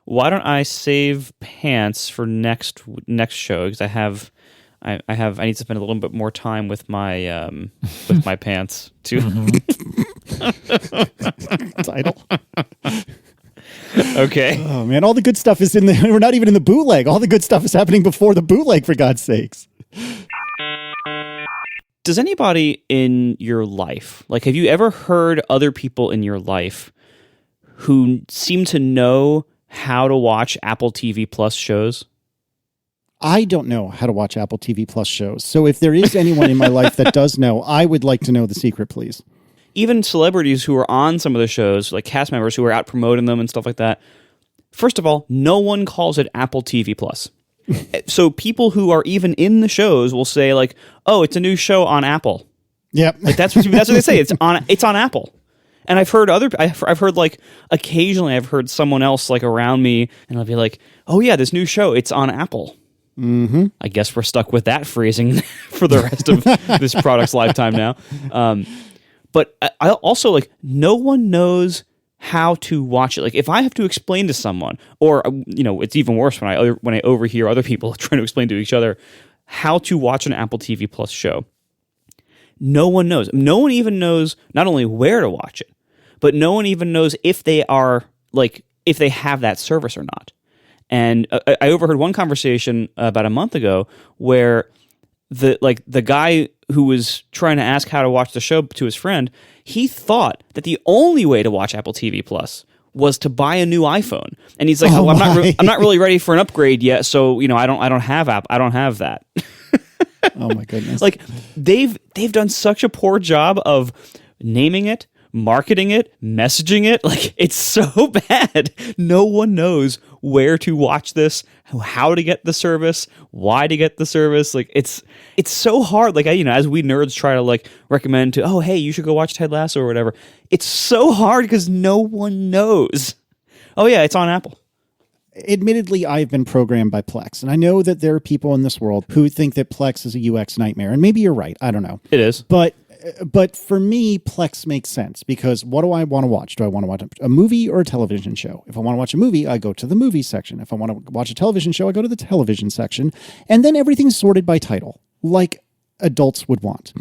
why don't I save pants for next show, because I need to spend a little bit more time with my pants too. Title. Okay. Oh man, all the good stuff is in the. We're not even in the bootleg. All the good stuff is happening before the bootleg, for God's sakes. Does anybody in your life, like, have you ever heard other people in your life who seem to know how to watch Apple TV Plus shows? I don't know how to watch Apple TV Plus shows. So if there is anyone in my life that does know, I would like to know the secret, please. Even celebrities who are on some of the shows, like cast members who are out promoting them and stuff like that. First of all, no one calls it Apple TV Plus. So people who are even in the shows will say, like, "Oh, it's a new show on Apple." Yep. Like that's what they say. It's on Apple. And I've heard like occasionally I've heard someone else like around me, and I'll be like, "Oh yeah, this new show, it's on Apple." Mm-hmm. I guess we're stuck with that phrasing for the rest of this product's lifetime now. But I also, like, no one knows how to watch it. Like, if I have to explain to someone, or it's even worse when I overhear other people trying to explain to each other how to watch an Apple TV Plus show. No one knows. No one even knows not only where to watch it, but no one even knows if they have that service or not. And I overheard one conversation about a month ago where the guy who was trying to ask how to watch the show to his friend, he thought that the only way to watch Apple TV Plus was to buy a new iPhone. And he's like, I'm not really ready for an upgrade yet, so I don't have that. Oh my goodness. Like they've done such a poor job of naming it, marketing it, messaging it. Like, it's so bad. No one knows where to watch this, how to get the service, why to get the service. Like, it's so hard. Like, as we nerds try to like recommend to, oh, hey, you should go watch Ted Lasso or whatever. It's so hard because no one knows. Oh yeah, it's on Apple. Admittedly, I've been programmed by Plex, and I know that there are people in this world who think that Plex is a UX nightmare, and maybe you're right. I don't know. It is. But for me, Plex makes sense, because what do I want to watch? Do I want to watch a movie or a television show? If I want to watch a movie, I go to the movie section. If I want to watch a television show, I go to the television section. And then everything's sorted by title, like adults would want.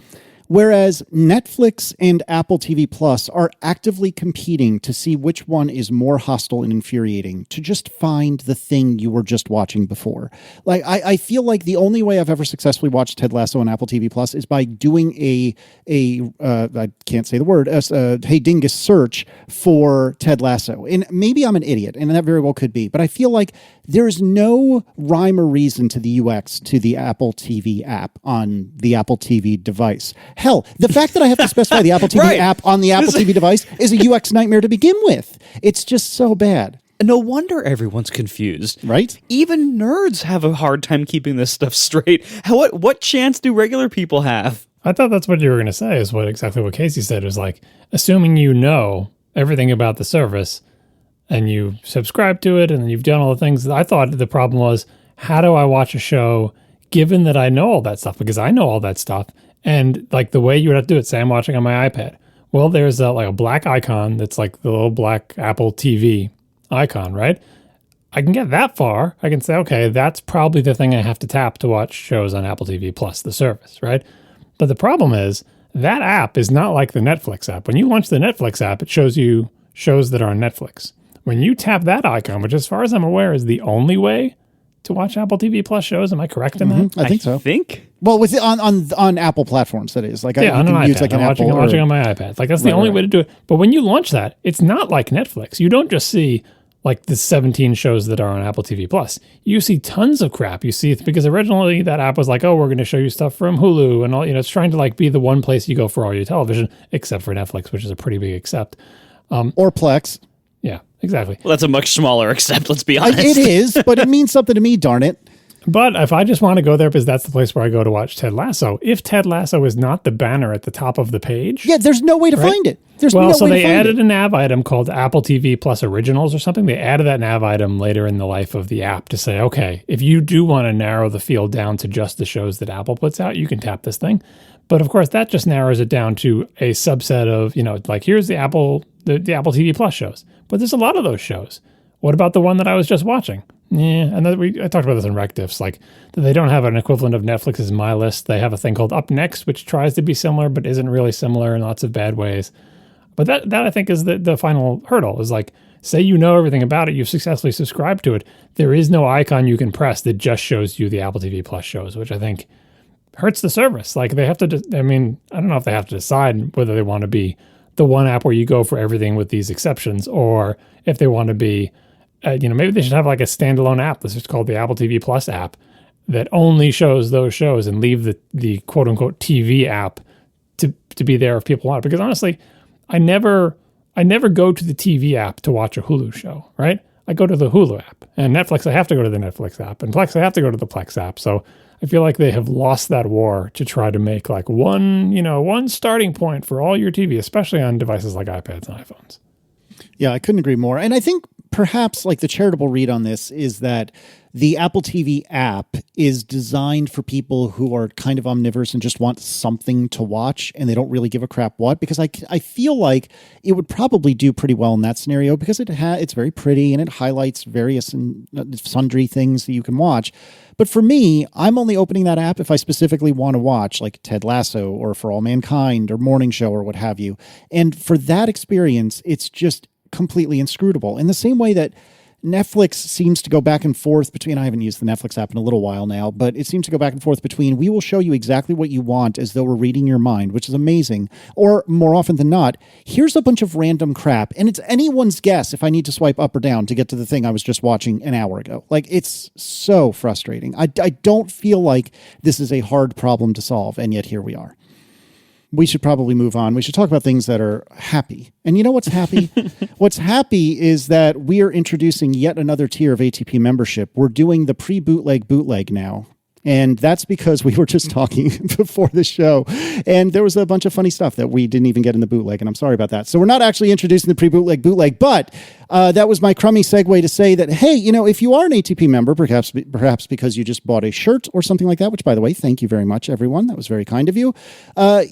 Whereas Netflix and Apple TV Plus are actively competing to see which one is more hostile and infuriating, to just find the thing you were just watching before. Like, I feel like the only way I've ever successfully watched Ted Lasso on Apple TV Plus is by doing I can't say the word, Hey Dingus search for Ted Lasso. And maybe I'm an idiot, and that very well could be, but I feel like there's no rhyme or reason to the UX to the Apple TV app on the Apple TV device. Hell, the fact that I have to specify the Apple TV app on the Apple TV device is a UX nightmare to begin with. It's just so bad. No wonder everyone's confused. Right? Even nerds have a hard time keeping this stuff straight. What chance do regular people have? I thought that's what you were going to say, is exactly what Casey said. Is like, assuming you know everything about the service and you subscribe to it and you've done all the things. I thought the problem was, how do I watch a show given that I know all that stuff? Because I know all that stuff. And like the way you would have to do it, say I'm watching on my iPad. Well, there's a black icon that's like the little black Apple TV icon, right? I can get that far. I can say, okay, that's probably the thing I have to tap to watch shows on Apple TV Plus, the service, right? But the problem is that app is not like the Netflix app. When you launch the Netflix app, it shows you shows that are on Netflix. When you tap that icon, which as far as I'm aware is the only way to watch Apple TV Plus shows, am I correct in that? I think so. Well, with on Apple platforms, that is. Like, yeah, on an iPad. Use like an I'm Apple watching on my iPad. Like, that's the only way to do it. But when you launch that, it's not like Netflix. You don't just see like the 17 shows that are on Apple TV Plus. You see tons of crap. You see, because originally that app was like, oh, we're going to show you stuff from Hulu and all. It's trying to like be the one place you go for all your television, except for Netflix, which is a pretty big accept. Or Plex. Yeah, exactly. Well, that's a much smaller accept, let's be honest. It is, but it means something to me, darn it. But if I just want to go there because that's the place where I go to watch Ted Lasso, if Ted Lasso is not the banner at the top of the page... Yeah, there's no way to find it. They added a nav item called Apple TV Plus Originals or something. They added that nav item later in the life of the app to say, okay, if you do want to narrow the field down to just the shows that Apple puts out, you can tap this thing. But of course, that just narrows it down to a subset of, like here's the Apple TV Plus shows. But there's a lot of those shows. What about the one that I was just watching? Yeah, and then I talked about this in Rec Diffs, like they don't have an equivalent of Netflix's My List. They have a thing called Up Next, which tries to be similar but isn't really similar in lots of bad ways. But that I think is the final hurdle, is like, say you know everything about it, you've successfully subscribed to it. There is no icon you can press that just shows you the Apple TV Plus shows, which I think hurts the service. Like they have to, I don't know if they have to decide whether they want to be the one app where you go for everything with these exceptions, or if they want to be, maybe they should have like a standalone app that's just called the Apple TV Plus app that only shows those shows, and leave the quote unquote TV app to be there if people want it. Because honestly, I never go to the TV app to watch a Hulu show, right? I go to the Hulu app, and Netflix, I have to go to the Netflix app, and Plex, I have to go to the Plex app. So I feel like they have lost that war to try to make like one starting point for all your TV, especially on devices like iPads and iPhones. Yeah, I couldn't agree more. And I think perhaps like the charitable read on this is that the Apple TV app is designed for people who are kind of omnivorous and just want something to watch, and they don't really give a crap what, because I feel like it would probably do pretty well in that scenario, because it's very pretty and it highlights various and sundry things that you can watch. But for me, I'm only opening that app if I specifically want to watch like Ted Lasso or For All Mankind or Morning Show or what have you. And for that experience, it's just completely inscrutable. In the same way that Netflix seems to go back and forth between, I haven't used the Netflix app in a little while now, but it seems to go back and forth between, we will show you exactly what you want as though we're reading your mind, which is amazing. Or more often than not, here's a bunch of random crap, and it's anyone's guess if I need to swipe up or down to get to the thing I was just watching an hour ago. Like, it's so frustrating. I don't feel like this is a hard problem to solve, and yet here we are. We should probably move on. We should talk about things that are happy. And you know what's happy? What's happy is that we are introducing yet another tier of ATP membership. We're doing the pre-bootleg bootleg now. And that's because we were just talking before the show, and there was a bunch of funny stuff that we didn't even get in the bootleg, and I'm sorry about that. So we're not actually introducing the pre-bootleg bootleg, but that was my crummy segue to say that, hey, if you are an ATP member, perhaps because you just bought a shirt or something like that, which, by the way, thank you very much, everyone. That was very kind of you.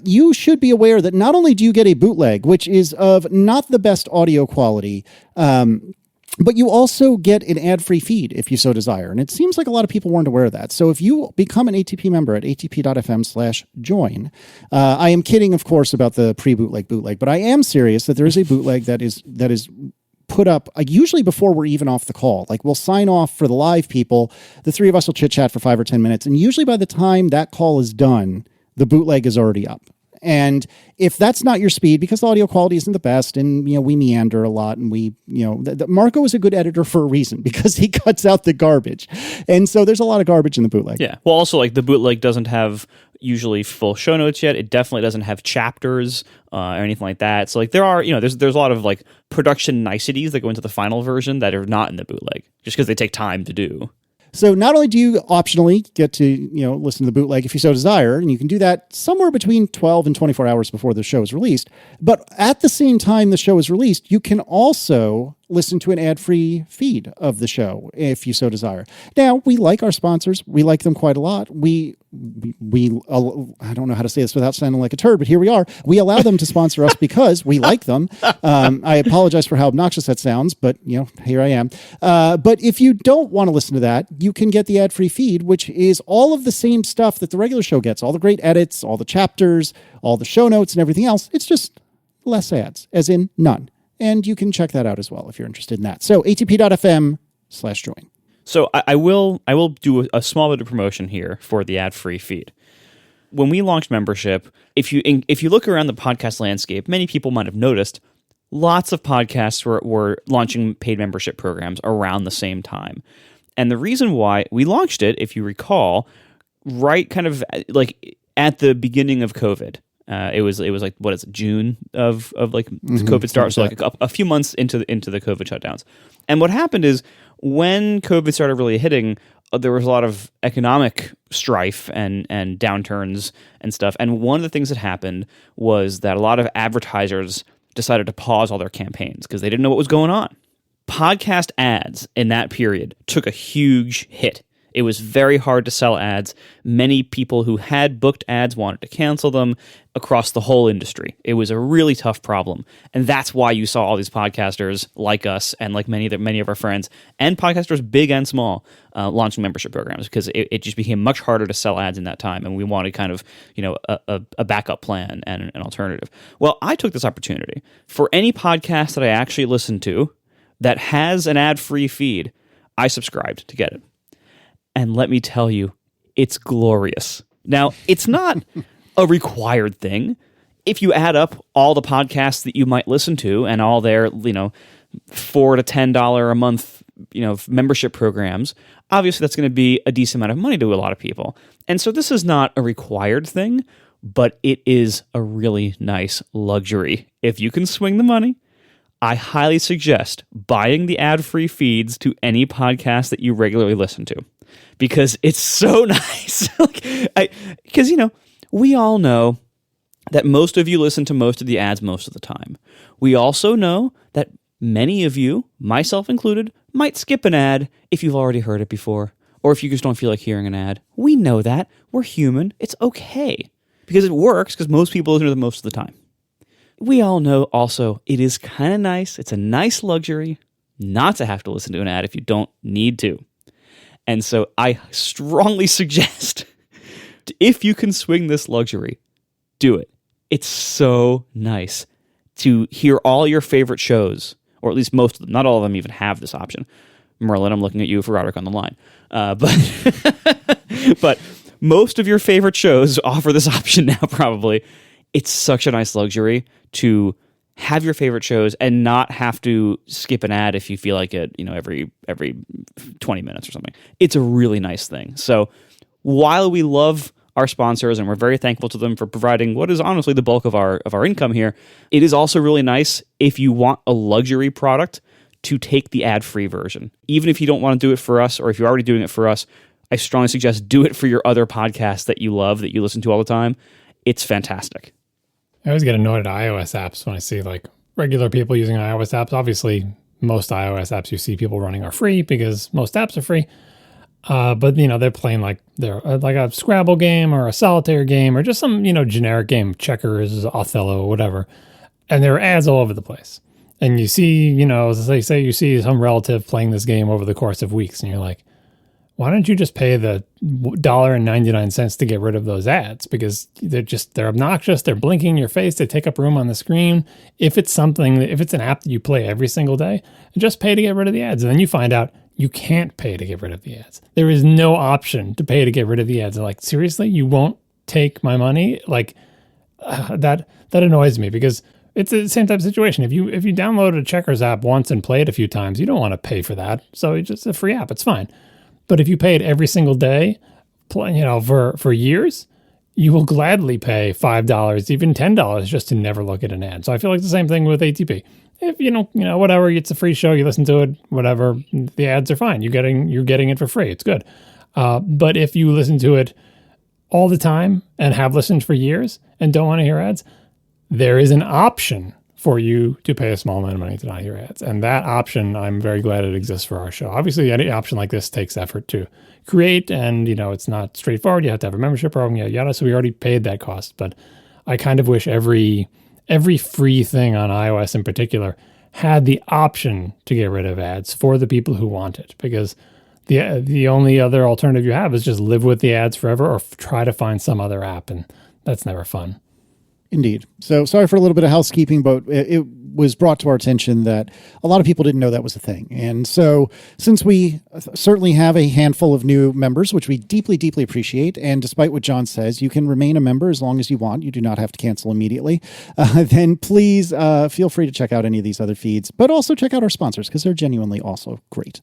You should be aware that not only do you get a bootleg, which is of not the best audio quality, but you also get an ad-free feed if you so desire. And it seems like a lot of people weren't aware of that. So if you become an ATP member at atp.fm/join, I am kidding, of course, about the pre-bootleg bootleg, but I am serious that there is a bootleg that is put up usually before we're even off the call. Like, we'll sign off for the live people. The three of us will chit-chat for 5 or 10 minutes. And usually by the time that call is done, the bootleg is already up. And if that's not your speed, because the audio quality isn't the best, and we meander a lot, and Marco is a good editor for a reason, because he cuts out the garbage, and so there's a lot of garbage in the bootleg. Yeah. Well, also, like, the bootleg doesn't have usually full show notes yet. It definitely doesn't have chapters or anything like that. So like there are, there's a lot of like production niceties that go into the final version that are not in the bootleg, just because they take time to do. So not only do you optionally get to, listen to the bootleg if you so desire, and you can do that somewhere between 12 and 24 hours before the show is released, but at the same time the show is released, you can also listen to an ad-free feed of the show if you so desire. Now, we like our sponsors. We like them quite a lot. We I don't know how to say this without sounding like a turd, but here we are. We allow them to sponsor us because we like them. I apologize for how obnoxious that sounds, but here I am. But if you don't want to listen to that, you can get the ad-free feed, which is all of the same stuff that the regular show gets, all the great edits, all the chapters, all the show notes and everything else. It's just less ads, as in none. And you can check that out as well if you're interested in that. So atp.fm/join. So I will do a small bit of promotion here for the ad-free feed. When we launched membership, if you look around the podcast landscape, many people might have noticed lots of podcasts were launching paid membership programs around the same time. And the reason why we launched it, if you recall, right kind of like at the beginning of COVID. It was like, what is it, June of like COVID start, so like a few months into the COVID shutdowns. And what happened is when COVID started really hitting, there was a lot of economic strife and downturns and stuff. And one of the things that happened was that a lot of advertisers decided to pause all their campaigns because they didn't know what was going on. Podcast ads in that period took a huge hit. It was very hard to sell ads. Many people who had booked ads wanted to cancel them across the whole industry. It was a really tough problem. And that's why you saw all these podcasters like us and like many of our friends and podcasters big and small launching membership programs, because it just became much harder to sell ads in that time. And we wanted kind of, a backup plan and an alternative. Well, I took this opportunity for any podcast that I actually listen to that has an ad-free feed. I subscribed to get it. And let me tell you, it's glorious. Now, it's not a required thing. If you add up all the podcasts that you might listen to and all their, $4 to $10 a month, membership programs, obviously that's going to be a decent amount of money to a lot of people. And so this is not a required thing, but it is a really nice luxury. If you can swing the money, I highly suggest buying the ad-free feeds to any podcast that you regularly listen to, because it's so nice. Because we all know that most of you listen to most of the ads most of the time. We also know that many of you, myself included, might skip an ad if you've already heard it before, or if you just don't feel like hearing an ad. We know that. We're human. It's okay, because it works, because most people listen to them most of the time. We all know also it is kind of nice. It's a nice luxury not to have to listen to an ad if you don't need to. And so I strongly suggest, if you can swing this luxury, do it. It's so nice to hear all your favorite shows, or at least most of them. Not all of them even have this option. Merlin, I'm looking at you for Roderick on the line. But most of your favorite shows offer this option now, probably. It's such a nice luxury to have your favorite shows and not have to skip an ad if you feel like it, every 20 minutes or something. It's a really nice thing. So while we love our sponsors and we're very thankful to them for providing what is honestly the bulk of our income here, it is also really nice if you want a luxury product to take the ad-free version. Even if you don't want to do it for us, or if you're already doing it for us, I strongly suggest do it for your other podcasts that you love, that you listen to all the time. It's fantastic. I always get annoyed at iOS apps when I see like regular people using iOS apps. Obviously, most iOS apps you see people running are free because most apps are free. But they're playing like they're like a Scrabble game or a solitaire game or just some generic game, checkers, Othello, whatever. And there are ads all over the place. And you see, as they say, you see some relative playing this game over the course of weeks, and you're like, why don't you just pay the $1.99 to get rid of those ads? Because they're obnoxious. They're blinking in your face. They take up room on the screen. If it's an app that you play every single day, just pay to get rid of the ads. And then you find out you can't pay to get rid of the ads. There is no option to pay to get rid of the ads. And like, seriously, you won't take my money? Like that annoys me, because it's the same type of situation. If you download a checkers app once and play it a few times, you don't want to pay for that. So it's just a free app. It's fine. But if you pay it every single day, for years, you will gladly pay $5, even $10 just to never look at an ad. So I feel like the same thing with ATP. If whatever, it's a free show, you listen to it, whatever, the ads are fine. You're getting it for free. It's good. But if you listen to it all the time and have listened for years and don't want to hear ads, there is an option for you to pay a small amount of money to not hear ads. And that option, I'm very glad it exists for our show. Obviously, any option like this takes effort to create, and it's not straightforward. You have to have a membership program, yada, yada. So we already paid that cost. But I kind of wish every free thing on iOS in particular had the option to get rid of ads for the people who want it. Because the only other alternative you have is just live with the ads forever, or try to find some other app, and that's never fun. Indeed. So sorry for a little bit of housekeeping, but it was brought to our attention that a lot of people didn't know that was a thing. And so since we certainly have a handful of new members, which we deeply, deeply appreciate, and despite what John says, you can remain a member as long as you want. You do not have to cancel immediately. Then please feel free to check out any of these other feeds, but also check out our sponsors, because they're genuinely also great.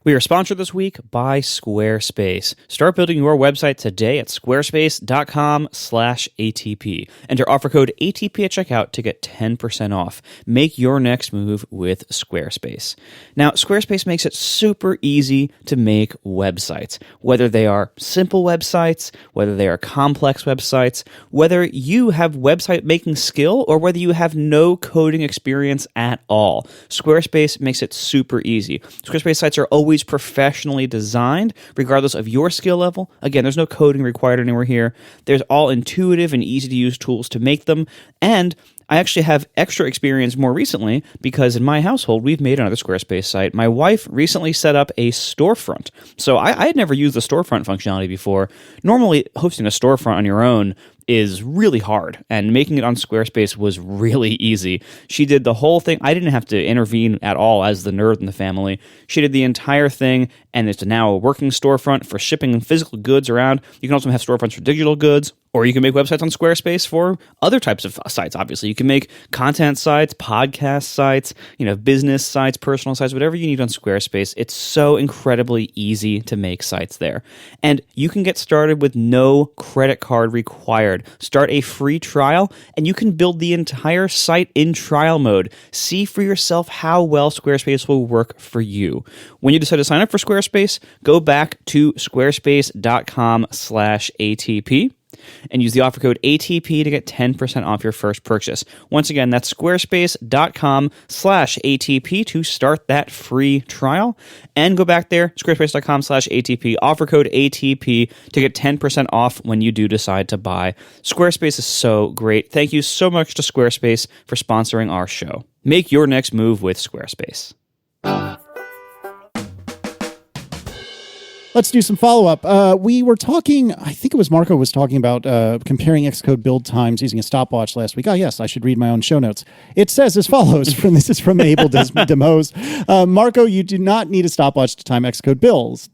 We are sponsored this week by Squarespace. Start building your website today at squarespace.com/ATP. Enter offer code ATP at checkout to get 10% off. Make your next move with Squarespace. Now, Squarespace makes it super easy to make websites, whether they are simple websites, whether they are complex websites, whether you have website making skill, or whether you have no coding experience at all. Squarespace makes it super easy. Squarespace sites are always always professionally designed, regardless of your skill level. Again, there's no coding required anywhere here. There's all intuitive and easy to use tools to make them. And I actually have extra experience more recently because in my household, we've made another Squarespace site. My wife recently set up a storefront. So I had never used the storefront functionality before. Normally, hosting a storefront on your own is really hard, and making it on Squarespace was really easy. She did the whole thing. I didn't have to intervene at all as the nerd in the family. She did the entire thing, and it's now a working storefront for shipping physical goods around. You can also have storefronts for digital goods, or you can make websites on Squarespace for other types of sites, obviously. You can make content sites, podcast sites, business sites, personal sites, whatever you need on Squarespace. It's so incredibly easy to make sites there. And you can get started with no credit card required. Start a free trial, and you can build the entire site in trial mode. See for yourself how well Squarespace will work for you. When you decide to sign up for Squarespace, go back to squarespace.com/ATP. and use the offer code ATP to get 10% off your first purchase. Once again, that's squarespace.com/ATP to start that free trial. And go back there, squarespace.com/ATP, offer code ATP to get 10% off when you do decide to buy. Squarespace is so great. Thank you so much to Squarespace for sponsoring our show. Make your next move with Squarespace. Let's do some follow-up. We were talking, I think it was Marco was talking about comparing Xcode build times using a stopwatch last week. Yes, I should read my own show notes. It says as follows, this is from Abel Demos. Marco, you do not need a stopwatch to time Xcode builds.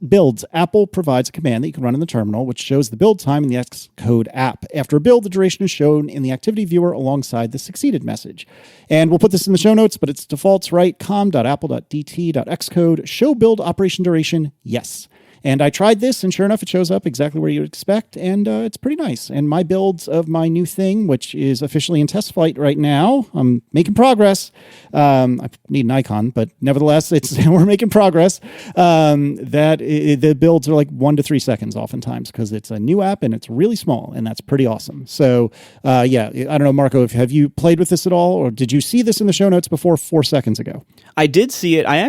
Apple provides a command that you can run in the terminal, which shows the build time in the Xcode app. After a build, the duration is shown in the activity viewer alongside the succeeded message. And we'll put this in the show notes, but it's defaults right, com.apple.dt.xcode, show build operation duration, yes. And I tried this, and sure enough, it shows up exactly where you'd expect, and it's pretty nice. And my builds of my new thing, which is officially in test flight right now, I'm making progress. I need an icon, but nevertheless, we're making progress. The builds are like 1 to 3 seconds oftentimes because it's a new app and it's really small, and that's pretty awesome. So, I don't know, Marco, have you played with this at all, or did you see this in the show notes before 4 seconds ago? I did see it. I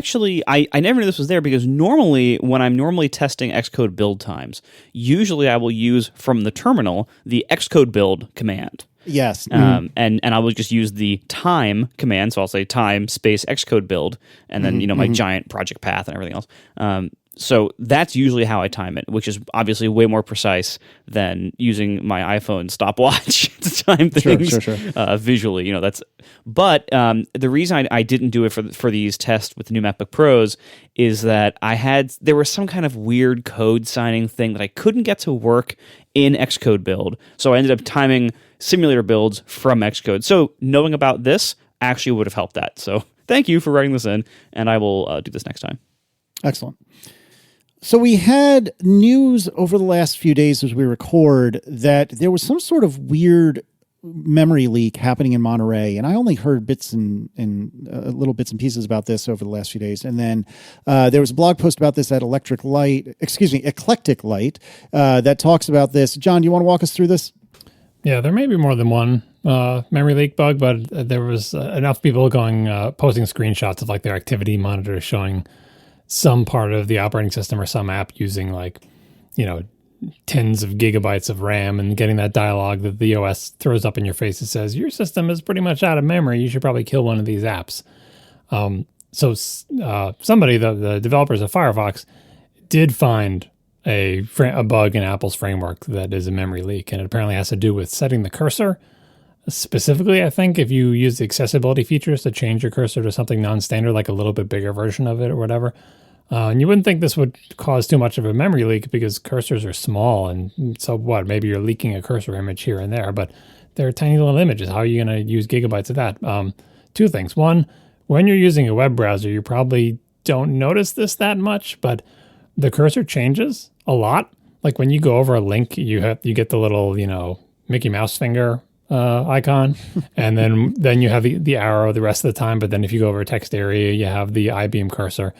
never knew this was there because normally, when I'm testing Xcode build times, usually I will use from the terminal the Xcode build command. Yes. And I will just use the time command. So I'll say time space Xcode build, and then, my giant project path and everything else. So that's usually how I time it, which is obviously way more precise than using my iPhone stopwatch to time things visually. But the reason I didn't do it for these tests with the new MacBook Pros is that there was some kind of weird code signing thing that I couldn't get to work in Xcode build. So I ended up timing simulator builds from Xcode. So knowing about this actually would have helped that. So thank you for writing this in, and I will do this next time. Excellent. So we had news over the last few days as we record that there was some sort of weird memory leak happening in Monterey, and I only heard bits and little bits and pieces about this over the last few days. And then there was a blog post about this at Eclectic Light, that talks about this. John, do you want to walk us through this? Yeah, there may be more than one memory leak bug, but there was enough people posting screenshots of like their activity monitor showing some part of the operating system or some app using tens of gigabytes of RAM and getting that dialogue that the OS throws up in your face that says, your system is pretty much out of memory. You should probably kill one of these apps. So somebody, the developers of Firefox, did find a bug in Apple's framework that is a memory leak, and it apparently has to do with setting the cursor. Specifically, I think if you use the accessibility features to change your cursor to something non-standard, like a little bit bigger version of it or whatever, and you wouldn't think this would cause too much of a memory leak because cursors are small, and so what? Maybe you're leaking a cursor image here and there, but they're tiny little images. How are you going to use gigabytes of that? Two things. One, when you're using a web browser, you probably don't notice this that much, but the cursor changes a lot. Like when you go over a link, you get the little, Mickey Mouse finger icon, and then you have the arrow the rest of the time. But then if you go over a text area, you have the I-beam cursor.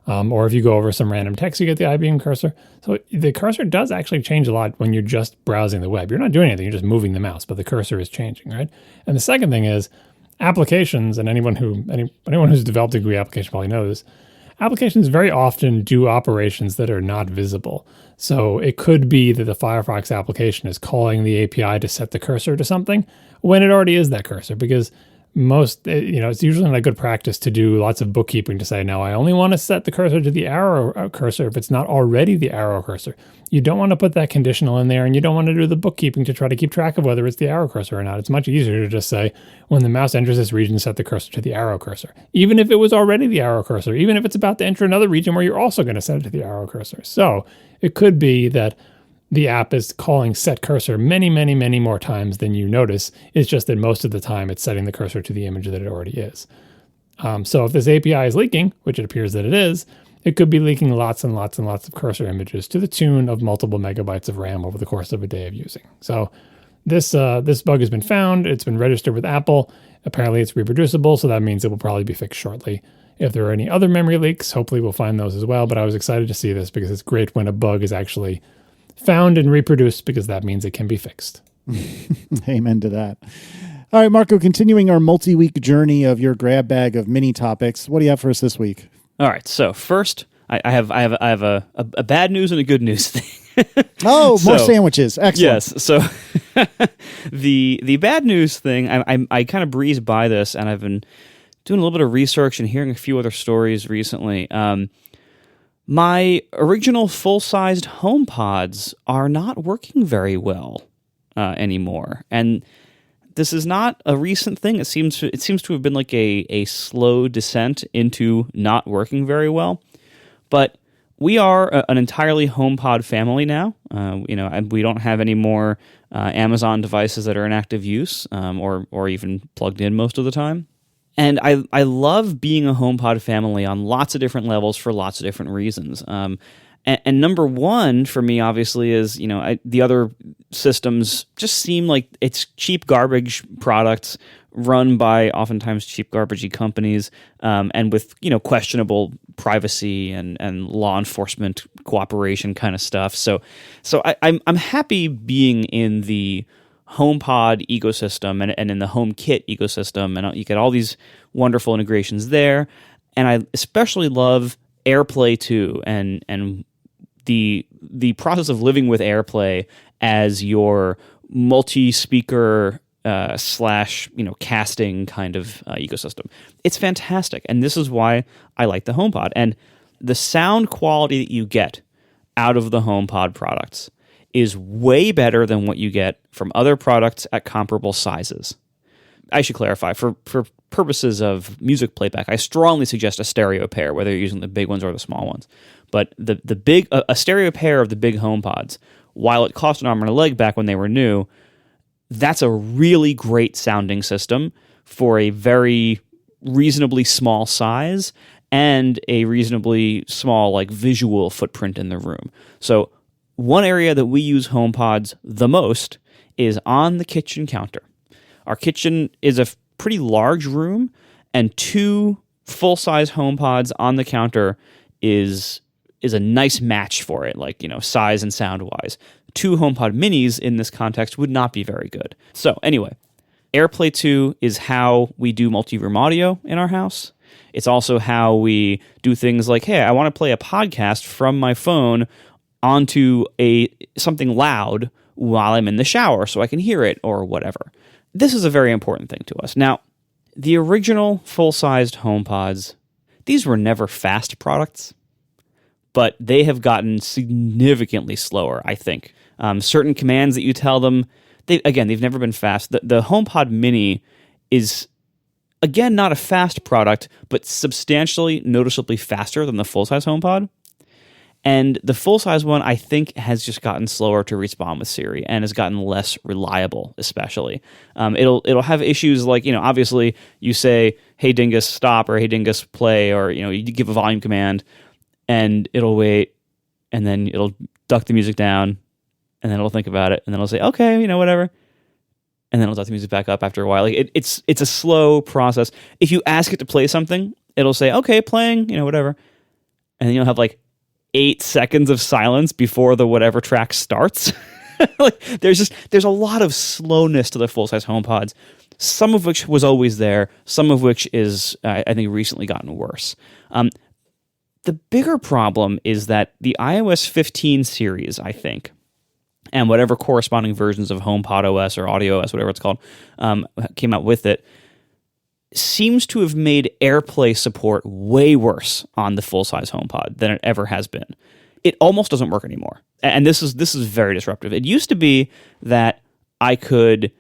Or if you go over some random text, you get the I-beam cursor. So the cursor does actually change a lot when you're just browsing the web. You're not doing anything, you're just moving the mouse, but the cursor is changing, right? And the second thing is applications, and anyone who's developed a GUI application probably knows, applications very often do operations that are not visible. So it could be that the Firefox application is calling the API to set the cursor to something when it already is that cursor, because it's usually not a good practice to do lots of bookkeeping to say, no, I only want to set the cursor to the arrow cursor if it's not already the arrow cursor. You don't want to put that conditional in there, and you don't want to do the bookkeeping to try to keep track of whether it's the arrow cursor or not. It's much easier to just say, when the mouse enters this region, set the cursor to the arrow cursor. Even if it was already the arrow cursor, even if it's about to enter another region where you're also going to set it to the arrow cursor. So it could be that the app is calling set cursor many, many, many more times than you notice. It's just that most of the time it's setting the cursor to the image that it already is. So if this API is leaking, which it appears that it is, it could be leaking lots and lots and lots of cursor images to the tune of multiple megabytes of RAM over the course of a day of using. So this bug has been found. It's been registered with Apple. Apparently it's reproducible, so that means it will probably be fixed shortly. If there are any other memory leaks, hopefully we'll find those as well. But I was excited to see this because it's great when a bug is actually found and reproduced, because that means it can be fixed. Amen to that. All right, Marco, continuing our multi-week journey of your grab bag of mini topics, what do you have for us this week? All right. So first, I have a bad news and a good news thing. Oh, more sandwiches. Excellent. Yes. So the bad news thing, I kind of breezed by this, and I've been doing a little bit of research and hearing a few other stories recently. My original full-sized HomePods are not working very well anymore, and this is not a recent thing. It seems to have been like a slow descent into not working very well. But we are an entirely HomePod family now. And we don't have any more Amazon devices that are in active use or even plugged in most of the time. And I love being a HomePod family on lots of different levels for lots of different reasons. And number one for me, obviously, is the other systems just seem like it's cheap garbage products run by oftentimes cheap garbagey companies, and with questionable privacy and law enforcement cooperation kind of stuff. So I'm happy being in the HomePod ecosystem and in the HomeKit ecosystem, and you get all these wonderful integrations there. And I especially love AirPlay 2 and the process of living with AirPlay as your multi-speaker slash casting kind of ecosystem. It's fantastic, and this is why I like the HomePod. And the sound quality that you get out of the HomePod products is way better than what you get from other products at comparable sizes. I should clarify, for purposes of music playback, I strongly suggest a stereo pair, whether you're using the big ones or the small ones. But a stereo pair of the big HomePods, while it cost an arm and a leg back when they were new, that's a really great sounding system for a very reasonably small size and a reasonably small visual footprint in the room. So one area that we use HomePods the most is on the kitchen counter. Our kitchen is a pretty large room, and 2 full-size HomePods on the counter is a nice match for it, size and sound-wise. 2 HomePod minis in this context would not be very good. So anyway, AirPlay 2 is how we do multi-room audio in our house. It's also how we do things like, hey, I want to play a podcast from my phone onto something loud while I'm in the shower so I can hear it or whatever. This is a very important thing to us. Now, the original full-sized HomePods, these were never fast products, but they have gotten significantly slower, I think. Certain commands that you tell them, they've never been fast. The HomePod Mini is, again, not a fast product, but substantially, noticeably faster than the full-size HomePod. And the full-size one, I think, has just gotten slower to respond with Siri and has gotten less reliable, especially. It'll have issues like, obviously you say, hey, Dingus, stop, or hey, Dingus, play, or, you give a volume command, and it'll wait, and then it'll duck the music down, and then it'll think about it, and then it'll say, okay, whatever, and then it'll duck the music back up after a while. It's a slow process. If you ask it to play something, it'll say, okay, playing, whatever, and then you'll have 8 seconds of silence before the whatever track starts. There's a lot of slowness to the full-size HomePods, some of which was always there, some of which is, I think, recently gotten worse. The bigger problem is that the iOS 15 series, I think, and whatever corresponding versions of HomePod OS or Audio OS, whatever it's called, came out with it, seems to have made AirPlay support way worse on the full-size HomePod than it ever has been. It almost doesn't work anymore. And this is very disruptive. It used to be that I could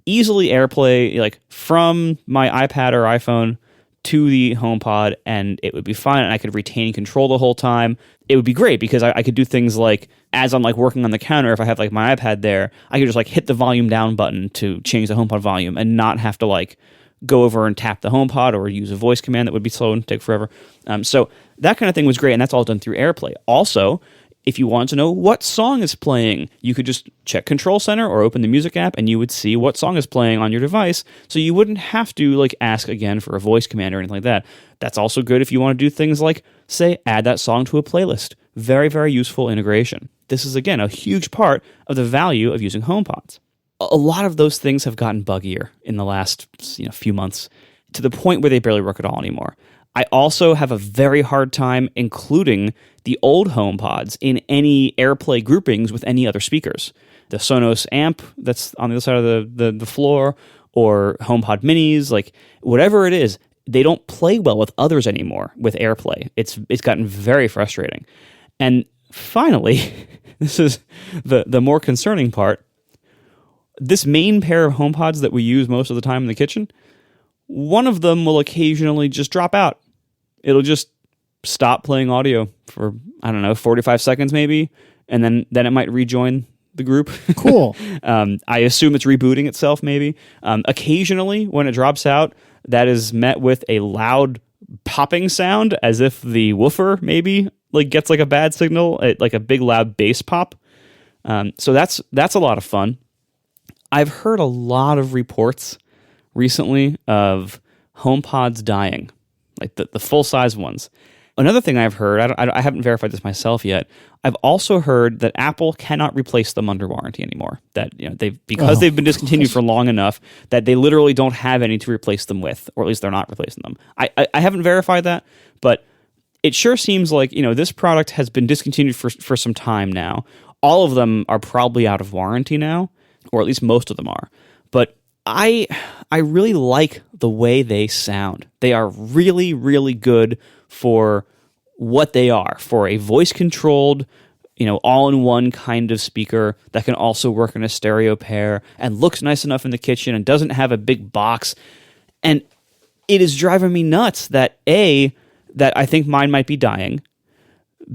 easily AirPlay like from my iPad or iPhone to the HomePod, and it would be fine, and I could retain control the whole time. It would be great because I could do things like, as I'm like working on the counter, if I have like my iPad there, I could just like hit the volume down button to change the HomePod volume and not have to like go over and tap the HomePod or use a voice command that would be slow and take forever. So that kind of thing was great, and that's all done through AirPlay. Also, if you wanted to know what song is playing, you could just check Control Center or open the music app and you would see what song is playing on your device, so you wouldn't have to like ask again for a voice command or anything like that. That's also good if you want to do things like, say, add that song to a playlist. Very, very useful integration. This is, again, a huge part of the value of using HomePods. A lot of those things have gotten buggier in the last few months to the point where they barely work at all anymore. I also have a very hard time including the old HomePods in any AirPlay groupings with any other speakers. The Sonos amp that's on the other side of the floor, or HomePod minis, like whatever it is, they don't play well with others anymore with AirPlay. It's gotten very frustrating. And finally, this is the more concerning part. This main pair of HomePods that we use most of the time in the kitchen, one of them will occasionally just drop out. It'll just stop playing audio for, 45 seconds maybe, and then it might rejoin the group. Cool. I assume it's rebooting itself maybe. Occasionally, when it drops out, that is met with a loud popping sound, as if the woofer maybe like gets like a bad signal, like a big loud bass pop. So that's a lot of fun. I've heard a lot of reports recently of HomePods dying, like the full-size ones. Another thing I've heard, I haven't verified this myself yet, I've also heard that Apple cannot replace them under warranty anymore. That they've been discontinued for long enough that they literally don't have any to replace them with, or at least they're not replacing them. I haven't verified that, but it sure seems like this product has been discontinued for some time now. All of them are probably out of warranty now, or at least most of them are. But I really like the way they sound. They are really, really good for what they are, for a voice-controlled, all-in-one kind of speaker that can also work in a stereo pair and looks nice enough in the kitchen and doesn't have a big box. And it is driving me nuts that A, that I think mine might be dying,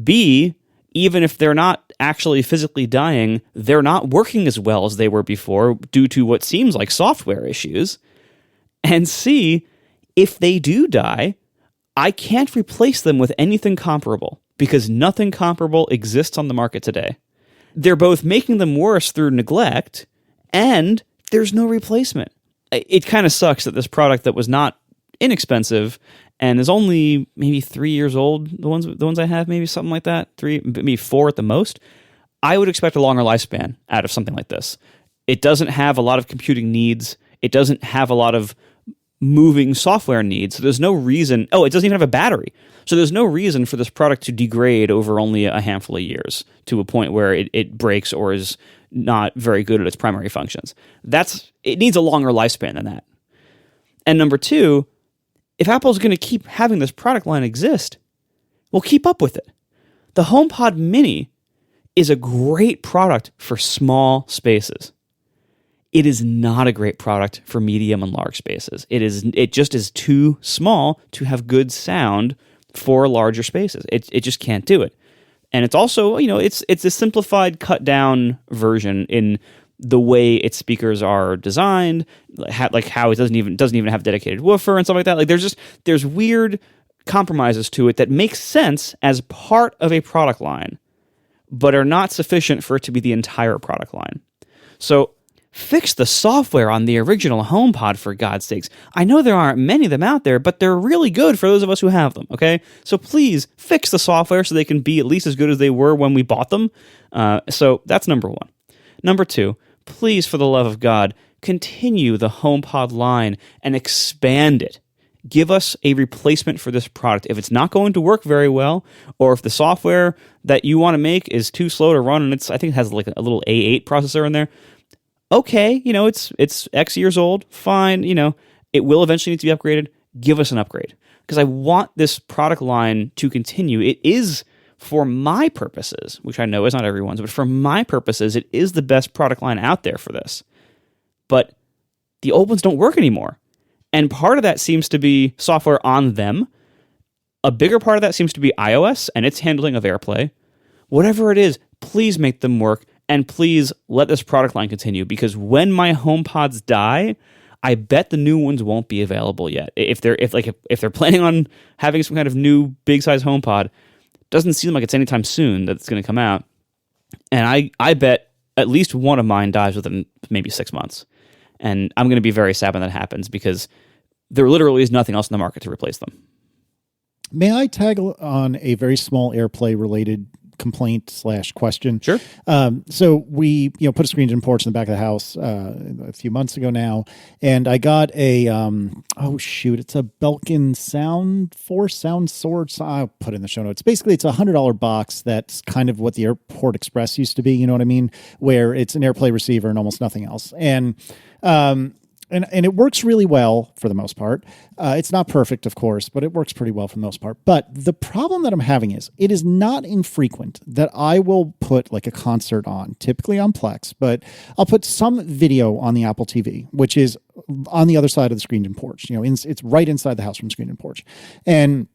B, even if they're not actually physically dying, they're not working as well as they were before due to what seems like software issues. And C, if they do die, I can't replace them with anything comparable because nothing comparable exists on the market today. They're both making them worse through neglect, and there's no replacement. It kind of sucks that this product that was not inexpensive and is only maybe 3 years old, the ones I have, maybe something like that, 3, maybe 4 at the most, I would expect a longer lifespan out of something like this. It doesn't have a lot of computing needs. It doesn't have a lot of moving software needs. So there's no reason. Oh, it doesn't even have a battery. So there's no reason for this product to degrade over only a handful of years to a point where it breaks or is not very good at its primary functions. It needs a longer lifespan than that. And number two, if Apple's going to keep having this product line exist, we'll keep up with it. The HomePod Mini is a great product for small spaces. It is not a great product for medium and large spaces. It just is too small to have good sound for larger spaces. It just can't do it. And it's also, it's a simplified, cut down version in the way its speakers are designed, like how it doesn't even have dedicated woofer and stuff like that. Like there's weird compromises to it that make sense as part of a product line, but are not sufficient for it to be the entire product line. So fix the software on the original HomePod, for God's sakes. I know there aren't many of them out there, but they're really good for those of us who have them, okay? So please fix the software so they can be at least as good as they were when we bought them. So that's number one. Number two, please, for the love of God, continue the HomePod line and expand it. give us a replacement for this product. If it's not going to work very well, or if the software that you want to make is too slow to run, and I think it has like a little A8 processor in there, okay, it's X years old, fine, it will eventually need to be upgraded. Give us an upgrade. Because I want this product line to continue. It is, for my purposes, which I know is not everyone's, but for my purposes, it is the best product line out there for this. But the old ones don't work anymore. And part of that seems to be software on them. A bigger part of that seems to be iOS and its handling of AirPlay. Whatever it is, please make them work, and please let this product line continue, because when my HomePods die, I bet the new ones won't be available yet. If they're planning on having some kind of new big size HomePod, doesn't seem like it's anytime soon that it's going to come out. And I bet at least one of mine dies within maybe 6 months. And I'm going to be very sad when that happens, because there literally is nothing else in the market to replace them. May I tag on a very small AirPlay related complaint/question? Sure. So we, put a screen in porch in the back of the house a few months ago now, and I got a it's a Belkin Sound Source. I'll put it in the show notes. Basically, it's a $100 box that's kind of what the Airport Express used to be. You know what I mean? Where it's an AirPlay receiver and almost nothing else. And it works really well for the most part. It's not perfect, of course, but it works pretty well for the most part. But the problem that I'm having is it is not infrequent that I will put like a concert on, typically on Plex, but I'll put some video on the Apple TV, which is on the other side of the screen and porch. It's right inside the house from screen and porch. And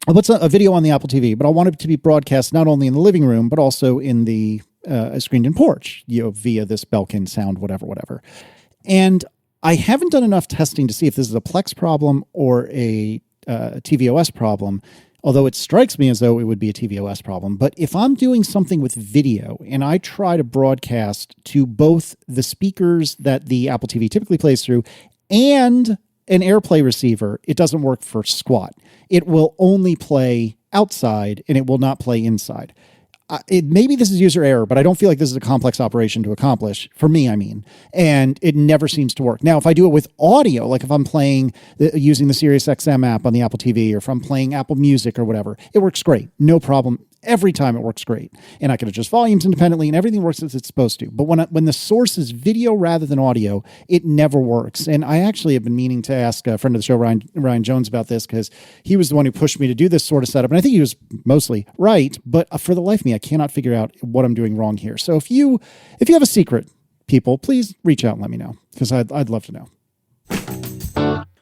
I'll put a video on the Apple TV, but I want it to be broadcast not only in the living room, but also in the screen and porch, via this Belkin Sound, whatever. And I haven't done enough testing to see if this is a Plex problem or a tvOS problem, although it strikes me as though it would be a tvOS problem. But if I'm doing something with video and I try to broadcast to both the speakers that the Apple TV typically plays through and an AirPlay receiver, it doesn't work for squat. It will only play outside and it will not play inside. Maybe this is user error, but I don't feel like this is a complex operation to accomplish, for me, I mean, and it never seems to work. Now, if I do it with audio, like if I'm playing using the SiriusXM app on the Apple TV, or if I'm playing Apple Music or whatever, it works great. No problem. Every time it works great. And I can adjust volumes independently and everything works as it's supposed to. But when the source is video rather than audio, it never works. And I actually have been meaning to ask a friend of the show, Ryan Jones, about this, because he was the one who pushed me to do this sort of setup. And I think he was mostly right. But for the life of me, I cannot figure out what I'm doing wrong here. So if you have a secret, people, please reach out and let me know, because I'd love to know.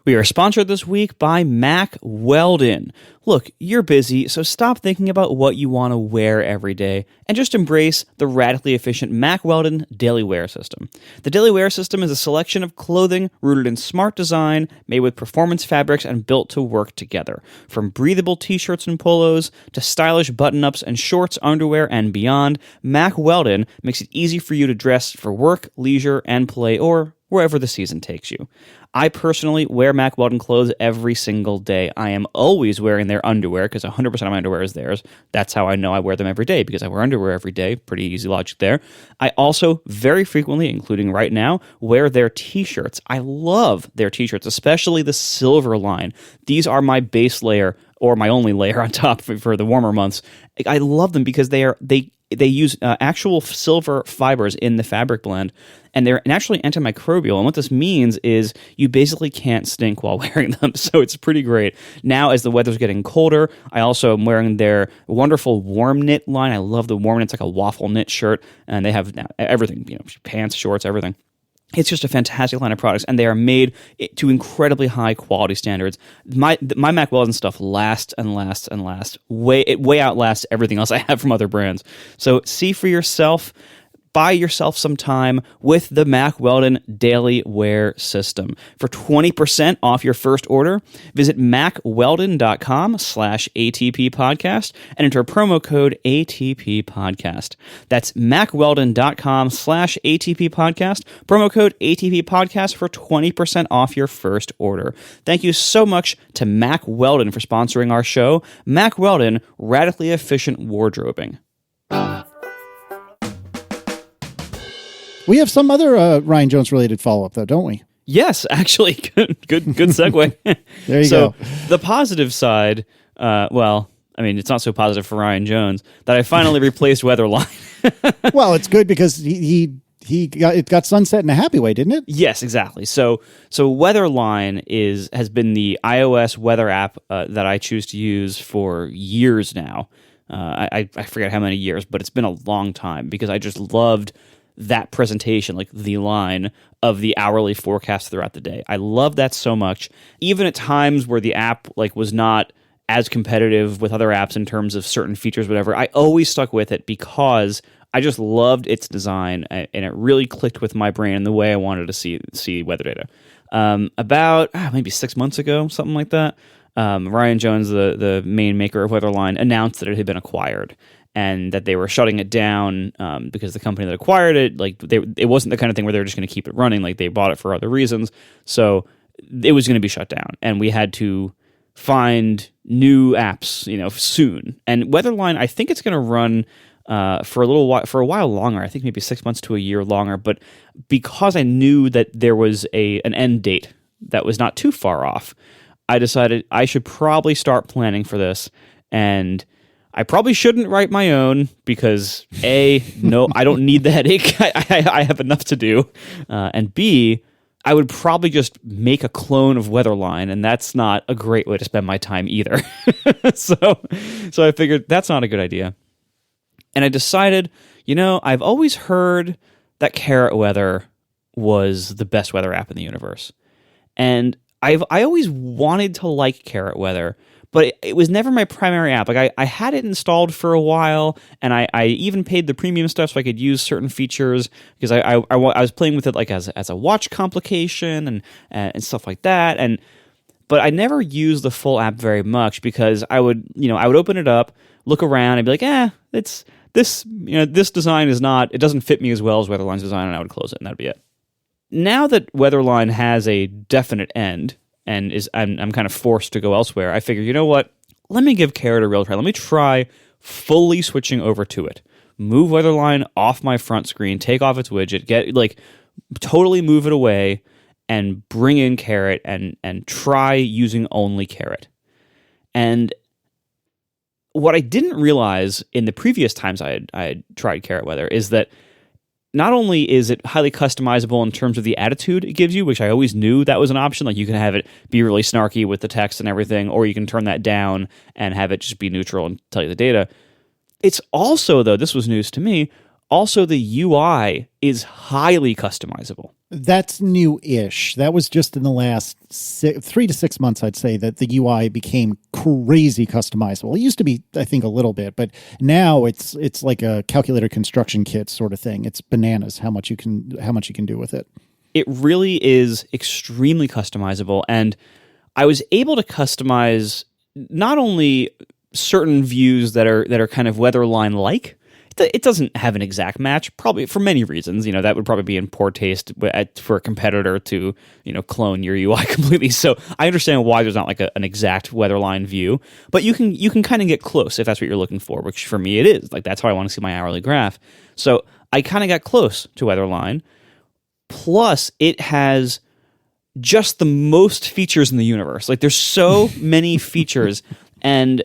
We are sponsored this week by Mack Weldon. Look, you're busy, so stop thinking about what you want to wear every day and just embrace the radically efficient Mack Weldon Daily Wear System. The Daily Wear System is a selection of clothing rooted in smart design, made with performance fabrics and built to work together. From breathable t-shirts and polos to stylish button-ups and shorts, underwear, and beyond, Mack Weldon makes it easy for you to dress for work, leisure, and play, or wherever the season takes you. I personally wear Mack Weldon clothes every single day. I am always wearing their underwear, because 100% of my underwear is theirs. That's how I know I wear them every day, because I wear underwear every day. Pretty easy logic there. I also very frequently, including right now, wear their t-shirts. I love their t-shirts, especially the silver line. These are my base layer, or my only layer on top for the warmer months. I love them because they use actual silver fibers in the fabric blend, and they're naturally antimicrobial. And what this means is you basically can't stink while wearing them, so it's pretty great. Now, as the weather's getting colder, I also am wearing their wonderful warm knit line. I love the warm knit. It's like a waffle knit shirt, and they have now everything, pants, shorts, everything. It's just a fantastic line of products, and they are made to incredibly high quality standards. My Mack Weldon stuff lasts and lasts and lasts. It way outlasts everything else I have from other brands. So see for yourself. Buy yourself some time with the Mack Weldon Daily Wear System. For 20% off your first order, visit mackweldon.com/ATPpodcast and enter promo code ATPpodcast. That's mackweldon.com/ATPpodcast, promo code ATPpodcast for 20% off your first order. Thank you so much to Mack Weldon for sponsoring our show. Mack Weldon, radically efficient wardrobing. We have some other Ryan Jones related follow-up, though, don't we? Yes, actually, good segue. There you go. The positive side, it's not so positive for Ryan Jones that I finally replaced Weatherline. Well, it's good because it got sunset in a happy way, didn't it? Yes, exactly. So Weatherline has been the iOS weather app that I choose to use for years now. I forget how many years, but it's been a long time because I just loved that presentation, like the line of the hourly forecast throughout the day. I love that so much. Even at times where the app was not as competitive with other apps in terms of certain features, whatever, I always stuck with it because I just loved its design, and it really clicked with my brain and the way I wanted to see weather data. About maybe 6 months ago, something like that, Ryan Jones, the main maker of Weatherline, announced that it had been acquired and that they were shutting it down because the company that acquired it, it wasn't the kind of thing where they were just going to keep it running. Like, they bought it for other reasons, so it was going to be shut down, and we had to find new apps, soon. And Weatherline, I think it's going to run for a while longer. I think maybe 6 months to a year longer. But because I knew that there was an end date that was not too far off, I decided I should probably start planning for this. And I probably shouldn't write my own because no, I don't need the headache. I have enough to do. And B, I would probably just make a clone of Weatherline, and that's not a great way to spend my time either. So I figured that's not a good idea. And I decided, I've always heard that Carrot Weather was the best weather app in the universe. And I always wanted to like Carrot Weather, but it was never my primary app. Like, I had it installed for a while, and I even paid the premium stuff so I could use certain features because I was playing with it like as a watch complication and stuff like that. But I never used the full app very much because I would open it up, look around, and be like, this design it doesn't fit me as well as Weatherline's design, and I would close it, and that'd be it. Now that Weatherline has a definite end and I'm kind of forced to go elsewhere, I figure, you know what? Let me give Carrot a real try. Let me try fully switching over to it. Move Weatherline off my front screen, take off its widget, totally move it away, and bring in Carrot and try using only Carrot. And what I didn't realize in the previous times I had tried Carrot Weather is that not only is it highly customizable in terms of the attitude it gives you, which I always knew that was an option, like you can have it be really snarky with the text and everything, or you can turn that down and have it just be neutral and tell you the data. It's also, though, this was news to me, also the UI is highly customizable. That's new-ish. That was just in the last 3 to 6 months, I'd say, that the UI became crazy customizable. It used to be, I think, a little bit, but now it's like a calculator construction kit sort of thing. It's bananas how much you can do with it. It really is extremely customizable, and I was able to customize not only certain views that are kind of Weatherline-like. It doesn't have an exact match, probably for many reasons. That would probably be in poor taste for a competitor to, clone your UI completely. So I understand why there's not like an exact Weatherline view, but you can kind of get close if that's what you're looking for, which for me it is. Like, that's how I want to see my hourly graph. So I kind of got close to Weatherline. Plus, it has just the most features in the universe. Like, there's so many features, and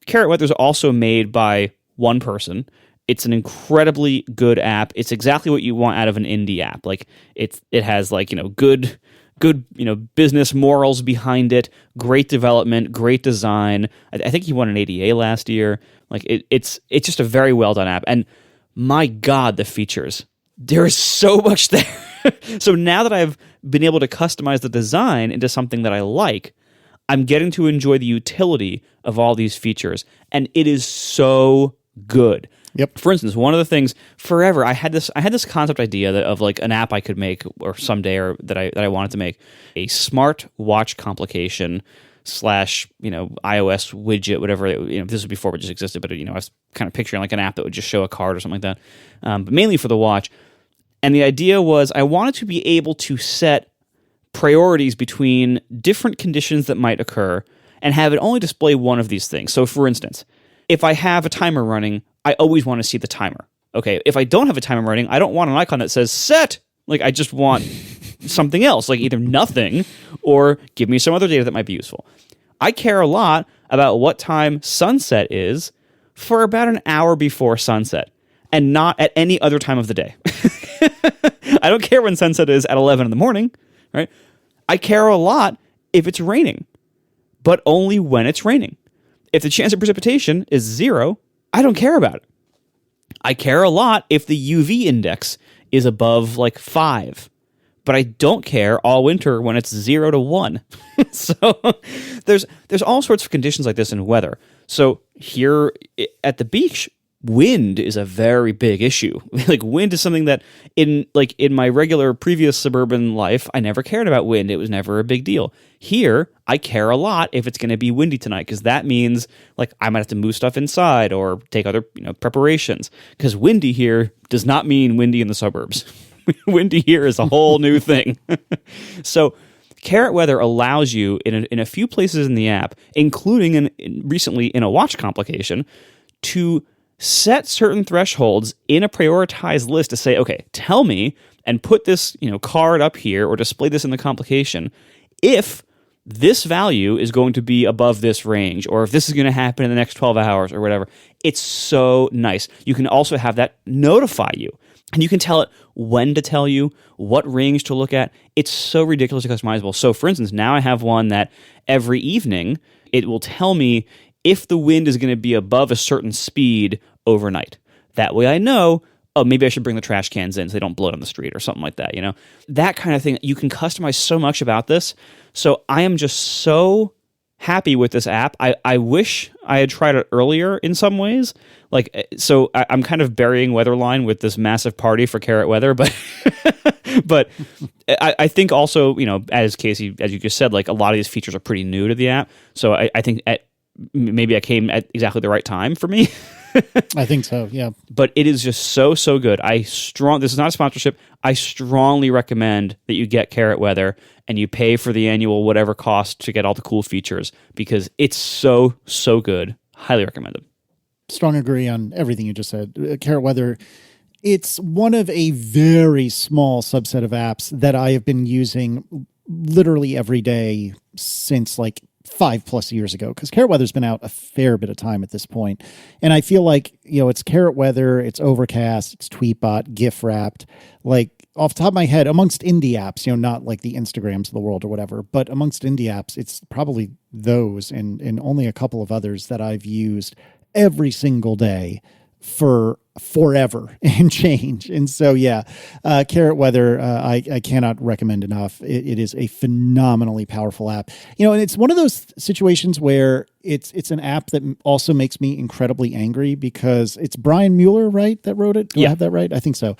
Carrot Weather is also made by one person. It's an incredibly good app. It's exactly what you want out of an indie app. Like, it has good business morals behind it, great development, great design. I think he won an ADA last year. Like, it's just a very well done app. And my God, the features. There is so much there. So now that I've been able to customize the design into something that I like, I'm getting to enjoy the utility of all these features, and it is so good. Yep. For instance, one of the things forever I had this concept idea of like an app I could make or someday, or that I wanted to make a smart watch complication / iOS widget, whatever. This was before it just existed, but I was kind of picturing like an app that would just show a card or something like that, but mainly for the watch. And the idea was I wanted to be able to set priorities between different conditions that might occur and have it only display one of these things. So, for instance, if I have a timer running, I always want to see the timer. Okay, if I don't have a timer running, I don't want an icon that says set. Like, I just want something else, like either nothing or give me some other data that might be useful. I care a lot about what time sunset is for about an hour before sunset and not at any other time of the day. I don't care when sunset is at 11 in the morning, right? I care a lot if it's raining, but only when it's raining. If the chance of precipitation is 0, I don't care about it. I care a lot if the UV index is above like 5, but I don't care all winter when it's 0 to 1. So there's all sorts of conditions like this in weather. So here at the beach, wind is a very big issue. Like wind is something that in my regular previous suburban life, I never cared about wind. It was never a big deal. Here, I care a lot if it's going to be windy tonight, because that means like I might have to move stuff inside or take other preparations. Because windy here does not mean windy in the suburbs. Windy here is a whole new thing. So Carrot Weather allows you in a few places in the app, including recently in a watch complication, to set certain thresholds in a prioritized list to say, okay, tell me and put this card up here or display this in the complication if this value is going to be above this range, or if this is going to happen in the next 12 hours or whatever. It's so nice. You can also have that notify you, and you can tell it when to tell you, what range to look at. It's so ridiculously customizable. So for instance, now I have one that every evening it will tell me if the wind is going to be above a certain speed overnight. That way I know, oh, maybe I should bring the trash cans in so they don't blow it on the street or something like that, That kind of thing. You can customize so much about this. So I am just so happy with this app. I wish I had tried it earlier in some ways. I'm kind of burying Weatherline with this massive party for Carrot Weather, but but I think also, as Casey, as you just said, like a lot of these features are pretty new to the app. So I think maybe I came at exactly the right time for me. I think so, yeah. But it is just so good. This is not a sponsorship. I strongly recommend that you get Carrot Weather and you pay for the annual whatever cost to get all the cool features, because it's so good. Highly recommended. Strong agree on everything you just said. Carrot Weather, it's one of a very small subset of apps that I have been using literally every day since like 5+ years ago, because Carrot Weather's been out a fair bit of time at this point. And I feel like, it's Carrot Weather, it's Overcast, it's Tweetbot, GIF wrapped. Like off the top of my head, amongst indie apps, not like the Instagrams of the world or whatever, but amongst indie apps, it's probably those and only a couple of others that I've used every single day for forever and change. And so, Carrot Weather, I cannot recommend enough. It is a phenomenally powerful app. And it's one of those situations where it's an app that also makes me incredibly angry, because it's Brian Mueller, right, that wrote it? Do I have that right? I think so.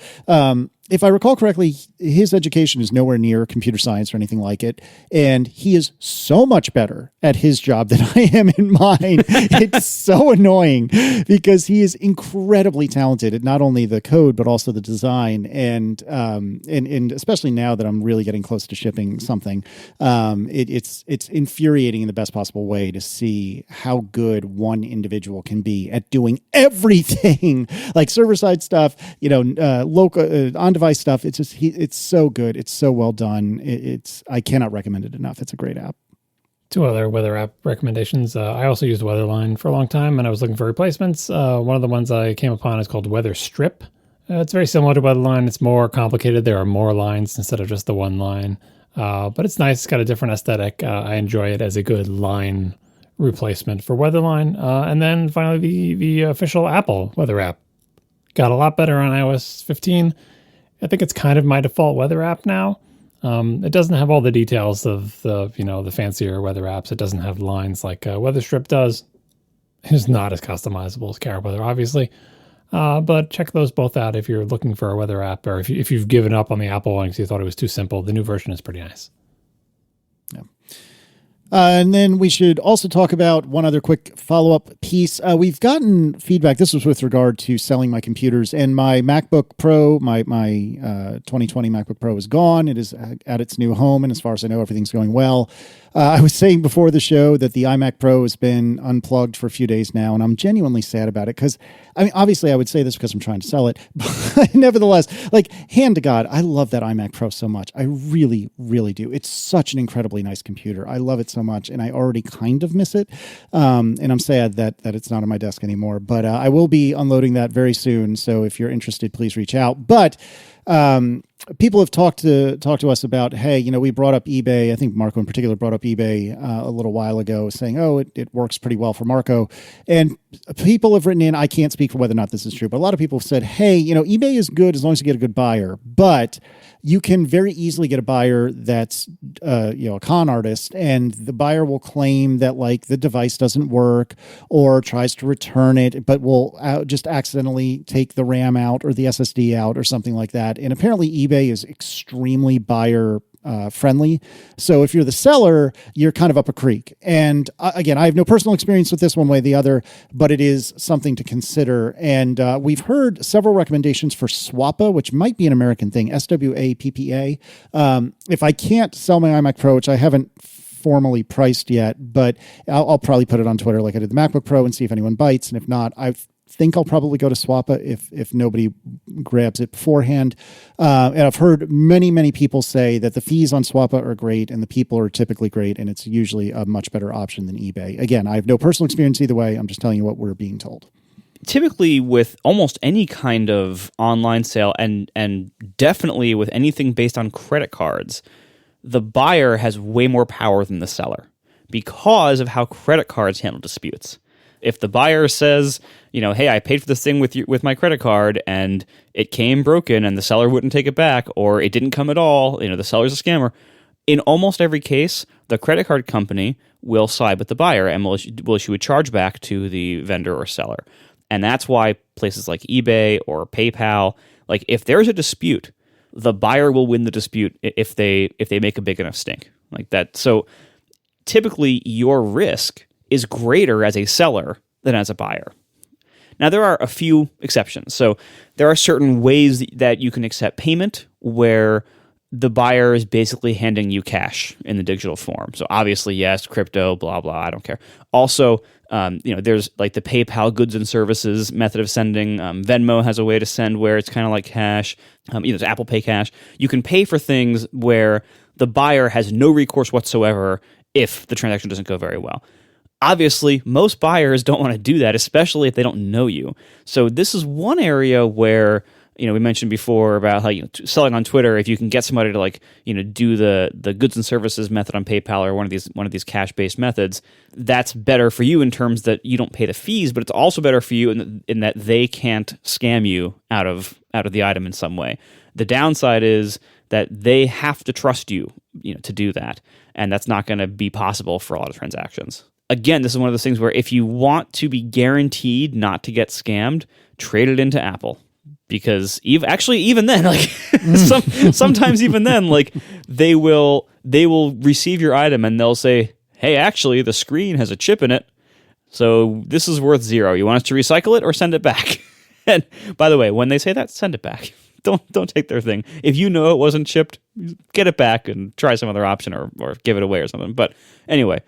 If I recall correctly, his education is nowhere near computer science or anything like it. And he is so much better at his job than I am in mine. It's so annoying, because he is incredibly talented at not only the code, but also the design. And especially now that I'm really getting close to shipping something, it's infuriating in the best possible way to see how good one individual can be at doing everything, like server-side stuff, local, on-device stuff. It's so good. It's so well done. I cannot recommend it enough. It's a great app. 2 other weather app recommendations. I also used Weatherline for a long time, and I was looking for replacements. One of the ones I came upon is called Weather Strip. It's very similar to Weatherline. It's more complicated. There are more lines instead of just the one line. But it's nice. It's got a different aesthetic. I enjoy it as a good line replacement for Weatherline. And then finally, the official Apple weather app. Got a lot better on iOS 15. I think it's kind of my default weather app now. It doesn't have all the details of the fancier weather apps. It doesn't have lines like Weather Strip does. It's not as customizable as Carrot Weather, obviously. But check those both out if you're looking for a weather app, or if you've given up on the Apple one because you thought it was too simple. The new version is pretty nice. Yeah. And then we should also talk about one other quick follow-up piece. We've gotten feedback. This was with regard to selling my computers, and my MacBook Pro, my 2020 MacBook Pro is gone. It is at its new home, and as far as I know, everything's going well. I was saying before the show that the iMac Pro has been unplugged for a few days now, and I'm genuinely sad about it because, I mean, obviously I would say this because I'm trying to sell it, but nevertheless, like, hand to God, I love that iMac Pro so much. I really, really do. It's such an incredibly nice computer. I love it so much, and I already kind of miss it, and I'm sad that it's not on my desk anymore, but I will be unloading that very soon, so if you're interested, please reach out. But people have talked to us about, hey, you know, we brought up eBay. I think Marco in particular brought up eBay a little while ago, saying, oh, it works pretty well for Marco. And people have written in, I can't speak for whether or not this is true, but a lot of people have said, hey, you know, eBay is good as long as you get a good buyer, but you can very easily get a buyer that's, you know, a con artist, and the buyer will claim that, like, the device doesn't work or tries to return it, but will just accidentally take the RAM out or the SSD out or something like that. And apparently eBay is extremely buyer friendly. So if you're the seller, you're kind of up a creek. And again, I have no personal experience with this one way or the other, but it is something to consider. And we've heard several recommendations for Swappa, which might be an American thing, SWAPPA. If I can't sell my iMac Pro, which I haven't formally priced yet, but I'll probably put it on Twitter like I did the MacBook Pro and see if anyone bites. And if not, I think I'll probably go to Swappa if nobody grabs it beforehand. And I've heard many people say that the fees on Swappa are great and the people are typically great, and it's usually a much better option than eBay. Again, I have no personal experience either way. I'm just telling you what we're being told. Typically with almost any kind of online sale, and definitely with anything based on credit cards, the buyer has way more power than the seller because of how credit cards handle disputes. If the buyer says, you know, hey, I paid for this thing with my credit card and it came broken and the seller wouldn't take it back, or it didn't come at all, you know, the seller's a scammer. In almost every case, the credit card company will side with the buyer and will issue a chargeback to the vendor or seller. And that's why places like eBay or PayPal, like, if there's a dispute, the buyer will win the dispute if they make a big enough stink like that. So typically your risk is greater as a seller than as a buyer. Now, there are a few exceptions. So there are certain ways that you can accept payment where the buyer is basically handing you cash in the digital form. So obviously, yes, crypto, blah, blah, I don't care. Also, you know, there's like the PayPal goods and services method of sending. Venmo has a way to send where it's kind of like cash. You know, there's Apple Pay Cash. You can pay for things where the buyer has no recourse whatsoever if the transaction doesn't go very well. Obviously, most buyers don't want to do that, especially if they don't know you. So this is one area where, you know, we mentioned before about how, you know, selling on Twitter, if you can get somebody to, like, you know, do the goods and services method on PayPal or one of these cash-based methods, that's better for you in terms that you don't pay the fees, but it's also better for you in that they can't scam you out of the item in some way. The downside is that they have to trust you, you know, to do that, and that's not going to be possible for a lot of transactions. Again, this is one of those things where if you want to be guaranteed not to get scammed, trade it into Apple. Because even then, like, sometimes even then, like, they will receive your item and they'll say, hey, actually, the screen has a chip in it, so this is worth $0. You want us to recycle it or send it back? And by the way, when they say that, send it back. Don't take their thing. If you know it wasn't chipped, get it back and try some other option or give it away or something. But anyway,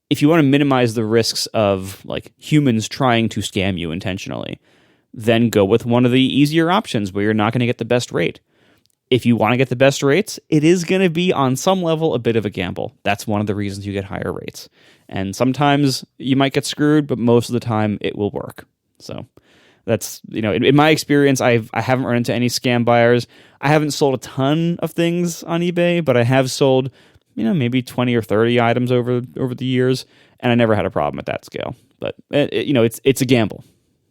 if you want to minimize the risks of, like, humans trying to scam you intentionally, then go with one of the easier options where you're not going to get the best rate. If you want to get the best rates, it is going to be on some level a bit of a gamble. That's one of the reasons you get higher rates. And sometimes you might get screwed, but most of the time it will work. So that's, you know, in my experience, I haven't run into any scam buyers. I haven't sold a ton of things on eBay, but I have sold, you know, maybe 20 or 30 items over the years, and I never had a problem at that scale. But you know, it's a gamble.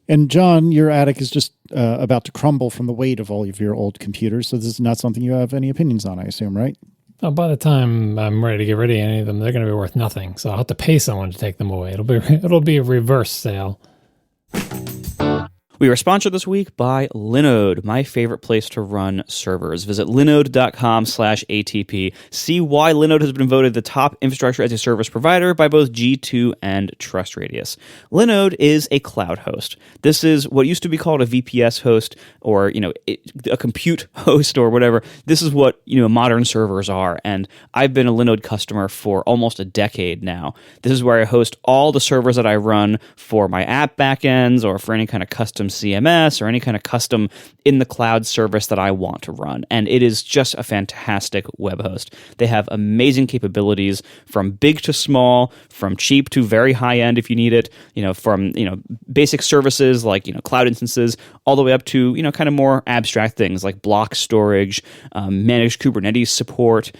And John, your attic is just about to crumble from the weight of all of your old computers, so this is not something you have any opinions on, I assume, right? Well, by the time I'm ready to get rid of any of them, they're going to be worth nothing. So I'll have to pay someone to take them away. It'll be a reverse sale. We are sponsored this week by Linode, my favorite place to run servers. Visit linode.com/ATP. See why Linode has been voted the top infrastructure as a service provider by both G2 and TrustRadius. Linode is a cloud host. This is what used to be called a VPS host, or a compute host or whatever. This is what modern servers are, and I've been a Linode customer for almost a decade now. This is where I host all the servers that I run for my app backends or for any kind of custom CMS or any kind of custom in the cloud service that I want to run. And it is just a fantastic web host. They have amazing capabilities from big to small, from cheap to very high end if you need it, from basic services like cloud instances all the way up to kind of more abstract things like block storage, managed Kubernetes support,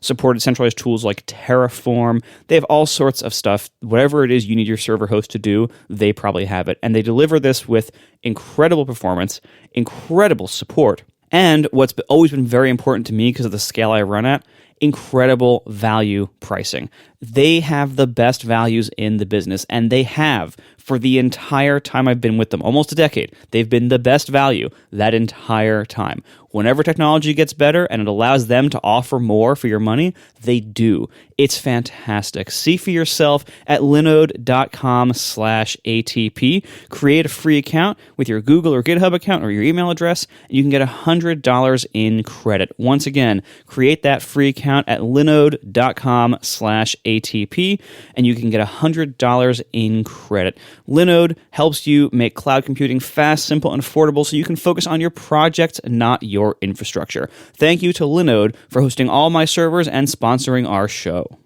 supported centralized tools like Terraform. They have all sorts of stuff. Whatever it is you need your server host to do, they probably have it. And they deliver this with incredible performance, incredible support, and what's always been very important to me because of the scale I run at, incredible value pricing. They have the best values in the business, and they have for the entire time I've been with them, almost a decade. They've been the best value that entire time. Whenever technology gets better and it allows them to offer more for your money, they do. It's fantastic. See for yourself at linode.com/ATP. Create a free account with your Google or GitHub account or your email address, and you can get $100 in credit. Once again, create that free account at linode.com/ATP, and you can get $100 in credit. Linode helps you make cloud computing fast, simple, and affordable so you can focus on your projects, not your infrastructure. Thank you to Linode for hosting all my servers and sponsoring our show.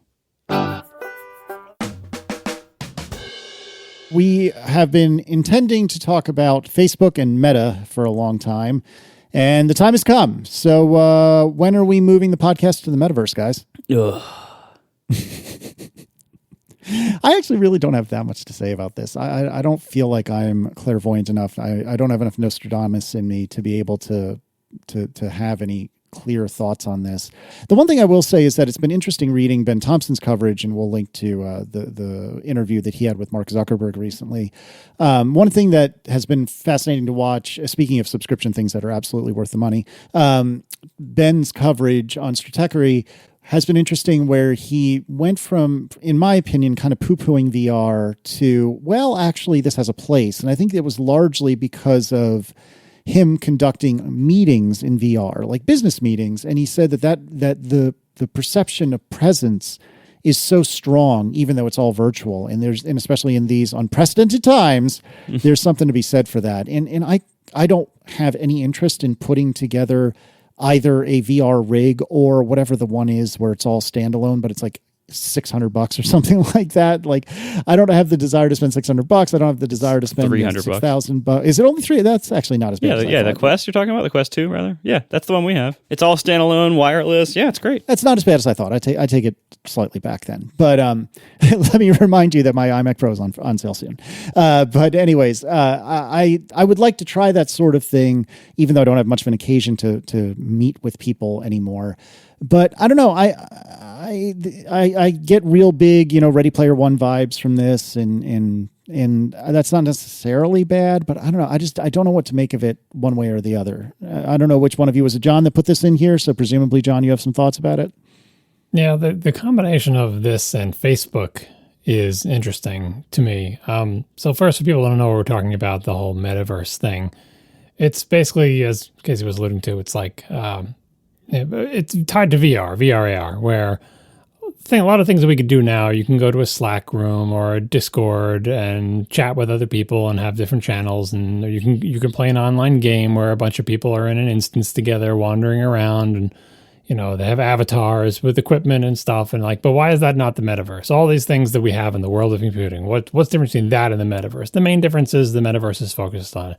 We have been intending to talk about Facebook and Meta for a long time, and the time has come. So when are we moving the podcast to the metaverse, guys? Ugh. I actually really don't have that much to say about this. I don't feel like I'm clairvoyant enough. I don't have enough Nostradamus in me to be able to have any clear thoughts on this. The one thing I will say is that it's been interesting reading Ben Thompson's coverage, and we'll link to the interview that he had with Mark Zuckerberg recently. One thing that has been fascinating to watch, speaking of subscription things that are absolutely worth the money, Ben's coverage on Stratechery has been interesting, where he went from, in my opinion, kind of poo-pooing VR to, well, actually, this has a place. And I think it was largely because of him conducting meetings in VR, like business meetings. And he said that the perception of presence is so strong, even though it's all virtual. And especially in these unprecedented times, there's something to be said for that. And I don't have any interest in putting together either a VR rig or whatever the one is where it's all standalone, but it's like $600 or something like that. Like, I don't have the desire to spend $600. I don't have the desire to spend $6,000. Is it only $3? That's actually not as bad. Yeah, the Quest you're talking about, the Quest 2 rather. Yeah, that's the one we have. It's all standalone, wireless. Yeah, it's great. That's not as bad as I thought. I take it slightly back then. But let me remind you that my iMac Pro is on sale soon. But anyways, I would like to try that sort of thing, even though I don't have much of an occasion to meet with people anymore. But I don't know. I get real big, Ready Player One vibes from this, and that's not necessarily bad. But I don't know. I don't know what to make of it one way or the other. I don't know which one of you was it, John, that put this in here. So presumably, John, you have some thoughts about it. Yeah, the combination of this and Facebook is interesting to me. So first, for people who don't know what we're talking about, the whole metaverse thing, it's basically, as Casey was alluding to, it's like it's tied to VR, AR, where a lot of things that we could do now, you can go to a Slack room or a Discord and chat with other people and have different channels, and you can play an online game where a bunch of people are in an instance together wandering around, and they have avatars with equipment and stuff, and but why is that not the metaverse? All these things that we have in the world of computing, what's the difference between that and the metaverse? The main difference is the metaverse is focused on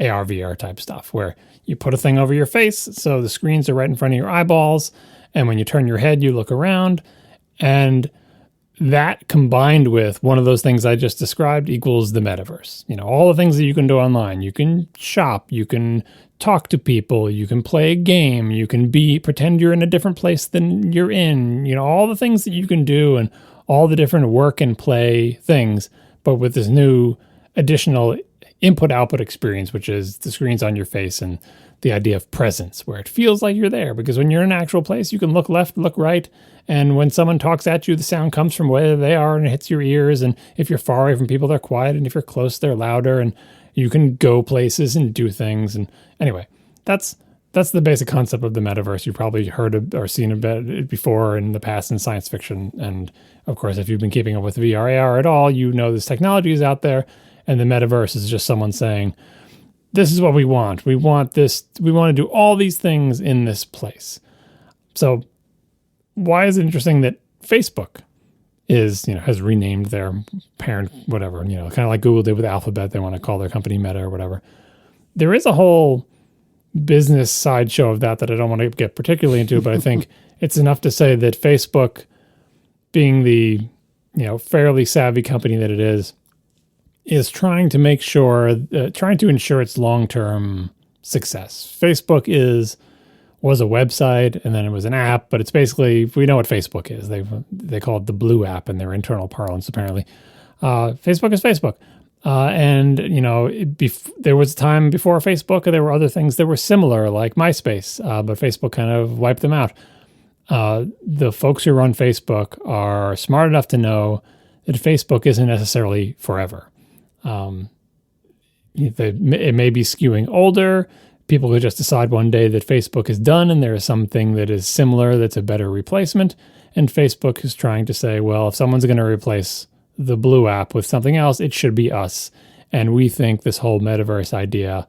AR, VR type stuff, where you put a thing over your face, so the screens are right in front of your eyeballs, and when you turn your head, you look around, and that combined with one of those things I just described equals the metaverse. All the things that you can do online. You can shop, you can talk to people, you can play a game, you can pretend you're in a different place than you're in, all the things that you can do and all the different work and play things, but with this new additional input-output experience, which is the screens on your face and the idea of presence, where it feels like you're there. Because when you're in an actual place, you can look left, look right, and when someone talks at you, the sound comes from where they are and it hits your ears. And if you're far away from people, they're quiet, and if you're close, they're louder, and you can go places and do things. And anyway, that's the basic concept of the metaverse. You've probably heard or seen about it before in the past in science fiction. And of course, if you've been keeping up with VR, AR at all, you know this technology is out there. And the metaverse is just someone saying, this is what we want. We want this. We want to do all these things in this place. So why is it interesting that Facebook has renamed their parent, whatever, kind of like Google did with Alphabet. They want to call their company Meta or whatever. There is a whole business sideshow of that I don't want to get particularly into, but I think it's enough to say that Facebook, being the fairly savvy company that it is trying to make sure, trying to ensure its long-term success. Facebook was a website, and then it was an app, but it's basically, we know what Facebook is. They call it the blue app in their internal parlance, apparently. Facebook is Facebook. There was a time before Facebook, and there were other things that were similar, like MySpace, but Facebook kind of wiped them out. The folks who run Facebook are smart enough to know that Facebook isn't necessarily forever. It may be skewing older. People could just decide one day that Facebook is done and there is something that is similar that's a better replacement. And Facebook is trying to say, well, if someone's going to replace the blue app with something else, it should be us. And we think this whole metaverse idea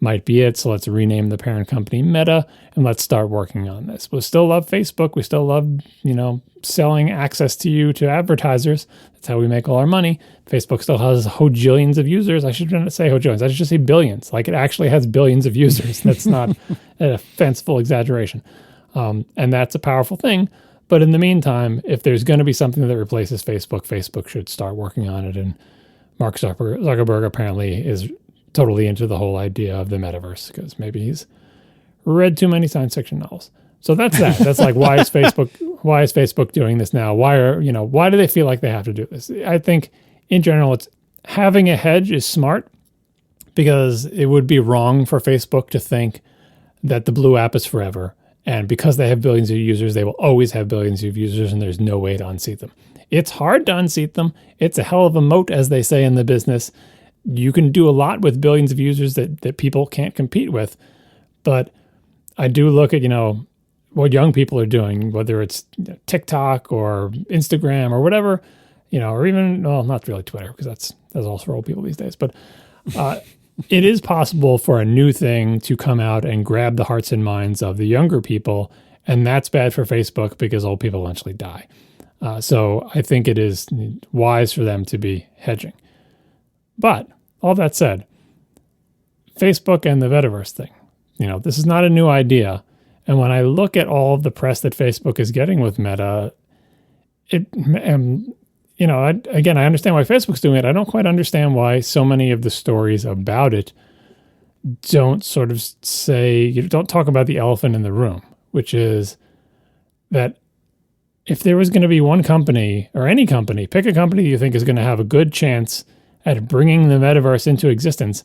might be it. So let's rename the parent company Meta and let's start working on this. We still love Facebook. We still love, selling access to you to advertisers. That's how we make all our money. Facebook still has hojillions of users. I shouldn't say hojillions. I should just say billions. Like, it actually has billions of users. That's not a fanciful exaggeration. And that's a powerful thing. But in the meantime, if there's going to be something that replaces Facebook, Facebook should start working on it. And Mark Zuckerberg apparently is totally into the whole idea of the metaverse, because maybe he's read too many science fiction novels. So that's that. That's like, why is Facebook doing this now? Why do they feel like they have to do this? I think in general, it's having a hedge is smart, because it would be wrong for Facebook to think that the blue app is forever. And because they have billions of users, they will always have billions of users, and there's no way to unseat them. It's hard to unseat them. It's a hell of a moat, as they say in the business. You can do a lot with billions of users that people can't compete with. But I do look at, what young people are doing, whether it's TikTok or Instagram or whatever, or even, well, not really Twitter, because that's all for old people these days. But it is possible for a new thing to come out and grab the hearts and minds of the younger people. And that's bad for Facebook, because old people eventually die. So I think it is wise for them to be hedging. But all that said, Facebook and the metaverse thing, this is not a new idea. And when I look at all of the press that Facebook is getting with Meta, I understand why Facebook's doing it. I don't quite understand why so many of the stories about it don't sort of don't talk about the elephant in the room, which is that if there was going to be one company, or any company, pick a company you think is going to have a good chance at bringing the metaverse into existence,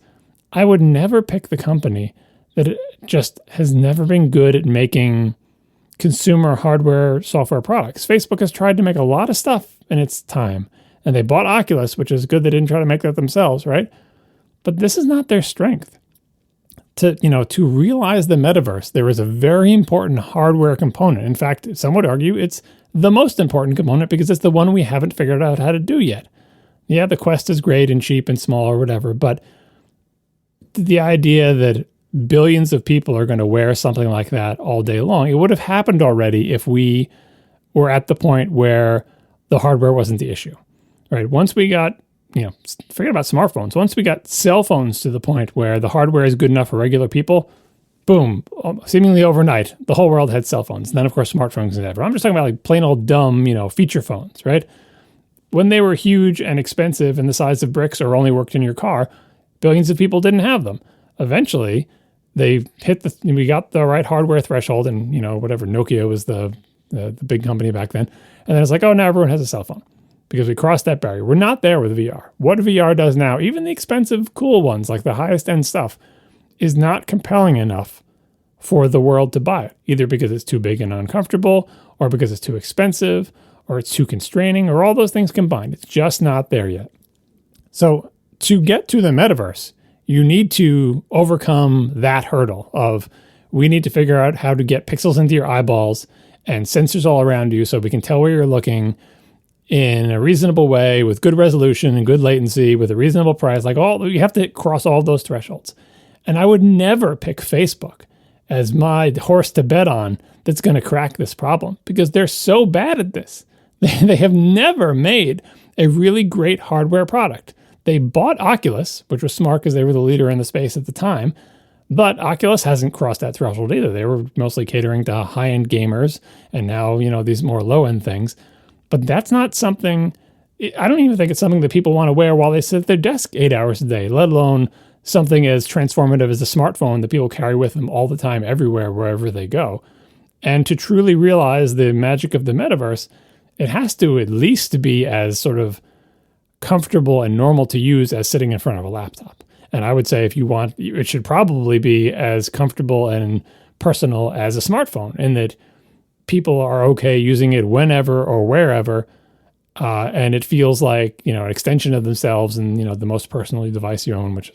I would never pick the company that just has never been good at making consumer hardware software products. Facebook has tried to make a lot of stuff in its time, and they bought Oculus, which is good they didn't try to make that themselves, right? But this is not their strength. To realize the metaverse, there is a very important hardware component. In fact, some would argue it's the most important component, because it's the one we haven't figured out how to do yet. Yeah, the Quest is great and cheap and small or whatever, but the idea that billions of people are going to wear something like that all day long, it would have happened already if we were at the point where the hardware wasn't the issue, right? Once we got, forget about smartphones. Once we got cell phones to the point where the hardware is good enough for regular people, boom, seemingly overnight, the whole world had cell phones. And then, of course, smartphones and whatever. I'm just talking about like plain old dumb, feature phones, right? When they were huge and expensive and the size of bricks or only worked in your car, billions of people didn't have them. Eventually, we got the right hardware threshold, and whatever, Nokia was the big company back then. And then it's like, oh, now everyone has a cell phone. because we crossed that barrier. We're not there with VR. What VR does now, even the expensive, cool ones, like the highest end stuff, is not compelling enough for the world to buy it, either because it's too big and uncomfortable, or because it's too expensive, or it's too constraining, or all those things combined. It's just not there yet. So to get to the metaverse, you need to overcome that hurdle of, we need to figure out how to get pixels into your eyeballs and sensors all around you so we can tell where you're looking in a reasonable way with good resolution and good latency with a reasonable price. Like, you have to cross all those thresholds. And I would never pick Facebook as my horse to bet on that's going to crack this problem, because they're so bad at this. They have never made a really great hardware product. They bought Oculus, which was smart because they were the leader in the space at the time, but Oculus hasn't crossed that threshold either. They were mostly catering to high-end gamers, and now, these more low-end things. But that's not something, I don't even think it's something that people want to wear while they sit at their desk 8 hours a day, let alone something as transformative as a smartphone that people carry with them all the time, everywhere, wherever they go. And to truly realize the magic of the metaverse, it has to at least be as sort of comfortable and normal to use as sitting in front of a laptop. And I would say if you want, it should probably be as comfortable and personal as a smartphone, in that people are okay using it whenever or wherever. And it feels like, an extension of themselves and, the most personal device you own, which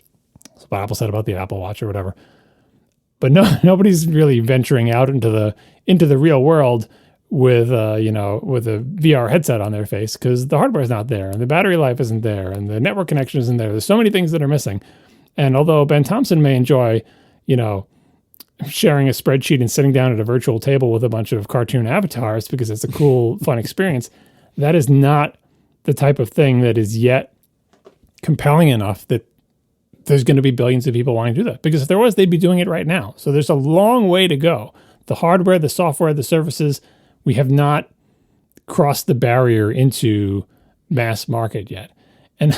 is what Apple said about the Apple Watch or whatever. But nobody's really venturing out into the real world with a VR headset on their face, because the hardware is not there and the battery life isn't there and the network connection isn't there. There's so many things that are missing. And although Ben Thompson may enjoy, sharing a spreadsheet and sitting down at a virtual table with a bunch of cartoon avatars because it's a cool, fun experience, that is not the type of thing that is yet compelling enough that there's going to be billions of people wanting to do that. Because if there was, they'd be doing it right now. So there's a long way to go. The hardware, the software, the services, we have not crossed the barrier into mass market yet. And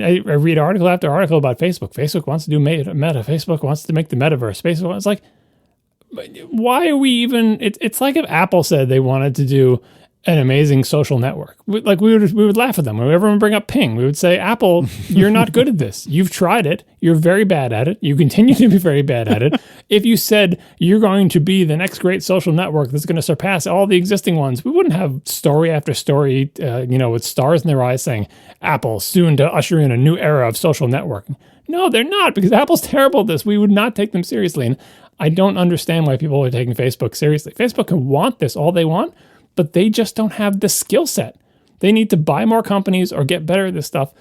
I read article after article about Facebook. Facebook wants to do meta. Facebook wants to make the metaverse. Facebook, it's like, why are we even, it's like if Apple said they wanted to do an amazing social network. We would laugh at them. Whenever everyone bring up Ping, we would say, Apple, you're not good at this. You've tried it. You're very bad at it. You continue to be very bad at it. If you said you're going to be the next great social network that's going to surpass all the existing ones, we wouldn't have story after story, with stars in their eyes saying, Apple soon to usher in a new era of social networking. No, they're not, because Apple's terrible at this. We would not take them seriously. And I don't understand why people are taking Facebook seriously. Facebook can want this all they want, but they just don't have the skill set. They need to buy more companies or get better at this stuff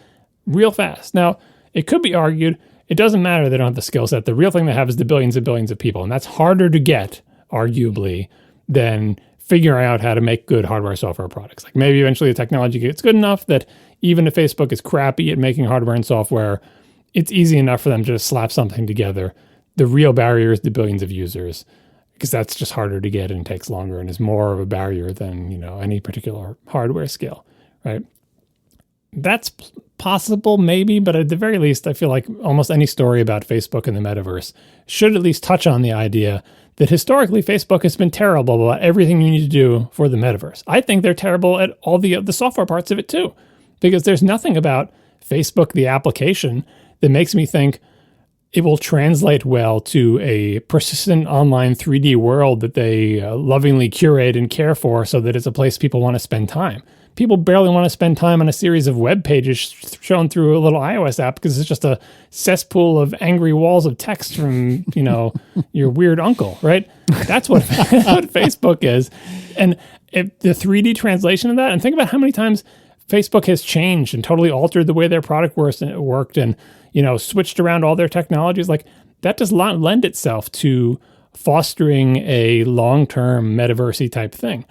real fast. Now, it could be argued, it doesn't matter they don't have the skill set. The real thing they have is the billions and billions of people, and that's harder to get, arguably, than figuring out how to make good hardware software products. Like maybe eventually the technology gets good enough that even if Facebook is crappy at making hardware and software, it's easy enough for them to just slap something together. The real barrier is the billions of users, because that's just harder to get and takes longer and is more of a barrier than, any particular hardware skill, right? That's possible, maybe, but at the very least, I feel like almost any story about Facebook and the metaverse should at least touch on the idea that historically Facebook has been terrible about everything you need to do for the metaverse. I think they're terrible at all the software parts of it too, because there's nothing about Facebook, the application, that makes me think it will translate well to a persistent online 3D world that they lovingly curate and care for so that it's a place people want to spend time. People barely want to spend time on a series of web pages shown through a little iOS app because it's just a cesspool of angry walls of text from, your weird uncle, right? That's what Facebook is. And if the 3D translation of that, and think about how many times Facebook has changed and totally altered the way their product worked and, switched around all their technologies, like that does not lend itself to fostering a long-term metaverse-y type thing.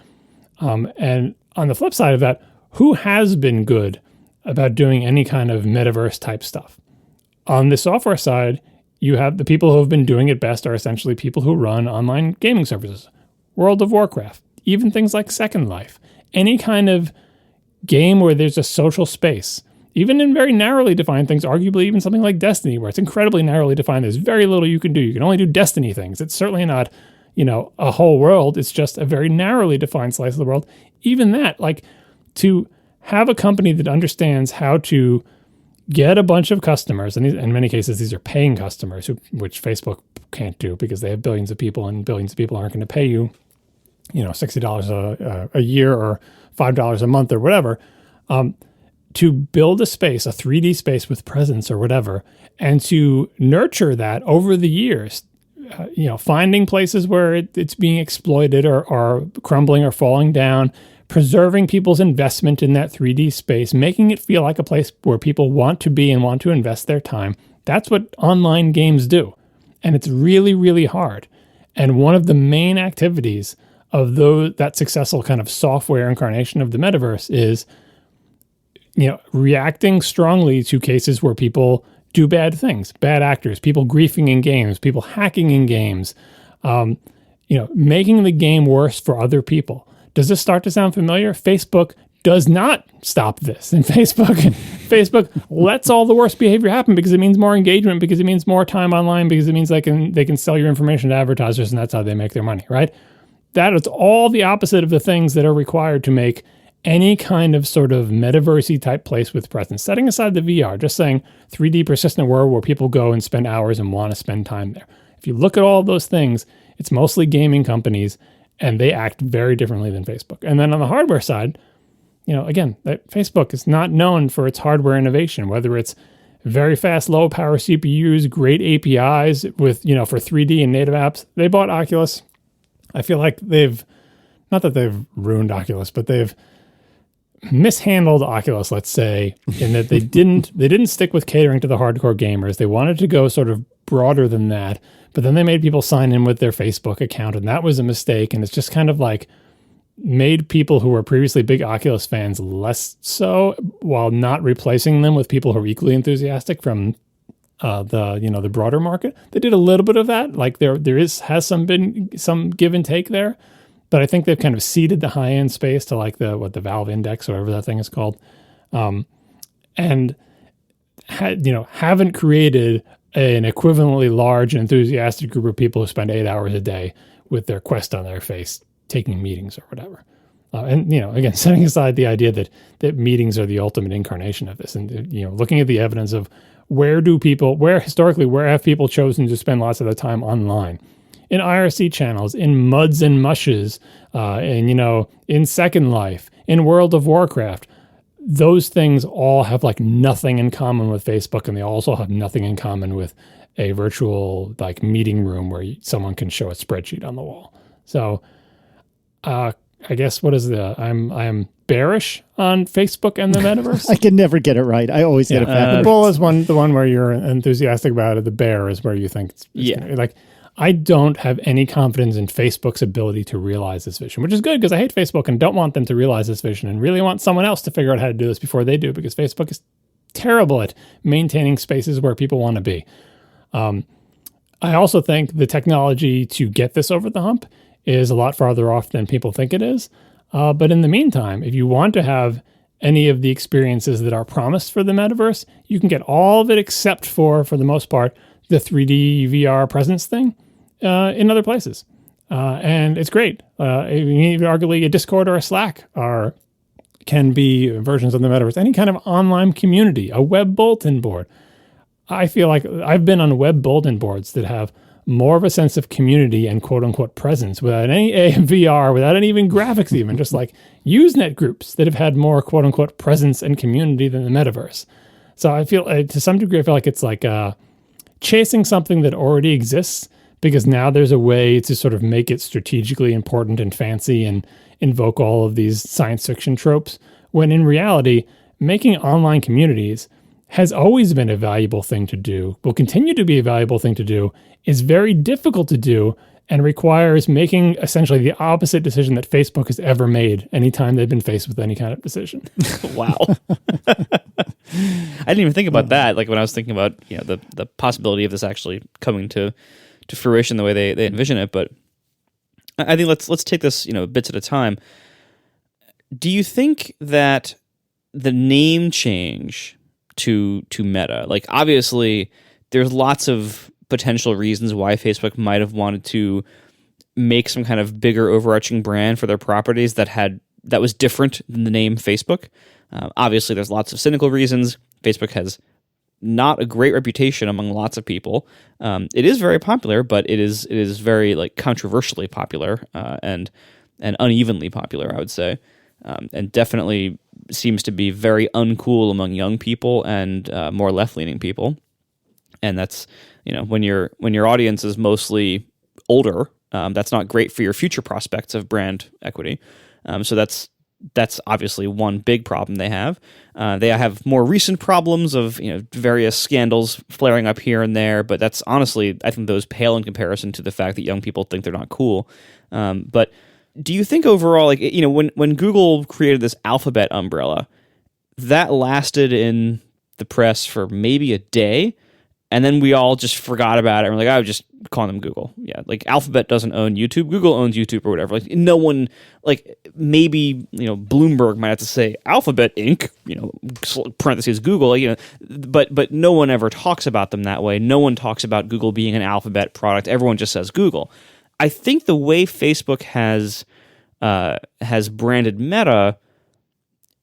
And on the flip side of that, who has been good about doing any kind of metaverse type stuff? On the software side, you have the people who have been doing it best are essentially people who run online gaming services, World of Warcraft, even things like Second Life, any kind of game where there's a social space. Even in very narrowly defined things, arguably even something like Destiny, where it's incredibly narrowly defined, there's very little you can do. You can only do Destiny things. It's certainly not, a whole world. It's just a very narrowly defined slice of the world. Even that, like, to have a company that understands how to get a bunch of customers, and in many cases, these are paying customers, which Facebook can't do because they have billions of people, and billions of people aren't going to pay you, $60 a year or $5 a month or whatever, to build a space, a 3D space with presence or whatever, and to nurture that over the years, finding places where it's being exploited or crumbling or falling down, preserving people's investment in that 3D space, making it feel like a place where people want to be and want to invest their time. That's what online games do. And it's really, really hard. And one of the main activities of that successful kind of software incarnation of the metaverse is, reacting strongly to cases where people do bad things, bad actors, people griefing in games, people hacking in games, making the game worse for other people. Does this start to sound familiar? Facebook does not stop this. And Facebook lets all the worst behavior happen because it means more engagement, because it means more time online, because it means they can sell your information to advertisers, and that's how they make their money, right? That is all the opposite of the things that are required to make any kind of sort of metaverse-y type place with presence. Setting aside the VR, just saying 3D persistent world where people go and spend hours and want to spend time there. If you look at all of those things, it's mostly gaming companies, and they act very differently than Facebook. And then on the hardware side, again, Facebook is not known for its hardware innovation, whether it's very fast, low power CPUs, great APIs with, for 3D and native apps. They bought Oculus. I feel like not that they've ruined Oculus, but they've mishandled Oculus, let's say, in that they didn't stick with catering to the hardcore gamers. They wanted to go sort of broader than that, but then they made people sign in with their Facebook account, and that was a mistake. And it's just kind of like made people who were previously big Oculus fans less so, while not replacing them with people who are equally enthusiastic from the broader market. They did a little bit of that. Like there has been some give and take there, but I think they've kind of seeded the high end space to like the Valve Index or whatever that thing is called, and haven't created an equivalently large and enthusiastic group of people who spend 8 hours a day with their Quest on their face taking meetings or whatever. And again, setting aside the idea that meetings are the ultimate incarnation of this, and looking at the evidence of where have people chosen to spend lots of their time online? In IRC channels, in Muds and Mushes, in Second Life, in World of Warcraft. Those things all have like nothing in common with Facebook, and they also have nothing in common with a virtual like meeting room where someone can show a spreadsheet on the wall. So, I guess I'm bearish on Facebook and the metaverse. I can never get it right. I always get it back. The bull is the one where you're enthusiastic about it. The bear is where you think it's I don't have any confidence in Facebook's ability to realize this vision, which is good because I hate Facebook and don't want them to realize this vision and really want someone else to figure out how to do this before they do, because Facebook is terrible at maintaining spaces where people want to be. I also think the technology to get this over the hump is a lot farther off than people think it is. But in the meantime, if you want to have any of the experiences that are promised for the metaverse, you can get all of it except for the most part, the 3D VR presence thing in other places. And it's great. Arguably a Discord or a Slack can be versions of the metaverse. Any kind of online community, a web bulletin board. I feel like I've been on web bulletin boards that have more of a sense of community and quote unquote presence without any VR, without any even graphics, even just like Usenet groups that have had more quote unquote presence and community than the metaverse. So I feel to some degree, I feel like it's like chasing something that already exists, because now there's a way to sort of make it strategically important and fancy and invoke all of these science fiction tropes, when in reality, making online communities has always been a valuable thing to do, will continue to be a valuable thing to do, is very difficult to do, and requires making essentially the opposite decision that Facebook has ever made anytime they've been faced with any kind of decision. Wow. I didn't even think about that. Like when I was thinking about the possibility of this actually coming to fruition the way they envision it. But I think let's take this bits at a time. Do you think that the name change to Meta, like obviously there's lots of potential reasons why Facebook might have wanted to make some kind of bigger overarching brand for their properties that was different than the name Facebook. Obviously, there's lots of cynical reasons. Facebook has not a great reputation among lots of people. It is very popular, but it is very like controversially popular and unevenly popular, I would say, and definitely seems to be very uncool among young people and more left-leaning people. And that's, when your audience is mostly older, that's not great for your future prospects of brand equity. So that's obviously one big problem they have. They have more recent problems of various scandals flaring up here and there, but that's honestly, I think those pale in comparison to the fact that young people think they're not cool. But do you think overall, like when Google created this Alphabet umbrella, that lasted in the press for maybe a day, and then we all just forgot about it and we're like, I was just calling them Google. Yeah, like Alphabet doesn't own YouTube. Google owns YouTube or whatever. Like no one, like maybe, Bloomberg might have to say Alphabet Inc., parentheses Google, but no one ever talks about them that way. No one talks about Google being an Alphabet product. Everyone just says Google. I think the way Facebook has branded Meta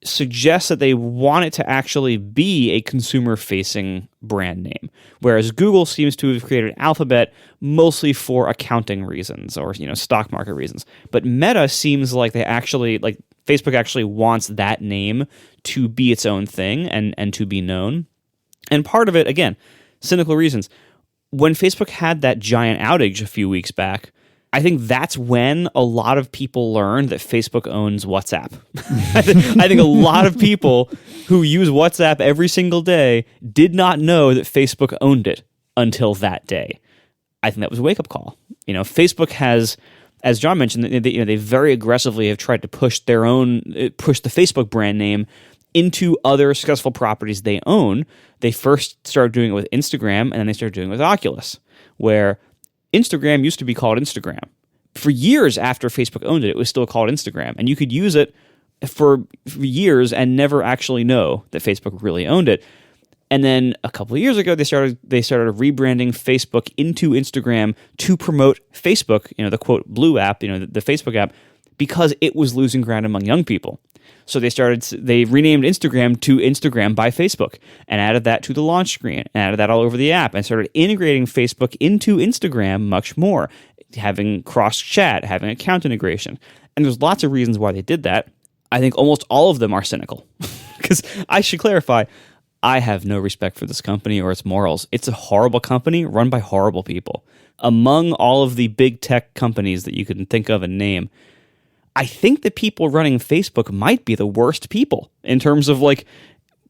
suggests that they want it to actually be a consumer-facing brand name, whereas Google seems to have created Alphabet mostly for accounting reasons or stock market reasons. But Meta seems like Facebook actually wants that name to be its own thing and to be known. And part of it, again, cynical reasons. When Facebook had that giant outage a few weeks back, I think that's when a lot of people learned that Facebook owns WhatsApp. I think a lot of people who use WhatsApp every single day did not know that Facebook owned it until that day. I think that was a wake-up call. Facebook has, as John mentioned, they very aggressively have tried to push the Facebook brand name into other successful properties they own. They first started doing it with Instagram, and then they started doing it with Oculus, where Instagram used to be called Instagram. For years after Facebook owned it, it was still called Instagram. And you could use it for years and never actually know that Facebook really owned it. And then a couple of years ago, they started rebranding Facebook into Instagram to promote Facebook, the quote blue app, the Facebook app, because it was losing ground among young people. So they renamed Instagram to Instagram by Facebook and added that to the launch screen and added that all over the app and started integrating Facebook into Instagram much more, having cross chat, having account integration. And there's lots of reasons why they did that. I think almost all of them are cynical because I should clarify, I have no respect for this company or its morals. It's a horrible company run by horrible people. Among all of the big tech companies that you can think of and name, I think the people running Facebook might be the worst people in terms of like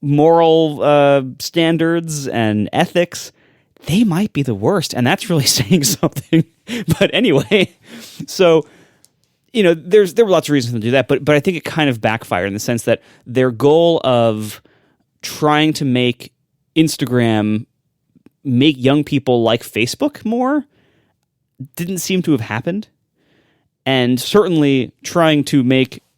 moral standards and ethics. They might be the worst, and that's really saying something. But anyway, so there were lots of reasons to do that, but I think it kind of backfired in the sense that their goal of trying to make Instagram make young people like Facebook more didn't seem to have happened. And certainly trying to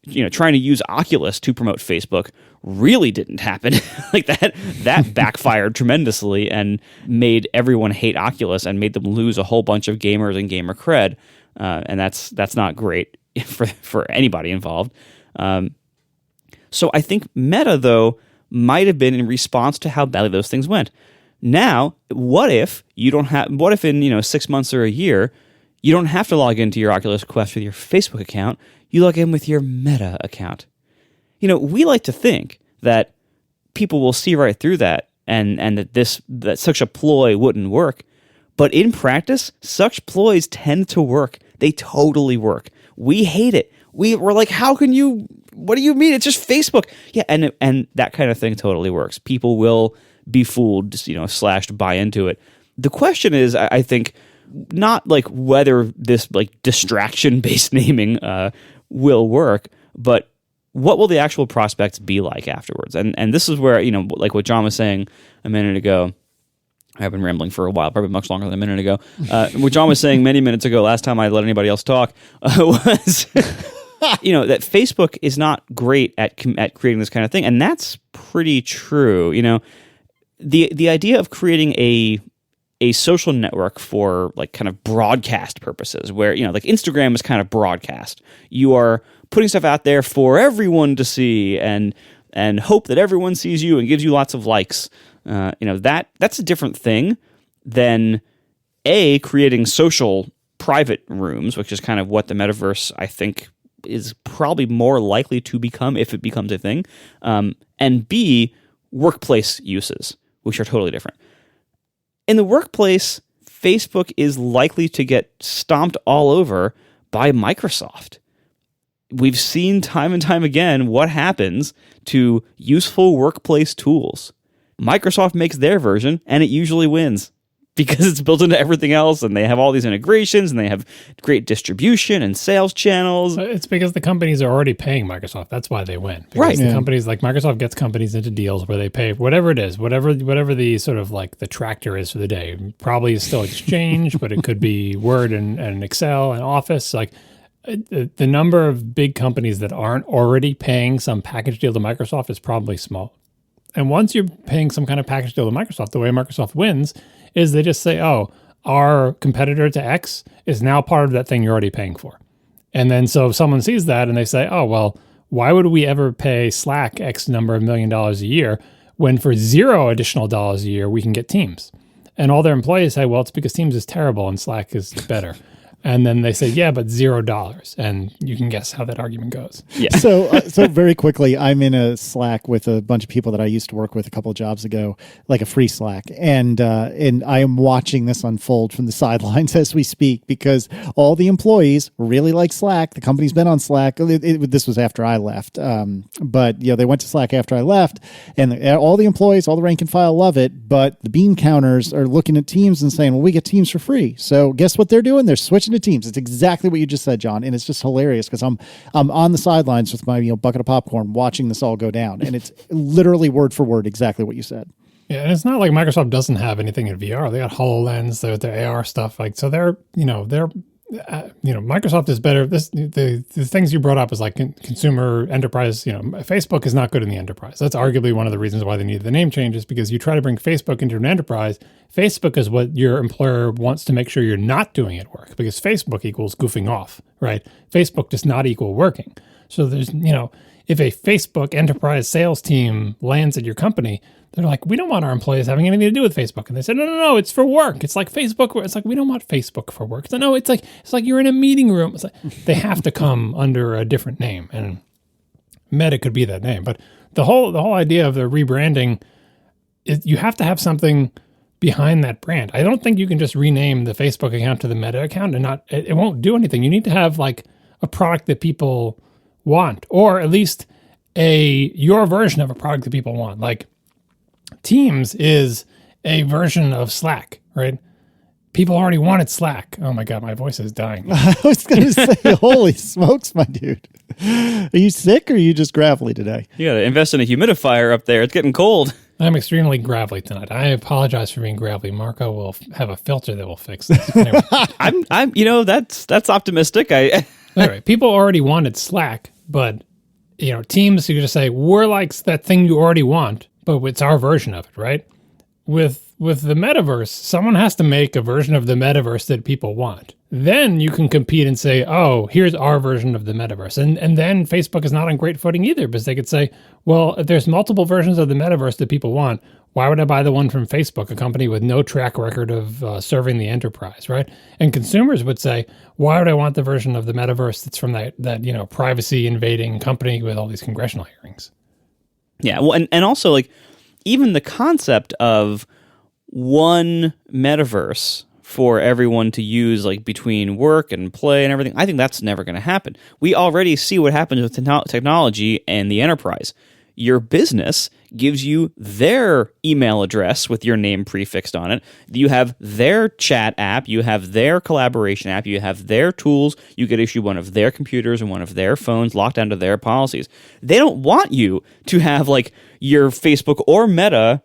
use Oculus to promote Facebook really didn't happen. Like that backfired tremendously and made everyone hate Oculus and made them lose a whole bunch of gamers and gamer cred. And that's not great for anybody involved. So I think Meta, though, might have been in response to how badly those things went. Now, what if in 6 months or a year, you don't have to log into your Oculus Quest with your Facebook account. You log in with your Meta account. We like to think that people will see right through that and that such a ploy wouldn't work. But in practice, such ploys tend to work. They totally work. We hate it. We're like, how can you? What do you mean? It's just Facebook. Yeah, and that kind of thing totally works. People will be fooled, / buy into it. The question is, I think, not like whether this like distraction-based naming will work, but what will the actual prospects be like afterwards? And this is where, like what John was saying a minute ago, I've been rambling for a while, probably much longer than a minute ago. What John was saying many minutes ago, last time I let anybody else talk, was that Facebook is not great at creating this kind of thing, and that's pretty true. The idea of creating a social network for like kind of broadcast purposes where, like Instagram is kind of broadcast. You are putting stuff out there for everyone to see and and hope that everyone sees you and gives you lots of likes. That's a different thing than creating social private rooms, which is kind of what the metaverse, I think, is probably more likely to become if it becomes a thing, and B, workplace uses, which are totally different. In the workplace, Facebook is likely to get stomped all over by Microsoft. We've seen time and time again what happens to useful workplace tools. Microsoft makes their version, and it usually wins because it's built into everything else, and they have all these integrations, and they have great distribution and sales channels. It's because the companies are already paying Microsoft. That's why they win. Because Right. The companies, like Microsoft gets companies into deals where they pay whatever it is, whatever the sort of like the tractor is for the day. Probably is still Exchange, but it could be Word and Excel and Office. Like the number of big companies that aren't already paying some package deal to Microsoft is probably small. And once you're paying some kind of package deal to Microsoft, the way Microsoft wins is they just say, oh, our competitor to X is now part of that thing you're already paying for. And then so if someone sees that and they say, oh, well, why would we ever pay Slack X number of $1 million a year when for $0 additional dollars a year we can get Teams? And all their employees say, well, it's because Teams is terrible and Slack is better. And then they say, yeah, but $0. And you can guess how that argument goes. Yeah. So very quickly, I'm in a Slack with a bunch of people that I used to work with a couple of jobs ago, like a free Slack. And I am watching this unfold from the sidelines as we speak because all the employees really like Slack. The company's been on Slack. This was after I left. But they went to Slack after I left. And all the employees, all the rank and file love it. But the bean counters are looking at Teams and saying, well, we get Teams for free. So guess what they're doing? They're switching to Teams. It's exactly what you just said, John, and it's just hilarious because I'm on the sidelines with my bucket of popcorn watching this all go down, and it's literally word for word exactly what you said. Yeah, and it's not like Microsoft doesn't have anything in VR. They got HoloLens, their AR stuff, like so. Microsoft is better. The things you brought up is like consumer enterprise. Facebook is not good in the enterprise. That's arguably one of the reasons why they needed the name changes because you try to bring Facebook into an enterprise. Facebook is what your employer wants to make sure you're not doing at work because Facebook equals goofing off, right? Facebook does not equal working. So there's, if a Facebook enterprise sales team lands at your company, they're like, we don't want our employees having anything to do with Facebook. And they said, no, it's for work. It's like Facebook. It's like, we don't want Facebook for work. So no, it's like you're in a meeting room. It's like they have to come under a different name. And Meta could be that name. But the whole idea of the rebranding is you have to have something behind that brand. I don't think you can just rename the Facebook account to the Meta account and it won't do anything. You need to have like a product that people want, or at least your version of a product that people want. Like Teams is a version of Slack, right? People already wanted Slack. Oh my God, my voice is dying. I was going to say, holy smokes, my dude. Are you sick or are you just gravelly today? You got to invest in a humidifier up there. It's getting cold. I'm extremely gravelly tonight. I apologize for being gravelly. Marco will have a filter that will fix this. Anyway. I'm that's optimistic. Anyway, people already wanted Slack, but Teams, you could just say, we're like that thing you already want, but it's our version of it, right? With the metaverse, someone has to make a version of the metaverse that people want. Then you can compete and say, oh, here's our version of the metaverse. And then Facebook is not on great footing either because they could say, well, if there's multiple versions of the metaverse that people want, why would I buy the one from Facebook, a company with no track record of serving the enterprise, right? And consumers would say, why would I want the version of the metaverse that's from that privacy invading company with all these congressional hearings? Yeah, well, and also like even the concept of one metaverse for everyone to use like between work and play and everything, I think that's never going to happen. We already see what happens with technology and the enterprise. Your business gives you their email address with your name prefixed on it. You have their chat app. You have their collaboration app. You have their tools. You could issue one of their computers and one of their phones locked down to their policies. They don't want you to have like your Facebook or Meta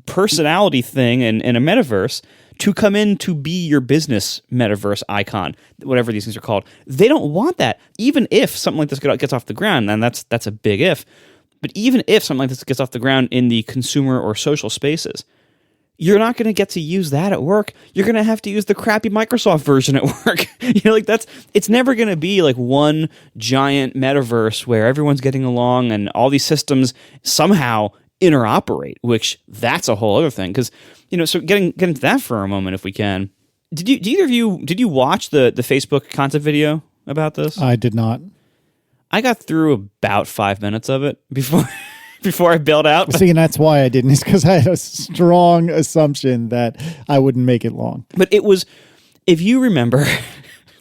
personality thing in a metaverse to come in to be your business metaverse icon, whatever these things are called. They don't want that. Even if something like this gets off the ground, and that's a big if, but even if something like this gets off the ground in the consumer or social spaces, you're not going to get to use that at work. You're going to have to use the crappy Microsoft version at work. It's never going to be like one giant metaverse where everyone's getting along and all these systems somehow interoperate, which that's a whole other thing. Because, so getting into that for a moment, if we can, did either of you watch the Facebook concept video about this? I did not. I got through about 5 minutes of it before I bailed out. See, and that's why I didn't. It's because I had a strong assumption that I wouldn't make it long. But it was, if you remember,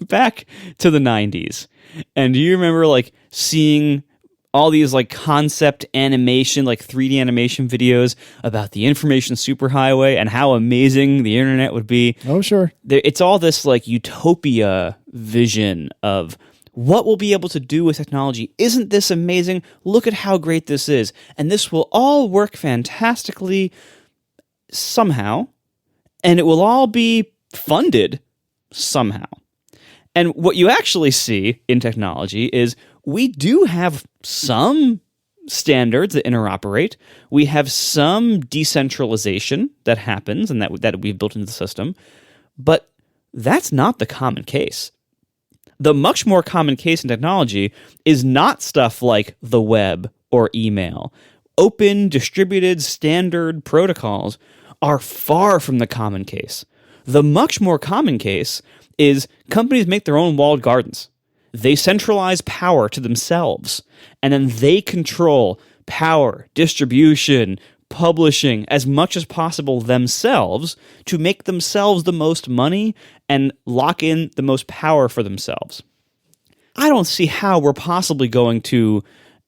back to the 90s, and do you remember like seeing all these like concept animation, like 3D animation videos about the information superhighway and how amazing the internet would be? Oh, sure. It's all this like utopia vision of what we'll be able to do with technology. Isn't this amazing? Look at how great this is. And this will all work fantastically somehow. And it will all be funded somehow. And what you actually see in technology is we do have some standards that interoperate. We have some decentralization that happens and that we've built into the system. But that's not the common case. The much more common case in technology is not stuff like the web or email. Open, distributed, standard protocols are far from the common case. The much more common case is companies make their own walled gardens. They centralize power to themselves, and then they control power, distribution, publishing as much as possible themselves to make themselves the most money and lock in the most power for themselves. I don't see how we're possibly going to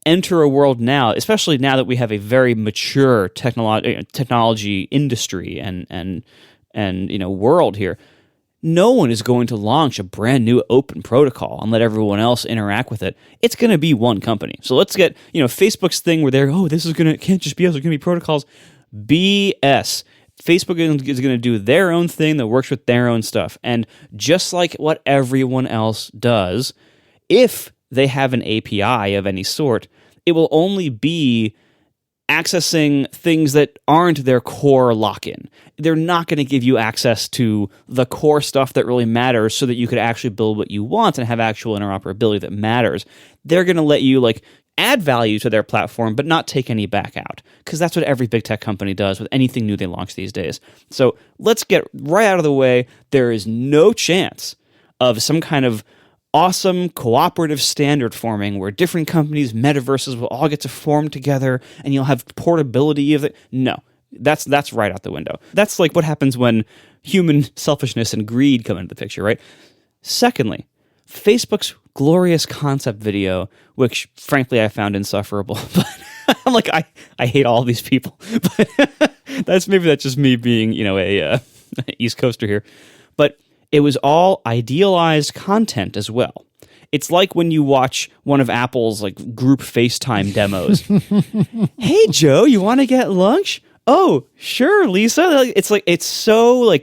enter a world now, especially now that we have a very mature technology industry and world here. No one is going to launch a brand new open protocol and let everyone else interact with it. It's going to be one company. So let's get, Facebook's thing where it can't just be us, there's going to be protocols. BS. Facebook is going to do their own thing that works with their own stuff. And just like what everyone else does, if they have an API of any sort, it will only be accessing things that aren't their core lock-in. They're not going to give you access to the core stuff that really matters so that you could actually build what you want and have actual interoperability that matters. They're going to let you add value to their platform, but not take any back out, because that's what every big tech company does with anything new they launch these days. So let's get right out of the way. There is no chance of some kind of awesome cooperative standard forming where different companies, metaverses will all get to form together and you'll have portability of it. No, that's right out the window. That's like what happens when human selfishness and greed come into the picture, right? Secondly, Facebook's glorious concept video, which frankly I found insufferable, but I'm like, I hate all these people. But that's just me being, a East Coaster here. But it was all idealized content as well. It's like when you watch one of Apple's group FaceTime demos. Hey, Joe, you want to get lunch? Oh, sure, Lisa. It's so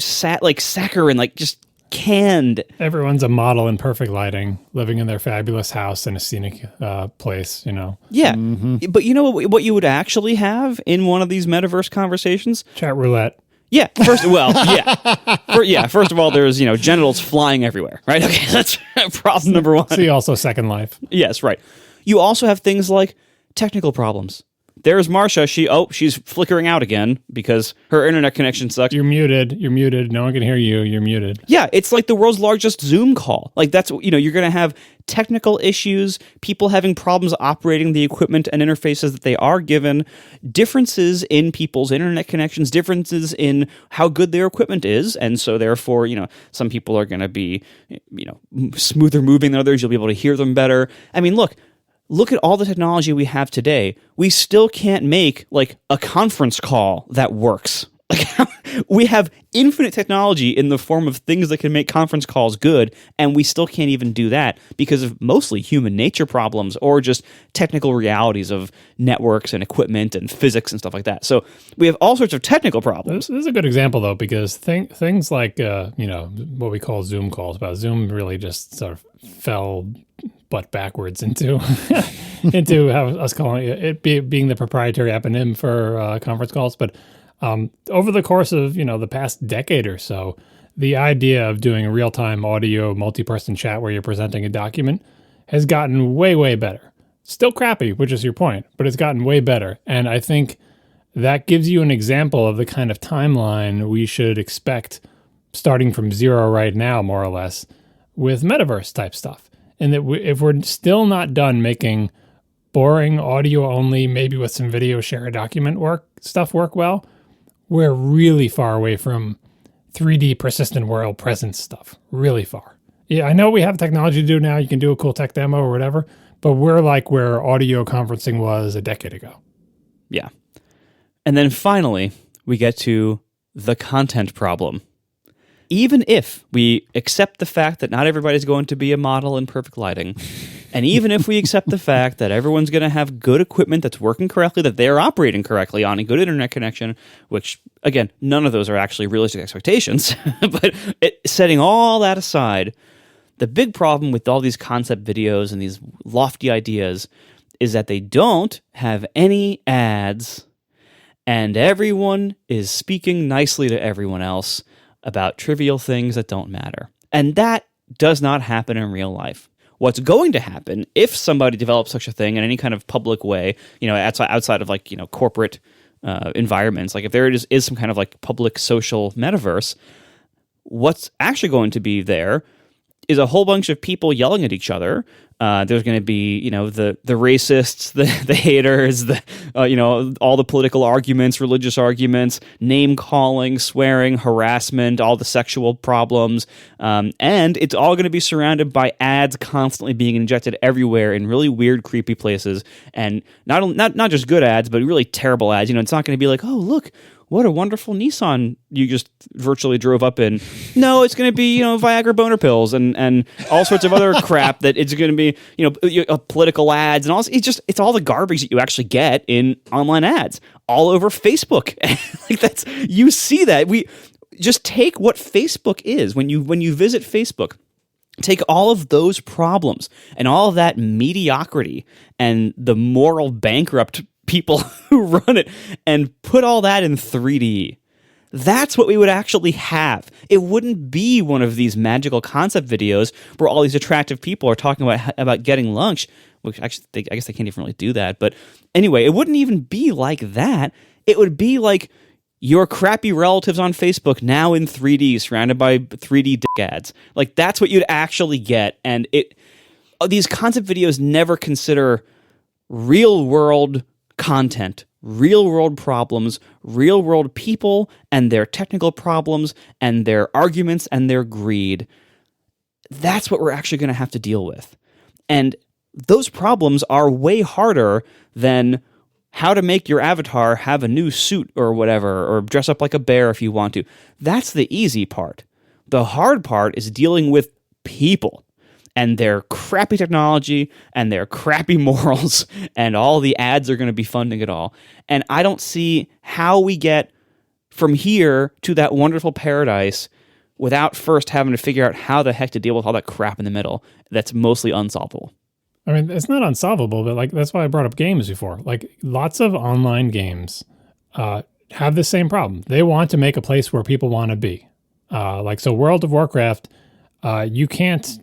saccharine, just canned. Everyone's a model in perfect lighting, living in their fabulous house in a scenic place, Yeah, but you know what you would actually have in one of these metaverse conversations? Chat roulette. Yeah. First of all, there's genitals flying everywhere, right? Okay, that's problem number one. See also Second Life. Yes, right. You also have things like technical problems. There's Marsha. She's flickering out again because her internet connection sucks. You're muted. No one can hear you. You're muted. Yeah, it's like the world's largest Zoom call. That's you're going to have technical issues, people having problems operating the equipment and interfaces that they are given, differences in people's internet connections, differences in how good their equipment is, and so therefore, some people are going to be, smoother moving than others. You'll be able to hear them better. I mean, Look at all the technology we have today. We still can't make a conference call that works. We have infinite technology in the form of things that can make conference calls good, and we still can't even do that because of mostly human nature problems or just technical realities of networks and equipment and physics and stuff like that. So we have all sorts of technical problems. This is a good example, though, because things like, what we call Zoom calls, about Zoom really just sort of fell butt backwards into how us calling it being the proprietary eponym for conference calls. But Over the course of, the past decade or so, the idea of doing a real-time audio multi-person chat where you're presenting a document has gotten way, way better. Still crappy, which is your point, but it's gotten way better. And I think that gives you an example of the kind of timeline we should expect starting from zero right now, more or less, with metaverse type stuff. And that if we're still not done making boring audio only, maybe with some video share a document work well, we're really far away from 3D persistent world presence stuff. Really far. Yeah, I know we have technology to do now. You can do a cool tech demo or whatever, but we're like where audio conferencing was a decade ago. Yeah. And then finally, we get to the content problem. Even if we accept the fact that not everybody's going to be a model in perfect lighting, and even if we accept the fact that everyone's going to have good equipment that's working correctly, that they're operating correctly on a good internet connection, which, again, none of those are actually realistic expectations, but setting all that aside, the big problem with all these concept videos and these lofty ideas is that they don't have any ads, and everyone is speaking nicely to everyone else about trivial things that don't matter. And that does not happen in real life. What's going to happen if somebody develops such a thing in any kind of public way, outside of corporate environments, like if there is some kind of like public social metaverse, what's actually going to be there is a whole bunch of people yelling at each other. There's going to be, the racists, the haters, all the political arguments, religious arguments, name calling, swearing, harassment, all the sexual problems, and it's all going to be surrounded by ads constantly being injected everywhere in really weird, creepy places, and not just good ads, but really terrible ads. It's not going to be like, oh look, what a wonderful Nissan you just virtually drove up in. No, it's going to be, Viagra boner pills and all sorts of other crap that it's going to be, political ads and all. It's all the garbage that you actually get in online ads all over Facebook. You see that. We just take what Facebook is when you visit Facebook. Take all of those problems and all of that mediocrity and the moral bankrupt people who run it and put all that in 3D. That's what we would actually have. It wouldn't be one of these magical concept videos where all these attractive people are talking about getting lunch, which actually I guess they can't even really do that. But anyway, it wouldn't even be like that. It would be like your crappy relatives on Facebook now in 3D, surrounded by 3D dick ads. Like that's what you'd actually get. And these concept videos never consider real world content, real world problems, real world people and their technical problems and their arguments and their greed. That's what we're actually going to have to deal with. And those problems are way harder than how to make your avatar have a new suit or whatever, or dress up like a bear if you want to. That's the easy part. The hard part is dealing with people and their crappy technology and their crappy morals, and all the ads are going to be funding it all. And I don't see how we get from here to that wonderful paradise without first having to figure out how the heck to deal with all that crap in the middle that's mostly unsolvable. I mean, it's not unsolvable, but that's why I brought up games before. Lots of online games have the same problem. They want to make a place where people want to be. So World of Warcraft, you can't,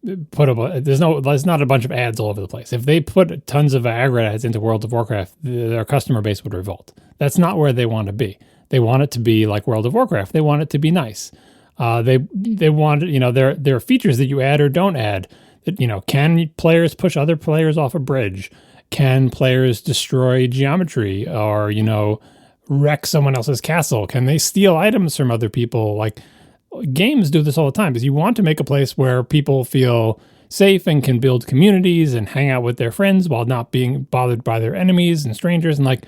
there's not a bunch of ads all over the place. If they put tons of Viagra ads into World of Warcraft, their customer base would revolt. That's not where they want to be. They want it to be like World of Warcraft. They want it to be nice. They want, there are features that you add or don't add. That, can players push other players off a bridge? Can players destroy geometry or, wreck someone else's castle? Can they steal items from other people? Games do this all the time, because you want to make a place where people feel safe and can build communities and hang out with their friends while not being bothered by their enemies and strangers. And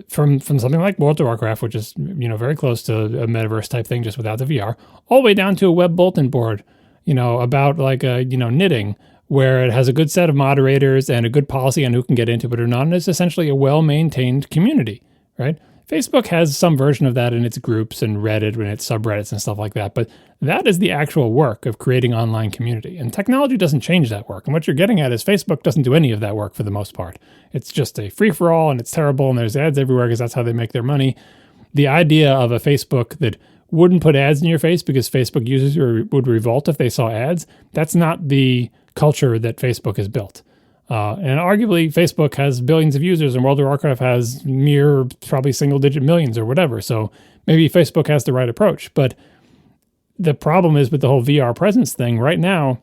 from something like World of Warcraft, which is, very close to a metaverse type thing, just without the VR, all the way down to a web bulletin board, about knitting, where it has a good set of moderators and a good policy on who can get into it or not. And it's essentially a well-maintained community, right? Facebook has some version of that in its groups and Reddit and its subreddits and stuff like that. But that is the actual work of creating online community. And technology doesn't change that work. And what you're getting at is Facebook doesn't do any of that work for the most part. It's just a free-for-all, and it's terrible, and there's ads everywhere because that's how they make their money. The idea of a Facebook that wouldn't put ads in your face because Facebook users would revolt if they saw ads, that's not the culture that Facebook has built. And arguably, Facebook has billions of users and World of Warcraft has mere probably single-digit millions or whatever. So maybe Facebook has the right approach. But the problem is with the whole VR presence thing right now,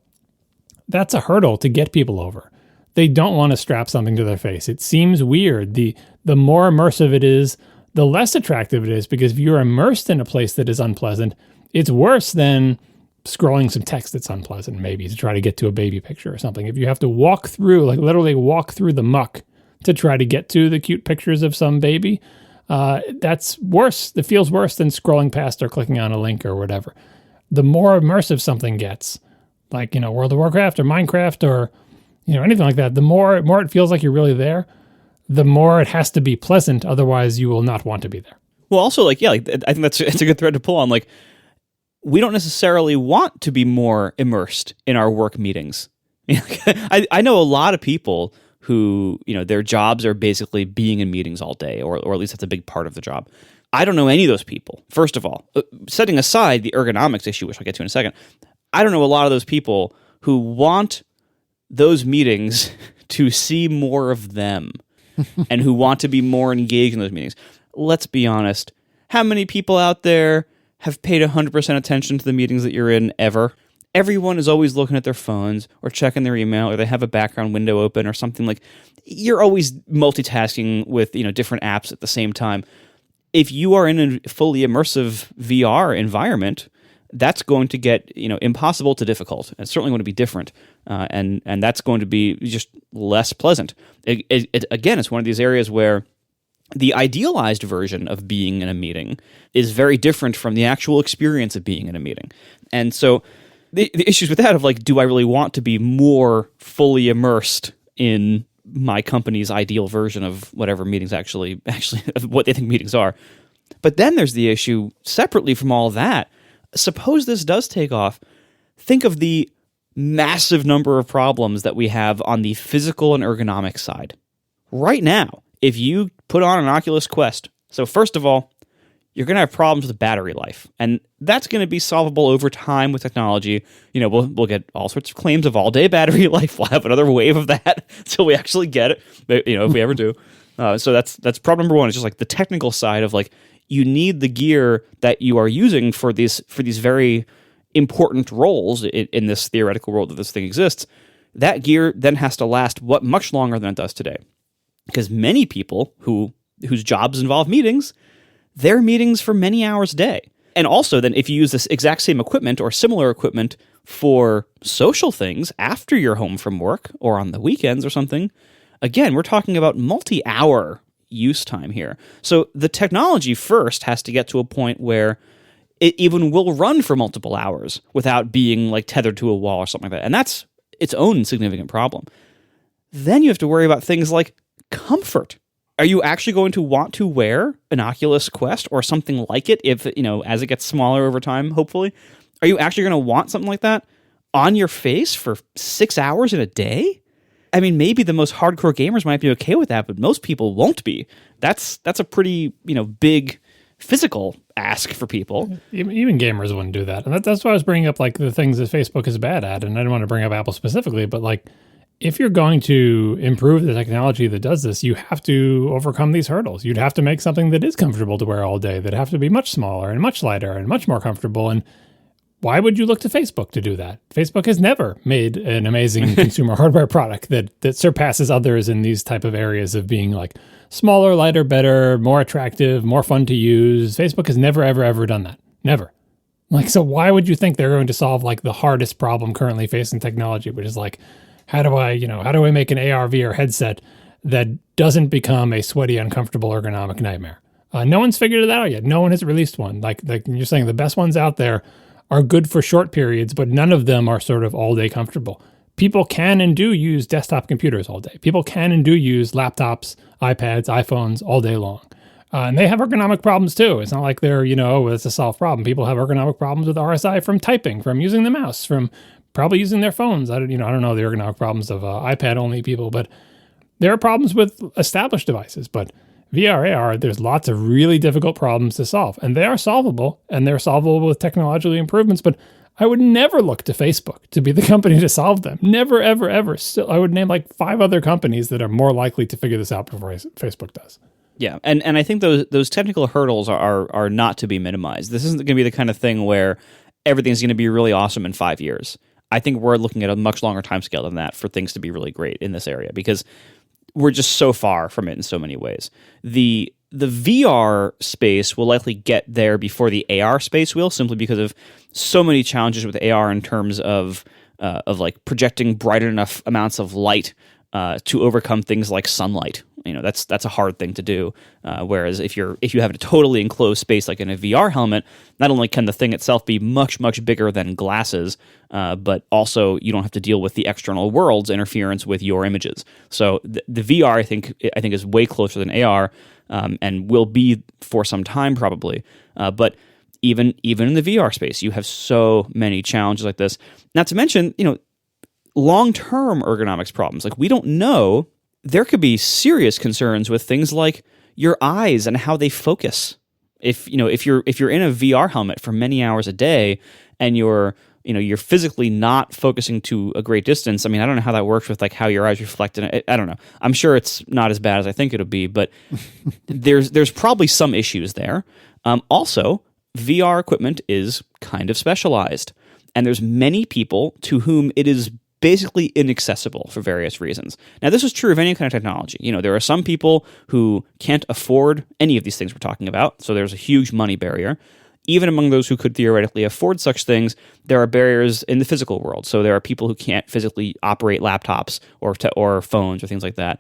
that's a hurdle to get people over. They don't want to strap something to their face. It seems weird. The more immersive it is, the less attractive it is, because if you're immersed in a place that is unpleasant, it's worse than scrolling some text that's unpleasant, maybe to try to get to a baby picture or something. If you have to walk through, like literally walk through the muck to try to get to the cute pictures of some baby, that's worse. It feels worse than scrolling past or clicking on a link or whatever. The more immersive something gets, like, World of Warcraft or Minecraft or, anything like that, the more it feels like you're really there, the more it has to be pleasant. Otherwise, you will not want to be there. Well, also, I think it's a good thread to pull on. Like, we don't necessarily want to be more immersed in our work meetings. I know a lot of people who, their jobs are basically being in meetings all day, or at least that's a big part of the job. I don't know any of those people. First of all, setting aside the ergonomics issue, which I'll get to in a second, I don't know a lot of those people who want those meetings to see more of them and who want to be more engaged in those meetings. Let's be honest. How many people out there have paid 100% attention to the meetings that you're in ever? Everyone is always looking at their phones or checking their email, or they have a background window open or something. Like, you're always multitasking with, different apps at the same time. If you are in a fully immersive VR environment, that's going to get, impossible to difficult. It's certainly going to be different. And that's going to be just less pleasant. Again, it's one of these areas where the idealized version of being in a meeting is very different from the actual experience of being in a meeting. And so the issues with that of like, do I really want to be more fully immersed in my company's ideal version of whatever meetings actually what they think meetings are? But then there's the issue separately from all that. Suppose this does take off. Think of the massive number of problems that we have on the physical and ergonomic side. Right now, if you put on an Oculus Quest, so first of all, you're going to have problems with battery life, and that's going to be solvable over time with technology. We'll get all sorts of claims of all-day battery life. We'll have another wave of that until we actually get it, if we ever do. So that's problem number one. It's just like the technical side of like, you need the gear that you are using for these very important roles in this theoretical world that this thing exists. That gear then has to last much longer than it does today. Because many people whose jobs involve meetings, they're meetings for many hours a day. And also then if you use this exact same equipment or similar equipment for social things after you're home from work or on the weekends or something, again, we're talking about multi-hour use time here. So the technology first has to get to a point where it even will run for multiple hours without being like tethered to a wall or something like that. And that's its own significant problem. Then you have to worry about things like comfort. Are you actually going to want to wear an Oculus Quest or something like it if, as it gets smaller over time, hopefully? Are you actually going to want something like that on your face for 6 hours in a day? I mean, maybe the most hardcore gamers might be okay with that, but most people won't be. That's a pretty, big physical ask for people. Even gamers wouldn't do that. And that's why I was bringing up like the things that Facebook is bad at. And I didn't want to bring up Apple specifically, but like, if you're going to improve the technology that does this, you have to overcome these hurdles. You'd have to make something that is comfortable to wear all day, that have to be much smaller and much lighter and much more comfortable. And why would you look to Facebook to do that? Facebook has never made an amazing consumer hardware product that surpasses others in these type of areas of being like smaller, lighter, better, more attractive, more fun to use. Facebook has never, ever, ever done that. Never. Like, so why would you think they're going to solve like the hardest problem currently facing technology, which is like, how do I make an AR VR headset that doesn't become a sweaty, uncomfortable, ergonomic nightmare? No one's figured it out yet. No one has released one. Like you're saying, the best ones out there are good for short periods, but none of them are sort of all day comfortable. People can and do use desktop computers all day. People can and do use laptops, iPads, iPhones all day long. And they have ergonomic problems too. It's not like they're, it's a solved problem. People have ergonomic problems with RSI from typing, from using the mouse, from probably using their phones. I don't know the ergonomic problems of iPad only people, but there are problems with established devices. But VR, AR, there's lots of really difficult problems to solve, and they are solvable, and they're solvable with technological improvements. But I would never look to Facebook to be the company to solve them. Never, ever, ever. Still, I would name like 5 other companies that are more likely to figure this out before Facebook does. Yeah, and I think those technical hurdles are not to be minimized. This isn't going to be the kind of thing where everything's going to be really awesome in 5 years. I think we're looking at a much longer timescale than that for things to be really great in this area, because we're just so far from it in so many ways. The VR space will likely get there before the AR space will, simply because of so many challenges with AR in terms of like projecting bright enough amounts of light to overcome things like sunlight. That's a hard thing to do. Whereas if you have a totally enclosed space like in a VR helmet, not only can the thing itself be much, much bigger than glasses, but also you don't have to deal with the external world's interference with your images. So the VR I think is way closer than AR, and will be for some time probably. But even in the VR space, you have so many challenges like this. Not to mention, long-term ergonomics problems. Like, we don't know. There could be serious concerns with things like your eyes and how they focus. If you're in a VR helmet for many hours a day and you're physically not focusing to a great distance. I mean, I don't know how that works with like how your eyes reflect in it. I don't know. I'm sure it's not as bad as I think it'll be, but there's probably some issues there. Also, VR equipment is kind of specialized, and there's many people to whom it is basically inaccessible for various reasons. Now, this is true of any kind of technology. There are some people who can't afford any of these things we're talking about, so there's a huge money barrier. Even among those who could theoretically afford such things, there are barriers in the physical world. So there are people who can't physically operate laptops or phones or things like that.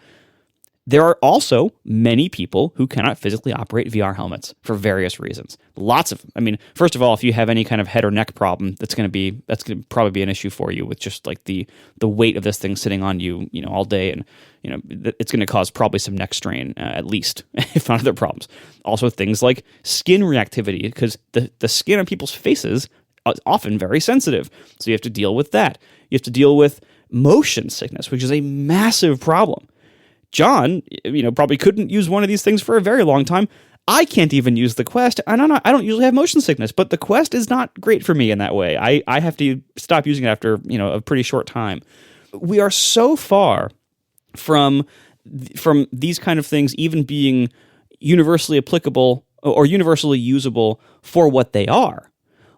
There are also many people who cannot physically operate VR helmets for various reasons. Lots of them. I mean, first of all, if you have any kind of head or neck problem, that's going to probably be an issue for you with just like the weight of this thing sitting on you, all day, and it's going to cause probably some neck strain at least, if not other problems. Also, things like skin reactivity, because the skin on people's faces is often very sensitive, so you have to deal with that. You have to deal with motion sickness, which is a massive problem. John, probably couldn't use one of these things for a very long time. I can't even use the Quest. I don't usually have motion sickness, but the Quest is not great for me in that way. I have to stop using it after, a pretty short time. We are so far from these kind of things even being universally applicable or universally usable for what they are,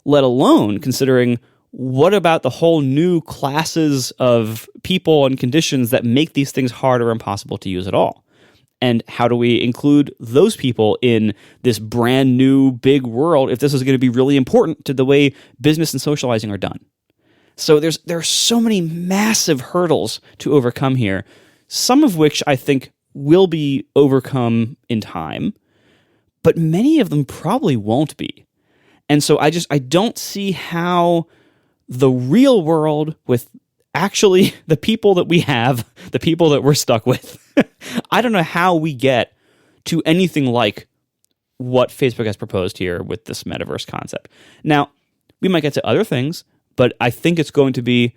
let alone considering what about the whole new classes of people and conditions that make these things hard or impossible to use at all? And how do we include those people in this brand new big world if this is going to be really important to the way business and socializing are done? So there are so many massive hurdles to overcome here, some of which I think will be overcome in time, but many of them probably won't be. And so I don't see how the real world with actually the people that we have, the people that we're stuck with, I don't know how we get to anything like what Facebook has proposed here with this metaverse concept. Now, we might get to other things, but I think it's going to be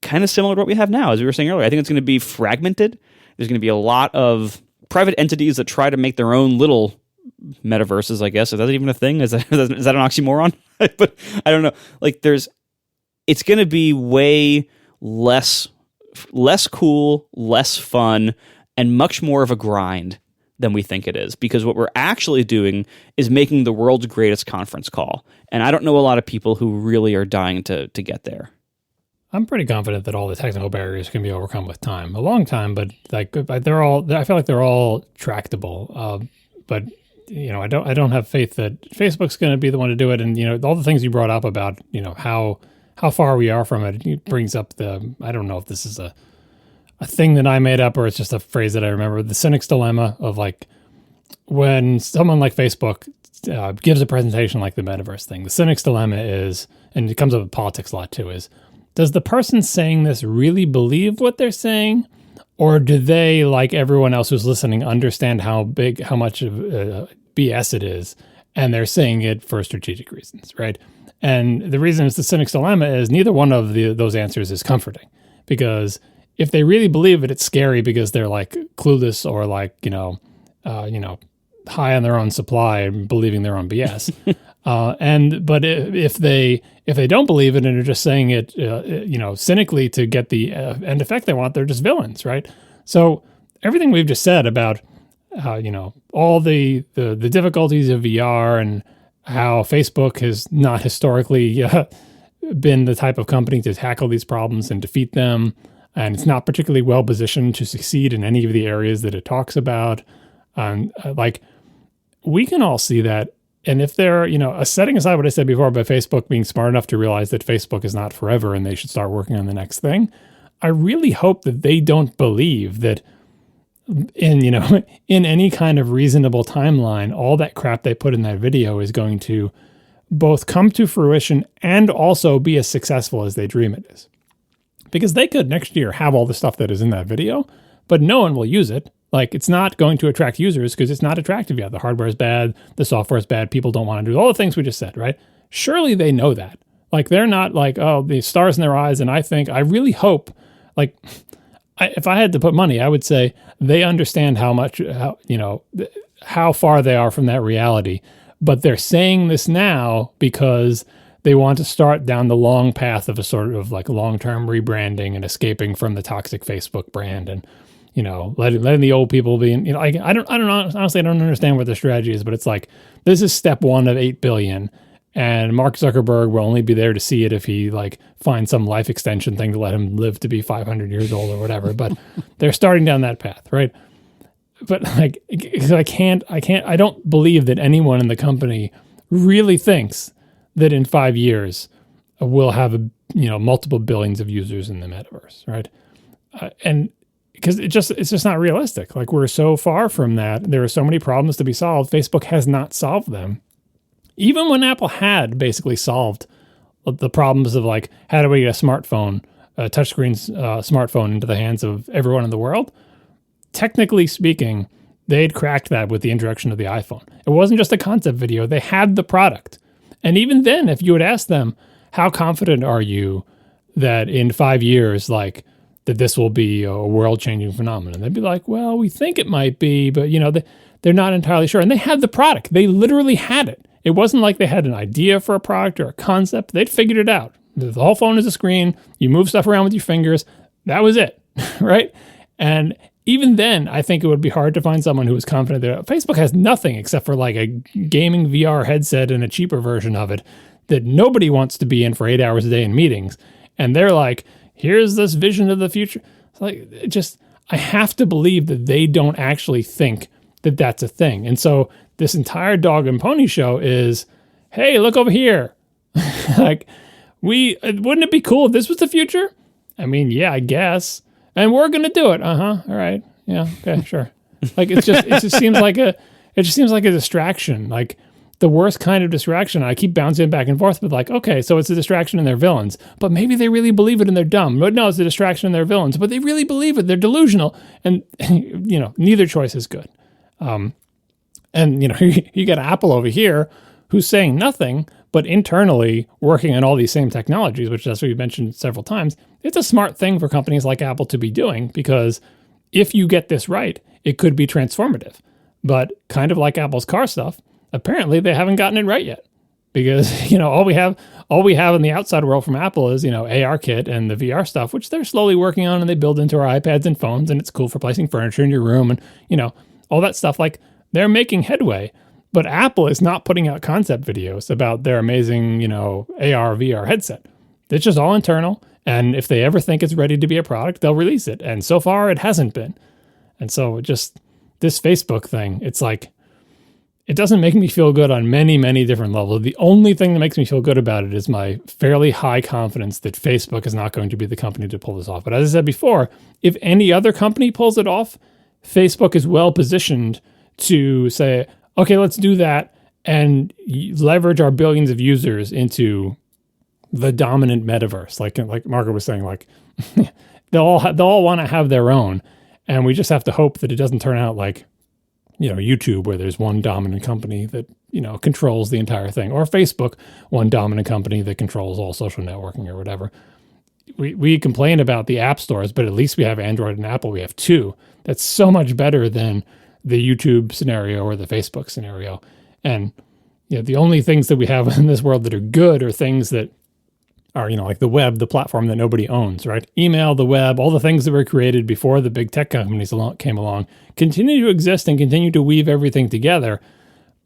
kind of similar to what we have now, as we were saying earlier. I think it's going to be fragmented. There's going to be a lot of private entities that try to make their own little metaverses, I guess. Is that even a thing? Is that an oxymoron? But I don't know. Like, it's going to be way less cool, less fun, and much more of a grind than we think it is. Because what we're actually doing is making the world's greatest conference call. And I don't know a lot of people who really are dying to get there. I'm pretty confident that all the technical barriers can be overcome with time. A long time, but I feel like they're all tractable. But I don't have faith that Facebook's going to be the one to do it. And all the things you brought up about how far we are from it brings up I don't know if this is a thing that I made up or it's just a phrase that I remember, the cynic's dilemma of like when someone like Facebook gives a presentation like the metaverse thing, the cynic's dilemma is, and it comes up with politics a lot too, is does the person saying this really believe what they're saying, Or do they, like everyone else who's listening, understand how much of BS it is, and they're saying it for strategic reasons, right? And the reason it's the cynic's dilemma is neither one of those answers is comforting, because if they really believe it, it's scary because they're like clueless or like high on their own supply and believing their own BS. But if they don't believe it and are just saying it, cynically to get the end effect they want, they're just villains, right? So everything we've just said about all the difficulties of VR and how Facebook has not historically been the type of company to tackle these problems and defeat them, and it's not particularly well positioned to succeed in any of the areas that it talks about. We can all see that. And if they're, setting aside what I said before about Facebook being smart enough to realize that Facebook is not forever and they should start working on the next thing, I really hope that they don't believe that in any kind of reasonable timeline, all that crap they put in that video is going to both come to fruition and also be as successful as they dream it is. Because they could next year have all the stuff that is in that video, but no one will use it. Like, it's not going to attract users because it's not attractive yet. The hardware is bad. The software is bad. People don't want to do all the things we just said, right? Surely they know that. Like, they're not like, oh, the stars in their eyes. And I really hope, if I had to put money, I would say they understand how far they are from that reality. But they're saying this now because they want to start down the long path of a sort of like long-term rebranding and escaping from the toxic Facebook brand and, letting the old people be in, I don't know. Honestly, I don't understand what the strategy is, but it's like, this is step 1 of 8 billion. And Mark Zuckerberg will only be there to see it if he finds some life extension thing to let him live to be 500 years old or whatever. But they're starting down that path, right? But I don't believe that anyone in the company really thinks that in 5 years we'll have multiple billions of users in the metaverse, right? And because it's just not realistic. Like, we're so far from that. There are so many problems to be solved. Facebook has not solved them. Even when Apple had basically solved the problems of how do we get a smartphone, a touchscreen smartphone into the hands of everyone in the world, technically speaking, they'd cracked that with the introduction of the iPhone. It wasn't just a concept video. They had the product. And even then, if you had asked them, how confident are you that in 5 years, that this will be a world-changing phenomenon? They'd be like, well, we think it might be, but, they're not entirely sure. And they had the product. They literally had it. It wasn't like they had an idea for a product or a concept. They'd figured it out. The whole phone is a screen. You move stuff around with your fingers. That was it, right? And even then, I think it would be hard to find someone who was confident that Facebook has nothing except for a gaming VR headset and a cheaper version of it that nobody wants to be in for 8 hours a day in meetings. And they're like, here's this vision of the future. I have to believe that they don't actually think that that's a thing. And so this entire dog and pony show is, hey, look over here. Wouldn't it be cool if this was the future? I mean, yeah, I guess. And we're going to do it. All right. Yeah. Okay, sure. It just seems like a distraction. The worst kind of distraction. I keep bouncing back and forth with okay, so it's a distraction and they're villains, but maybe they really believe it and they're dumb. But no, it's a distraction and they're villains, but they really believe it. They're delusional. And, neither choice is good. You got Apple over here who's saying nothing, but internally working on all these same technologies, which that's what you mentioned several times. It's a smart thing for companies like Apple to be doing, because if you get this right, it could be transformative. But kind of like Apple's car stuff, apparently they haven't gotten it right yet, because all we have in the outside world from Apple is ARKit and the VR stuff, which they're slowly working on and they build into our iPads and phones, and it's cool for placing furniture in your room and all that stuff. They're making headway, but Apple is not putting out concept videos about their amazing AR VR headset. It's just all internal, and if they ever think it's ready to be a product, they'll release it. And so far, it hasn't been. And so just this Facebook thing, it's it doesn't make me feel good on many, many different levels. The only thing that makes me feel good about it is my fairly high confidence that Facebook is not going to be the company to pull this off. But as I said before, if any other company pulls it off, Facebook is well positioned to say, okay, let's do that and leverage our billions of users into the dominant metaverse. Like Margaret was saying, they'll all want to have their own. And we just have to hope that it doesn't turn out like, YouTube, where there's one dominant company that, controls the entire thing, or Facebook, one dominant company that controls all social networking or whatever. We complain about the app stores, but at least we have Android and Apple. We have two. That's so much better than the YouTube scenario or the Facebook scenario. And the only things that we have in this world that are good are things that are, like the web, the platform that nobody owns, right? Email, the web, all the things that were created before the big tech companies came along, continue to exist and continue to weave everything together.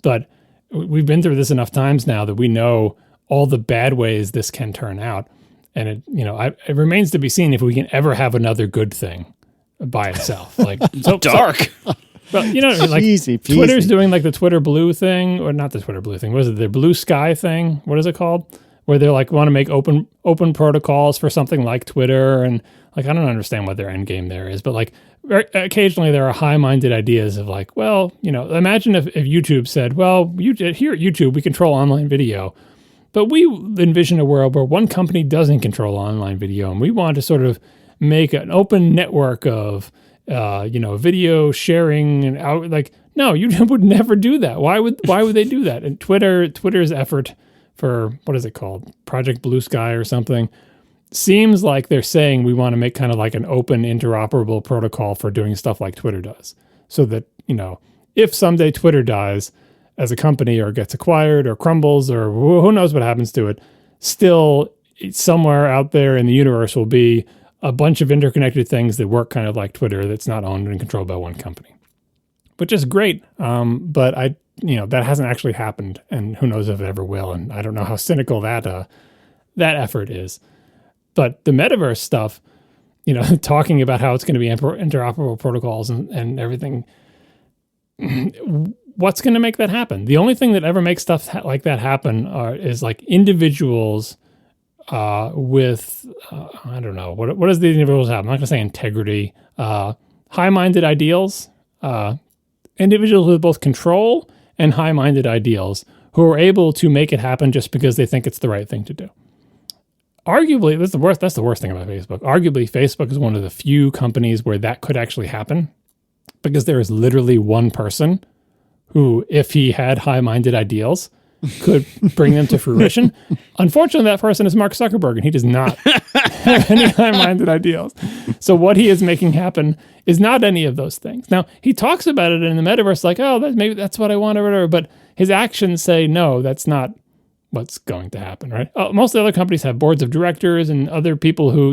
But we've been through this enough times now that we know all the bad ways this can turn out. And it remains to be seen if we can ever have another good thing by itself. Like so dark. But like Easy peasy. Twitter's doing like the Twitter Blue thing, or not the Twitter Blue thing. What is it? The Blue Sky thing? What is it called? Where they're like want to make open protocols for something like Twitter, and like I don't understand what their end game there is, but like occasionally there are high-minded ideas of like, well, imagine if YouTube said, well, here at YouTube we control online video, but we envision a world where one company doesn't control online video, and we want to sort of make an open network of video sharing and out. Like, no, YouTube would never do that. Why would they do that? And Twitter's effort for, what is it called? Project Blue Sky or something, seems like they're saying we want to make kind of like an open interoperable protocol for doing stuff like Twitter does. So that, if someday Twitter dies as a company or gets acquired or crumbles or who knows what happens to it, still somewhere out there in the universe will be a bunch of interconnected things that work kind of like Twitter that's not owned and controlled by one company, which is great. But that hasn't actually happened, and who knows if it ever will. And I don't know how cynical that effort is. But the metaverse stuff, talking about how it's going to be interoperable protocols and everything, what's going to make that happen? The only thing that ever makes stuff like that happen is like individuals with, I don't know, what does the individuals have? I'm not going to say integrity, high-minded ideals, individuals with both control and high-minded ideals who are able to make it happen just because they think it's the right thing to do. Arguably, that's the worst thing about Facebook. Arguably, Facebook is one of the few companies where that could actually happen, because there is literally one person who, if he had high-minded ideals, could bring them to fruition. Unfortunately, that person is Mark Zuckerberg, and he does not have any high-minded ideals. So what he is making happen is not any of those things. Now, he talks about it in the metaverse like, oh, maybe that's what I want or whatever, but his actions say, no, that's not what's going to happen, right? Most of the other companies have boards of directors and other people who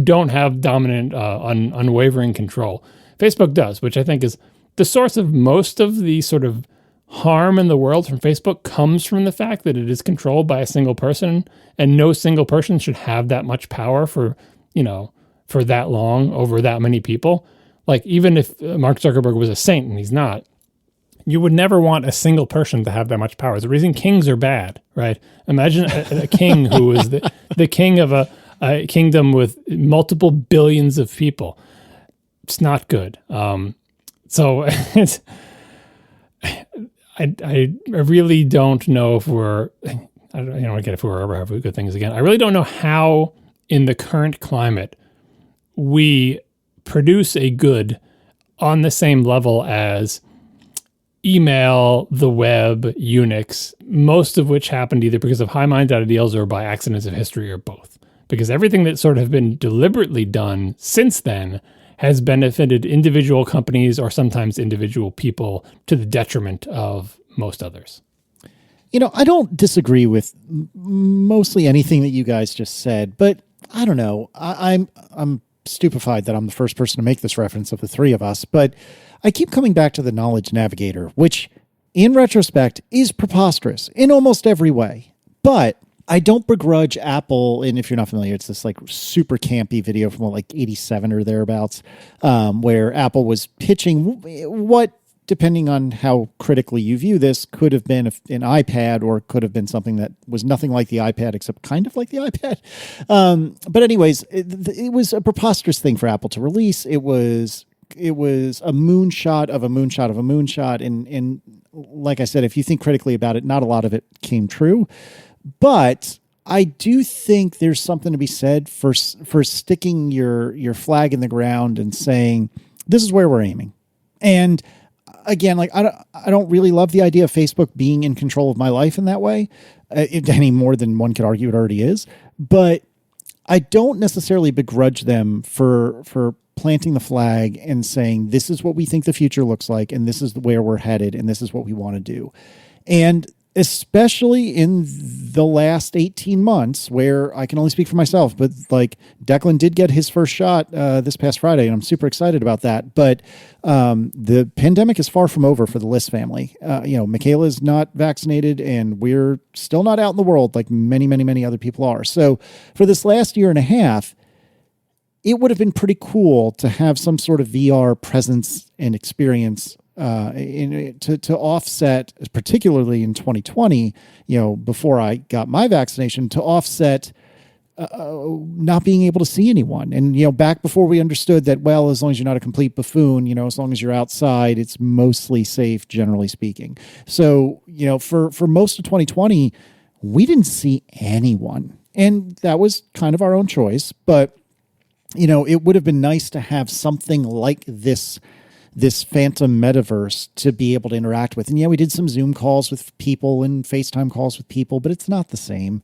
don't have dominant, unwavering control. Facebook does, which I think is the source of most of the sort of harm in the world from Facebook comes from the fact that it is controlled by a single person, and no single person should have that much power for that long over that many people. Like, even if Mark Zuckerberg was a saint, and he's not, you would never want a single person to have that much power. It's the reason kings are bad, right? Imagine a king who is the king of a kingdom with multiple billions of people. It's not good. So it's, I really don't know if we're, I don't want to get if we're ever have good things again. I really don't know how in the current climate we produce a good on the same level as email, the web, Unix, most of which happened either because of high-minded ideals or by accidents of history or both. Because everything that's sort of been deliberately done since then has benefited individual companies or sometimes individual people to the detriment of most others. I don't disagree with mostly anything that you guys just said, but I don't know. I'm stupefied that I'm the first person to make this reference of the three of us, but I keep coming back to the Knowledge Navigator, which in retrospect is preposterous in almost every way. But I don't begrudge Apple, and if you're not familiar, it's this like super campy video from like 87 or thereabouts, where Apple was pitching what, depending on how critically you view this, could have been an iPad or could have been something that was nothing like the iPad except kind of like the iPad. But anyways, it was a preposterous thing for Apple to release. It was a moonshot of a moonshot of a moonshot. And like I said, if you think critically about it, not a lot of it came true. But I do think there's something to be said for sticking your flag in the ground and saying, this is where we're aiming. And again, like I don't really love the idea of Facebook being in control of my life in that way, any more than one could argue it already is. But I don't necessarily begrudge them for planting the flag and saying, this is what we think the future looks like, and this is where we're headed, and this is what we want to do. And especially in the last 18 months, where I can only speak for myself, but like Declan did get his first shot this past Friday, and I'm super excited about that. But the pandemic is far from over for the List family. Michaela's not vaccinated, and we're still not out in the world like many, many, many other people are. So for this last year and a half, it would have been pretty cool to have some sort of VR presence and experience to offset, particularly in 2020, before I got my vaccination, to offset not being able to see anyone. And, back before we understood that, well, as long as you're not a complete buffoon, as long as you're outside, it's mostly safe, generally speaking. So, for most of 2020, we didn't see anyone. And that was kind of our own choice. But, it would have been nice to have something like this phantom metaverse to be able to interact with. And yeah, we did some Zoom calls with people and FaceTime calls with people, but it's not the same.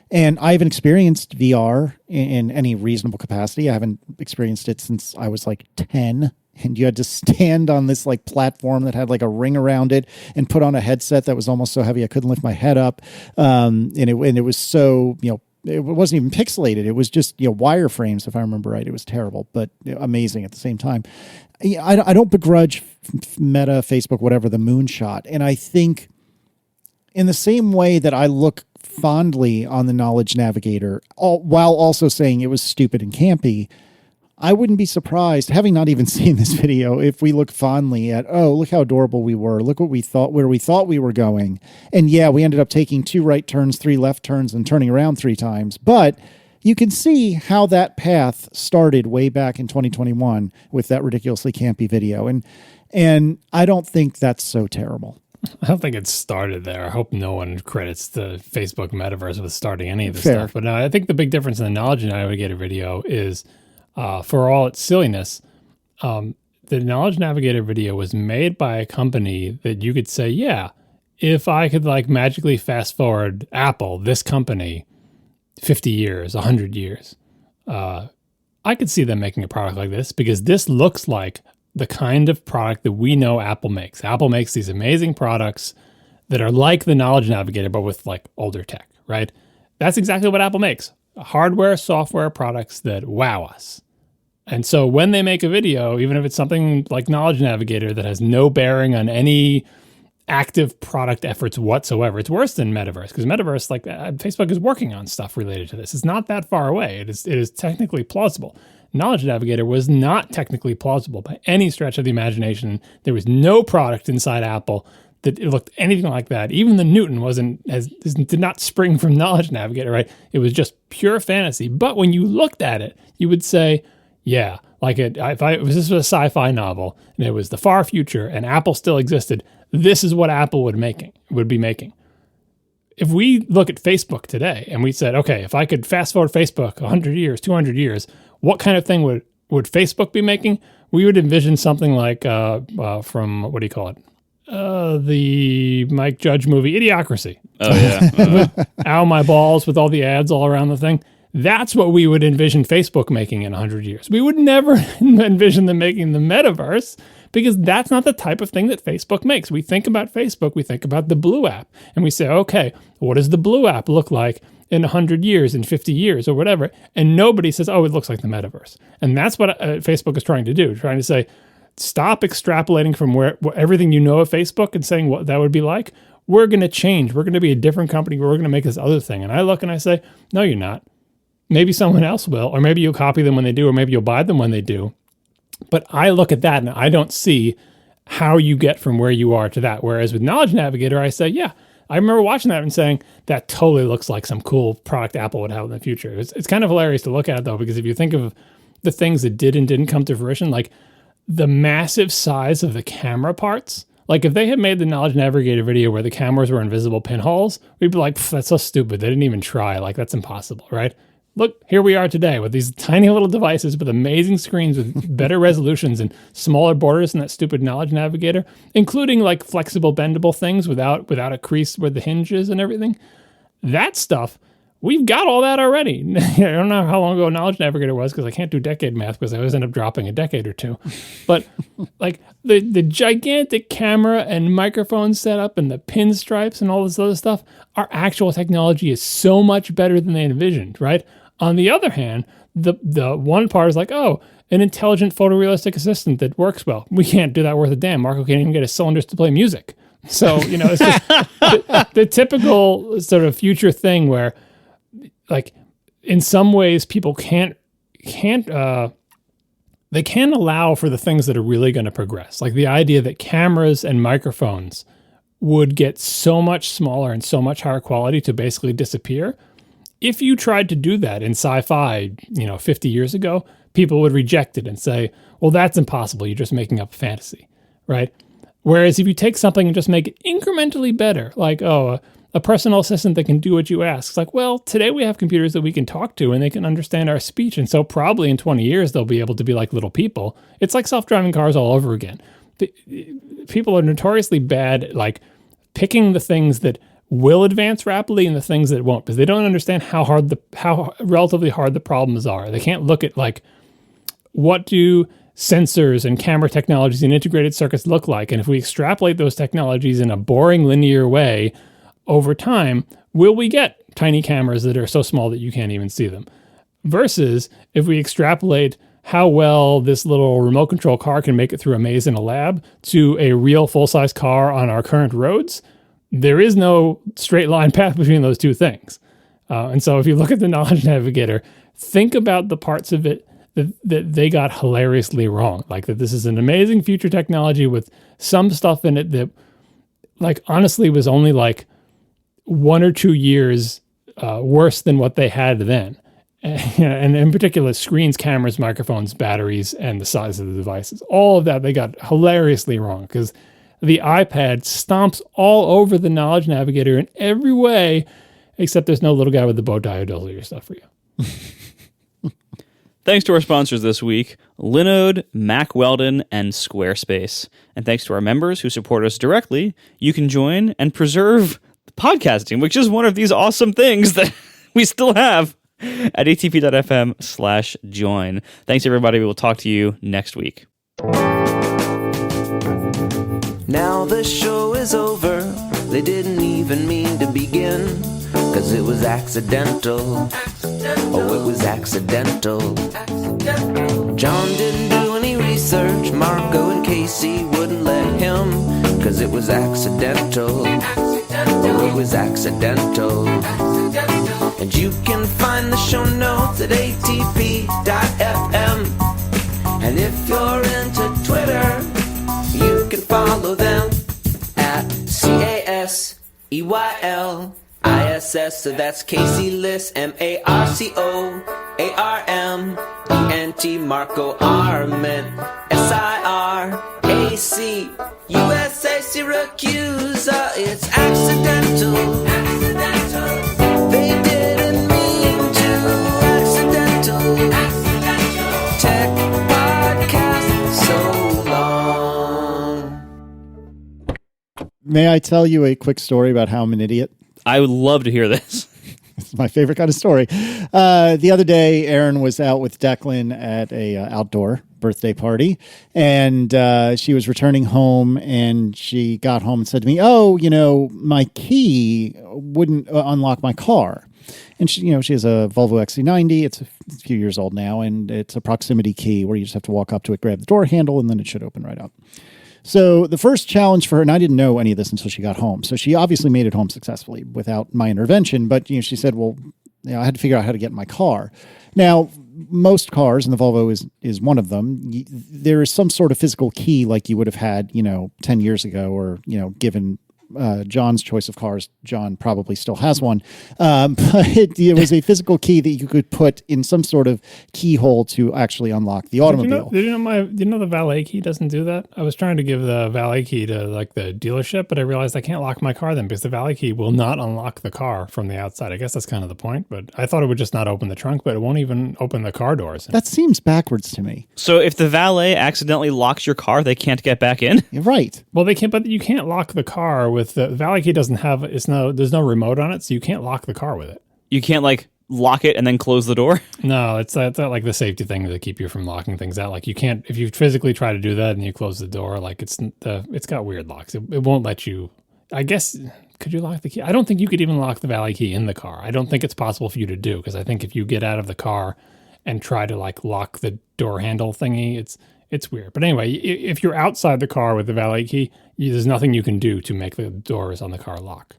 And I haven't experienced VR in any reasonable capacity. I haven't experienced it since I was like 10, and you had to stand on this like platform that had like a ring around it and put on a headset that was almost so heavy I couldn't lift my head up. And it was so, it wasn't even pixelated. It was just, wireframes, if I remember right. It was terrible, but amazing at the same time. I don't begrudge Meta, Facebook, whatever, the moonshot. And I think in the same way that I look fondly on the Knowledge Navigator, while also saying it was stupid and campy, I wouldn't be surprised, having not even seen this video, if we look fondly at, oh, look how adorable we were. Look what we thought, where we thought we were going. And yeah, we ended up taking 2 right turns, 3 left turns, and turning around 3 times. But you can see how that path started way back in 2021 with that ridiculously campy video. And I don't think that's so terrible. I don't think it started there. I hope no one credits the Facebook metaverse with starting any of this Fair. stuff. But no, I think the big difference in the Knowledge Navigator video is, for all its silliness, the Knowledge Navigator video was made by a company that you could say, yeah, if I could like magically fast forward Apple, this company, 50 years, 100 years, I could see them making a product like this, because this looks like the kind of product that we know Apple makes. Apple makes these amazing products that are like the Knowledge Navigator, but with like older tech, right? That's exactly what Apple makes. Hardware, software products that wow us. And so when they make a video, even if it's something like Knowledge Navigator that has no bearing on any active product efforts whatsoever, it's worse than Metaverse, because Metaverse, like Facebook is working on stuff related to this. It's not that far away. It is technically plausible. Knowledge Navigator was not technically plausible by any stretch of the imagination. There was no product inside Apple that it looked anything like that. Even the Newton did not spring from Knowledge Navigator, right? It was just pure fantasy. But when you looked at it, you would say, yeah, like this was a sci-fi novel and it was the far future and Apple still existed, this is what Apple would be making. If we look at Facebook today and we said, okay, if I could fast forward Facebook 100 years, 200 years, what kind of thing would Facebook be making? We would envision something like from, what do you call it? The Mike Judge movie, Idiocracy. Oh, yeah. Ow, my balls, with all the ads all around the thing. That's what we would envision Facebook making in 100 years. We would never envision them making the metaverse, because that's not the type of thing that Facebook makes. We think about Facebook, we think about the Blue app, and we say, okay, what does the Blue app look like in 100 years, in 50 years, or whatever? And nobody says, oh, it looks like the metaverse. And that's what Facebook is trying to do, trying to say, stop extrapolating from everything you know of Facebook and saying what that would be like. We're going to change. We're going to be a different company. We're going to make this other thing. And I look and I say, no, you're not. Maybe someone else will, or maybe you'll copy them when they do, or maybe you'll buy them when they do. But I look at that and I don't see how you get from where you are to that. Whereas with Knowledge Navigator, I say, yeah, I remember watching that and saying, that totally looks like some cool product Apple would have in the future. It's kind of hilarious to look at, though, because if you think of the things that did and didn't come to fruition, like the massive size of the camera parts, like if they had made the Knowledge Navigator video where the cameras were invisible pinholes, we'd be like, that's so stupid. They didn't even try. Like, that's impossible, right? look, here we are today with these tiny little devices with amazing screens with better resolutions and smaller borders than that stupid Knowledge Navigator, including like flexible, bendable things without a crease where the hinge is and everything. That stuff, we've got all that already. I don't know how long ago Knowledge Navigator was because I can't do decade math because I always end up dropping a decade or two. But like the gigantic camera and microphone setup and the pinstripes and all this other stuff, our actual technology is so much better than they envisioned, right? On the other hand, the one part is like, oh, an intelligent photorealistic assistant that works well. We can't do that worth a damn. Marco can't even get his cylinders to play music. So, it's just the typical sort of future thing where, like, in some ways people can't allow for the things that are really going to progress. Like the idea that cameras and microphones would get so much smaller and so much higher quality to basically disappear. If you tried to do that in sci-fi, 50 years ago, people would reject it and say, well, that's impossible. You're just making up a fantasy, right? Whereas if you take something and just make it incrementally better, like, a personal assistant that can do what you ask. It's like, well, today we have computers that we can talk to and they can understand our speech. And so probably in 20 years, they'll be able to be like little people. It's like self-driving cars all over again. People are notoriously bad at like picking the things that will advance rapidly and the things that won't, because they don't understand how relatively hard the problems are. They can't look at like, what do sensors and camera technologies and integrated circuits look like? And if we extrapolate those technologies in a boring linear way, over time, will we get tiny cameras that are so small that you can't even see them? Versus if we extrapolate how well this little remote control car can make it through a maze in a lab to a real full-size car on our current roads, there is no straight line path between those two things. And so if you look at the Knowledge Navigator, think about the parts of it that they got hilariously wrong. Like that this is an amazing future technology with some stuff in it that, like, honestly was only like 1 or 2 years worse than what they had then. And in particular, screens, cameras, microphones, batteries, and the size of the devices. All of that they got hilariously wrong because the iPad stomps all over the Knowledge Navigator in every way, except there's no little guy with the bow tie who does all your stuff for you. Thanks to our sponsors this week, Linode, Mack Weldon, and Squarespace. And thanks to our members who support us directly, you can join and preserve podcasting, which is one of these awesome things that we still have at atp.fm/join. Thanks, everybody. We will talk to you next week. Now the show is over. They didn't even mean to begin, 'cause it was accidental. Oh, it was accidental. John didn't do any research. Marco and Casey wouldn't let him, 'cause it was accidental. Oh, it was accidental. And you can find the show notes at atp.fm. And if you're into Twitter, you can follow them at CASEYLISS. So that's Casey Liss, MARCOARMENT, Marco Arment, SIRAC, USA Syracuse. It's accidental. They didn't mean to. Accidental. Tech podcast so long. May I tell you a quick story about how I'm an idiot? I would love to hear this. It's my favorite kind of story. The other day, Erin was out with Declan at a outdoor birthday party, and she was returning home, and she got home and said to me, "Oh, my key wouldn't unlock my car." And she has a Volvo XC90. It's a few years old now, and it's a proximity key where you just have to walk up to it, grab the door handle, and then it should open right up. So the first challenge for her, and I didn't know any of this until she got home. So she obviously made it home successfully without my intervention. But she said, well, I had to figure out how to get in my car. Now, most cars, and the Volvo is one of them, there is some sort of physical key like you would have had, 10 years ago, or, given John's choice of cars. John probably still has one. But it was a physical key that you could put in some sort of keyhole to actually unlock the automobile. Did you know the valet key doesn't do that? I was trying to give the valet key to like the dealership, but I realized I can't lock my car then because the valet key will not unlock the car from the outside. I guess that's kind of the point, but I thought it would just not open the trunk, but it won't even open the car doors. That seems backwards to me. So if the valet accidentally locks your car, they can't get back in? You're right. Well, they can't, but you can't lock the car with the valet key. Doesn't have there's no remote on it, so you can't lock the car with it. You can't like lock it and then close the door? No, it's not like the safety thing to keep you from locking things out. Like you can't, if you physically try to do that and you close the door, like it's got weird locks. It won't let you. I guess, could you lock the key? I don't think you could even lock the valet key in the car. I don't think it's possible for you to do, because I think if you get out of the car and try to like lock the door handle thingy, it's weird. But anyway, if you're outside the car with the valet key, there's nothing you can do to make the doors on the car lock.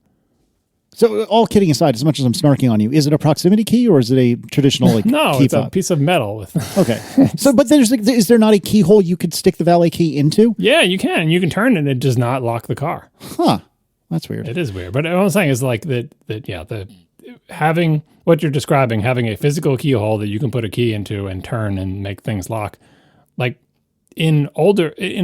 So all kidding aside, as much as I'm snarking on you, is it a proximity key or is it a traditional like No, key it's fob? a piece of metal with. Okay. So, but is there not a keyhole you could stick the valet key into? Yeah, you can. You can turn it and it does not lock the car. Huh. That's weird. It is weird. But what I'm saying is like having what you're describing, having a physical keyhole that you can put a key into and turn and make things lock. Like in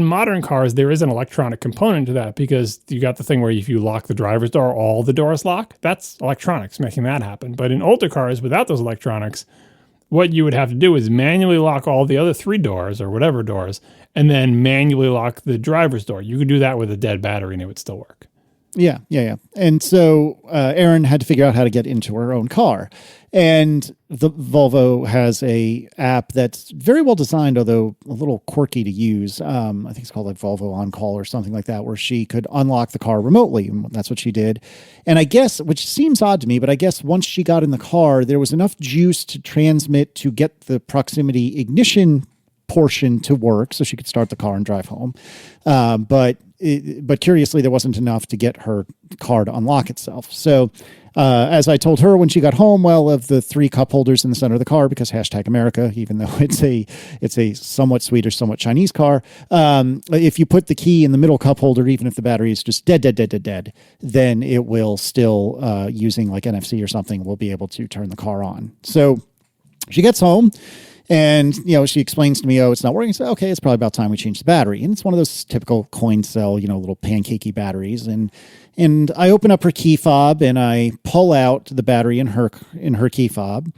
modern cars, there is an electronic component to that, because you got the thing where if you lock the driver's door, all the doors lock. That's electronics making that happen. But in older cars without those electronics, what you would have to do is manually lock all the other 3 doors or whatever doors, and then manually lock the driver's door. You could do that with a dead battery and it would still work. Yeah. And so Erin had to figure out how to get into her own car. And the Volvo has a app that's very well designed, although a little quirky to use. I think it's called like Volvo On Call or something like that, where she could unlock the car remotely. And that's what she did. And I guess, which seems odd to me, but I guess once she got in the car, there was enough juice to transmit to get the proximity ignition portion to work so she could start the car and drive home. But curiously, there wasn't enough to get her car to unlock itself. So as I told her when she got home, well, of the 3 cup holders in the center of the car, because #America, even though it's a somewhat Swedish, somewhat Chinese car, if you put the key in the middle cup holder, even if the battery is just dead, then it will still, using like NFC or something, will be able to turn the car on. So she gets home. And, she explains to me, it's not working. So, okay, it's probably about time we change the battery. And it's one of those typical coin cell, little pancakey batteries. And I open up her key fob and I pull out the battery in her key fob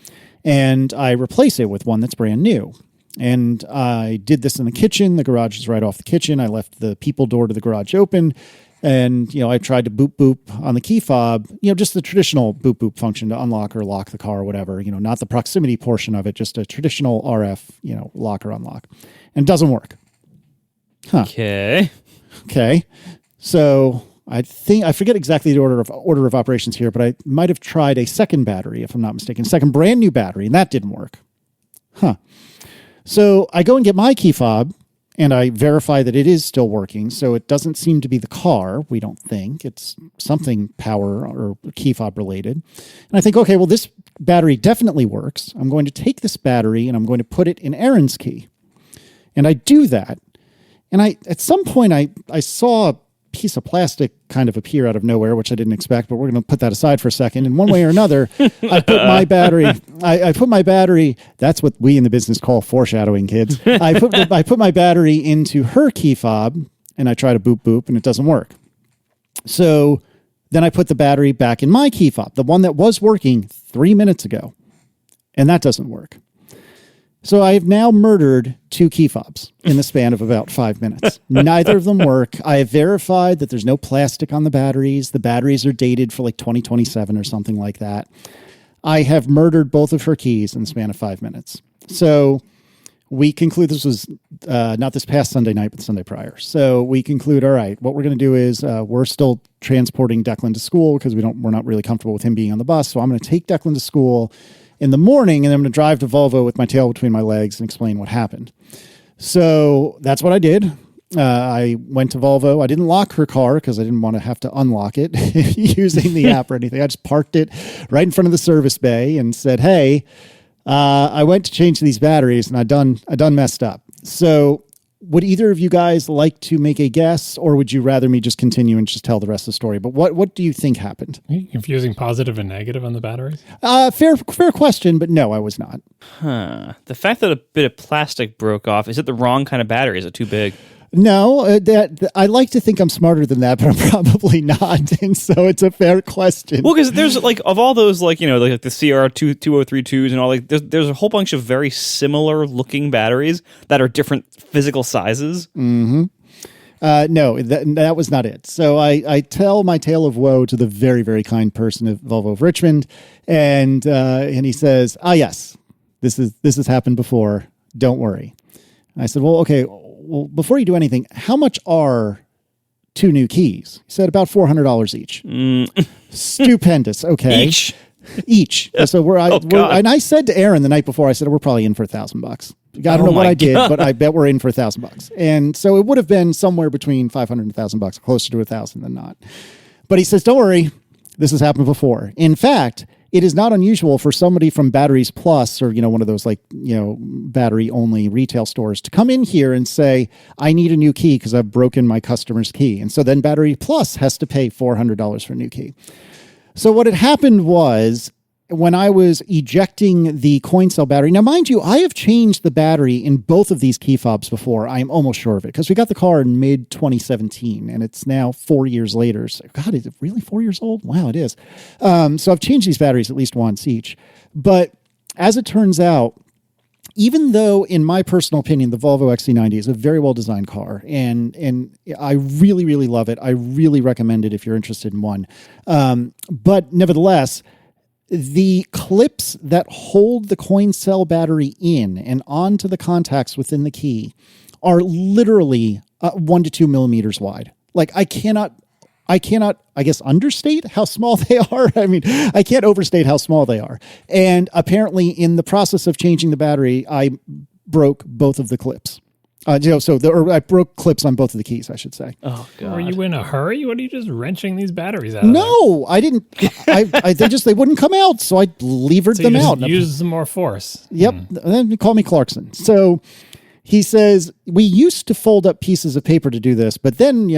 and I replace it with one that's brand new. And I did this in the kitchen. The garage is right off the kitchen. I left the people door to the garage open. And, I tried to boop on the key fob, just the traditional boop function to unlock or lock the car or whatever, not the proximity portion of it, just a traditional RF, lock or unlock. And it doesn't work. Huh. Okay. So I forget exactly the order of operations here, but I might have tried a second battery, if I'm not mistaken, second brand new battery, and that didn't work. Huh. So I go and get my key fob. And I verify that it is still working. So it doesn't seem to be the car. We don't think it's something power or key fob related. And I think, okay, well, this battery definitely works. I'm going to take this battery and I'm going to put it in Erin's key. And I do that. And at some point I saw a piece of plastic kind of appear out of nowhere, which I didn't expect, but we're going to put that aside for a second. And one way or another, I put my battery, that's what we in the business call foreshadowing, kids. I put my battery into her key fob and I try to boop and it doesn't work. So then I put the battery back in my key fob, the one that was working 3 minutes ago, and that doesn't work. So I have now murdered 2 key fobs in the span of about 5 minutes. Neither of them work. I have verified that there's no plastic on the batteries. The batteries are dated for like 2027 or something like that. I have murdered both of her keys in the span of 5 minutes. So we conclude, this was not this past Sunday night, but the Sunday prior. So we conclude, all right, what we're going to do is we're still transporting Declan to school because we're not really comfortable with him being on the bus. So I'm going to take Declan to school in the morning, and I'm going to drive to Volvo with my tail between my legs and explain what happened. So that's what I did. I went to Volvo. I didn't lock her car because I didn't want to have to unlock it using the app or anything. I just parked it right in front of the service bay and said, hey, I went to change these batteries and I done messed up. So would either of you guys like to make a guess, or would you rather me just continue and just tell the rest of the story? But what do you think happened? Are you confusing positive and negative on the batteries? Fair question, but no, I was not. The fact that a bit of plastic broke off, is it the wrong kind of battery? Is it too big? No, I like to think I'm smarter than that, but I'm probably not, and so it's a fair question. Well, because there's like of all those like the CR2032s and all, like there's a whole bunch of very similar looking batteries that are different physical sizes. Mm-hmm. No, that was not it. So I tell my tale of woe to the very, very kind person at Volvo of Richmond, and he says, yes, this has happened before. Don't worry. And I said, well, okay. Well, before you do anything, how much are 2 new keys? He said about $400 each. Stupendous. Okay. Each. So and I said to Aaron the night before, I said, we're probably in for $1,000. I don't know what I did, but I bet we're in for $1,000. And so it would have been somewhere between $500 and $1,000, closer to 1,000 than not. But he says, don't worry. This has happened before. In fact, it is not unusual for somebody from Batteries Plus or, one of those battery only retail stores to come in here and say, I need a new key because I've broken my customer's key. And so then Battery Plus has to pay $400 for a new key. So what had happened was when I was ejecting the coin cell battery, now mind you, I have changed the battery in both of these key fobs before. I'm almost sure of it because we got the car in mid 2017 and it's now 4 years later. So, God, is it really 4 years old? Wow, it is. So I've changed these batteries at least once each. But as it turns out, even though, in my personal opinion, the Volvo XC90 is a very well-designed car, and I really, really love it. I really recommend it if you're interested in one. But nevertheless, the clips that hold the coin cell battery in and onto the contacts within the key are literally 1 to 2 millimeters wide. Like I cannot, I guess, understate how small they are. I mean, I can't overstate how small they are. And apparently in the process of changing the battery, I broke both of the clips. I broke clips on both of the keys, I should say. Oh, God. Were you in a hurry? What are you just wrenching these batteries out? No, I didn't. They wouldn't come out, so I levered them out. Use some more force. Yep. And then call me Clarkson. So he says, we used to fold up pieces of paper to do this, but then,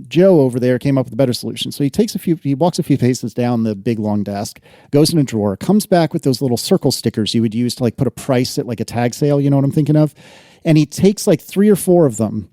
Joe over there came up with a better solution. So he walks a few paces down the big long desk, goes in a drawer, comes back with those little circle stickers you would use to put a price at a tag sale. You know what I'm thinking of? And he takes 3 or 4 of them,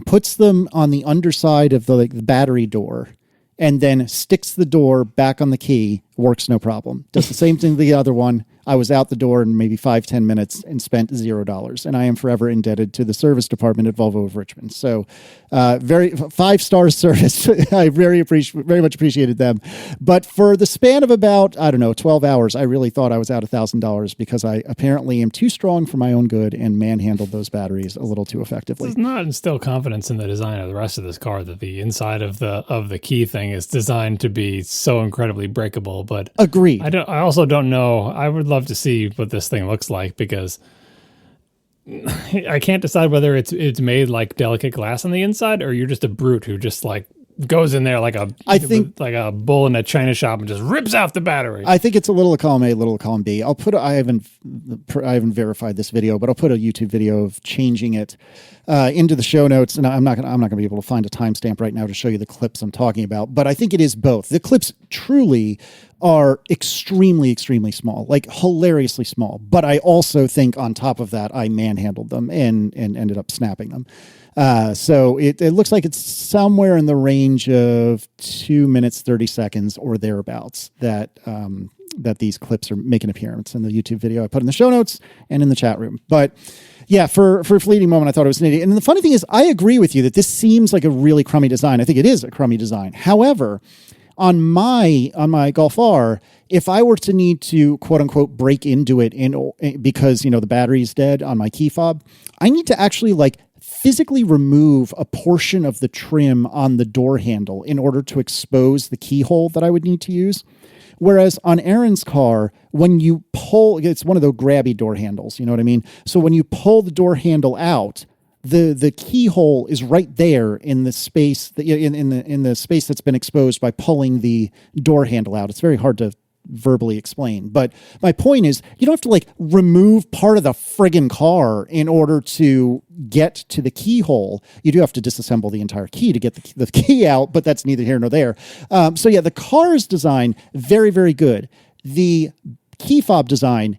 puts them on the underside of the battery door, and then sticks the door back on the key. Works no problem. Does the same thing to the other one. I was out the door in maybe 5-10 minutes and spent $0. And I am forever indebted to the service department at Volvo of Richmond. So very 5-star service. I very much appreciated them. But for the span of about, 12 hours, I really thought I was out $1,000 because I apparently am too strong for my own good and manhandled those batteries a little too effectively. Does not instill confidence in the design of the rest of this car that the inside of the key thing is designed to be so incredibly breakable. But agreed. I also don't know. I would love to see what this thing looks like because I can't decide whether it's made like delicate glass on the inside or you're just a brute who just goes in there like a bull in a china shop and just rips out the battery. I think it's a little of column A, a little of column B. I haven't verified this video, but I'll put a YouTube video of changing it into the show notes. And I'm not gonna be able to find a timestamp right now to show you the clips I'm talking about. But I think it is both. The clips truly are extremely, extremely small, hilariously small. But I also think on top of that, I manhandled them and ended up snapping them. So it looks like it's somewhere in the range of 2 minutes, 30 seconds or thereabouts that these clips are making an appearance in the YouTube video I put in the show notes and in the chat room. But yeah, for a fleeting moment, I thought it was an idiot. And the funny thing is, I agree with you that this seems like a really crummy design. I think it is a crummy design. However, on my Golf R, if I were to need to quote unquote break into it because the battery's dead on my key fob, I need to actually physically remove a portion of the trim on the door handle in order to expose the keyhole that I would need to use. Whereas on Aaron's car, when you pull, it's one of those grabby door handles, you know what I mean? So when you pull the door handle out, the keyhole is right there in the space in the space that's been exposed by pulling the door handle out. It's very hard to verbally explain. But my point is, you don't have to like remove part of the friggin' car in order to get to the keyhole. You do have to disassemble the entire key to get the key out, but that's neither here nor there. So yeah, the car's design, very, very good. The key fob design,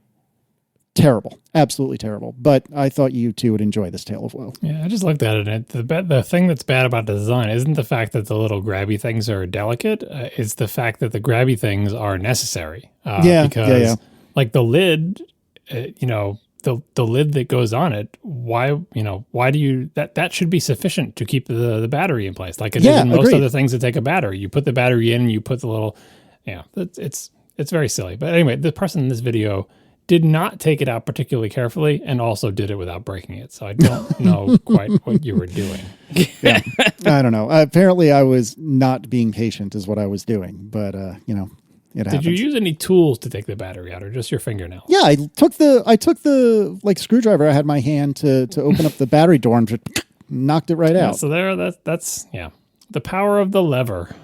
terrible, absolutely terrible. But I thought you two would enjoy this tale of woe. Yeah, I just looked at it. And the thing that's bad about the design isn't the fact that the little grabby things are delicate. It's the fact that the grabby things are necessary. Because like the lid, the lid that goes on it, why do you that should be sufficient to keep the battery in place, like it is in most other things that take a battery. You put the battery in, you put the little, it's very silly. But anyway, the person in this video did not take it out particularly carefully and also did it without breaking it. So I don't know quite what you were doing. Yeah, I don't know. Apparently I was not being patient is what I was doing, but it happens. Did you use any tools to take the battery out or just your fingernail? Yeah, I took the like screwdriver I had in my hand to open up the battery door and just knocked it right out. So that's the power of the lever.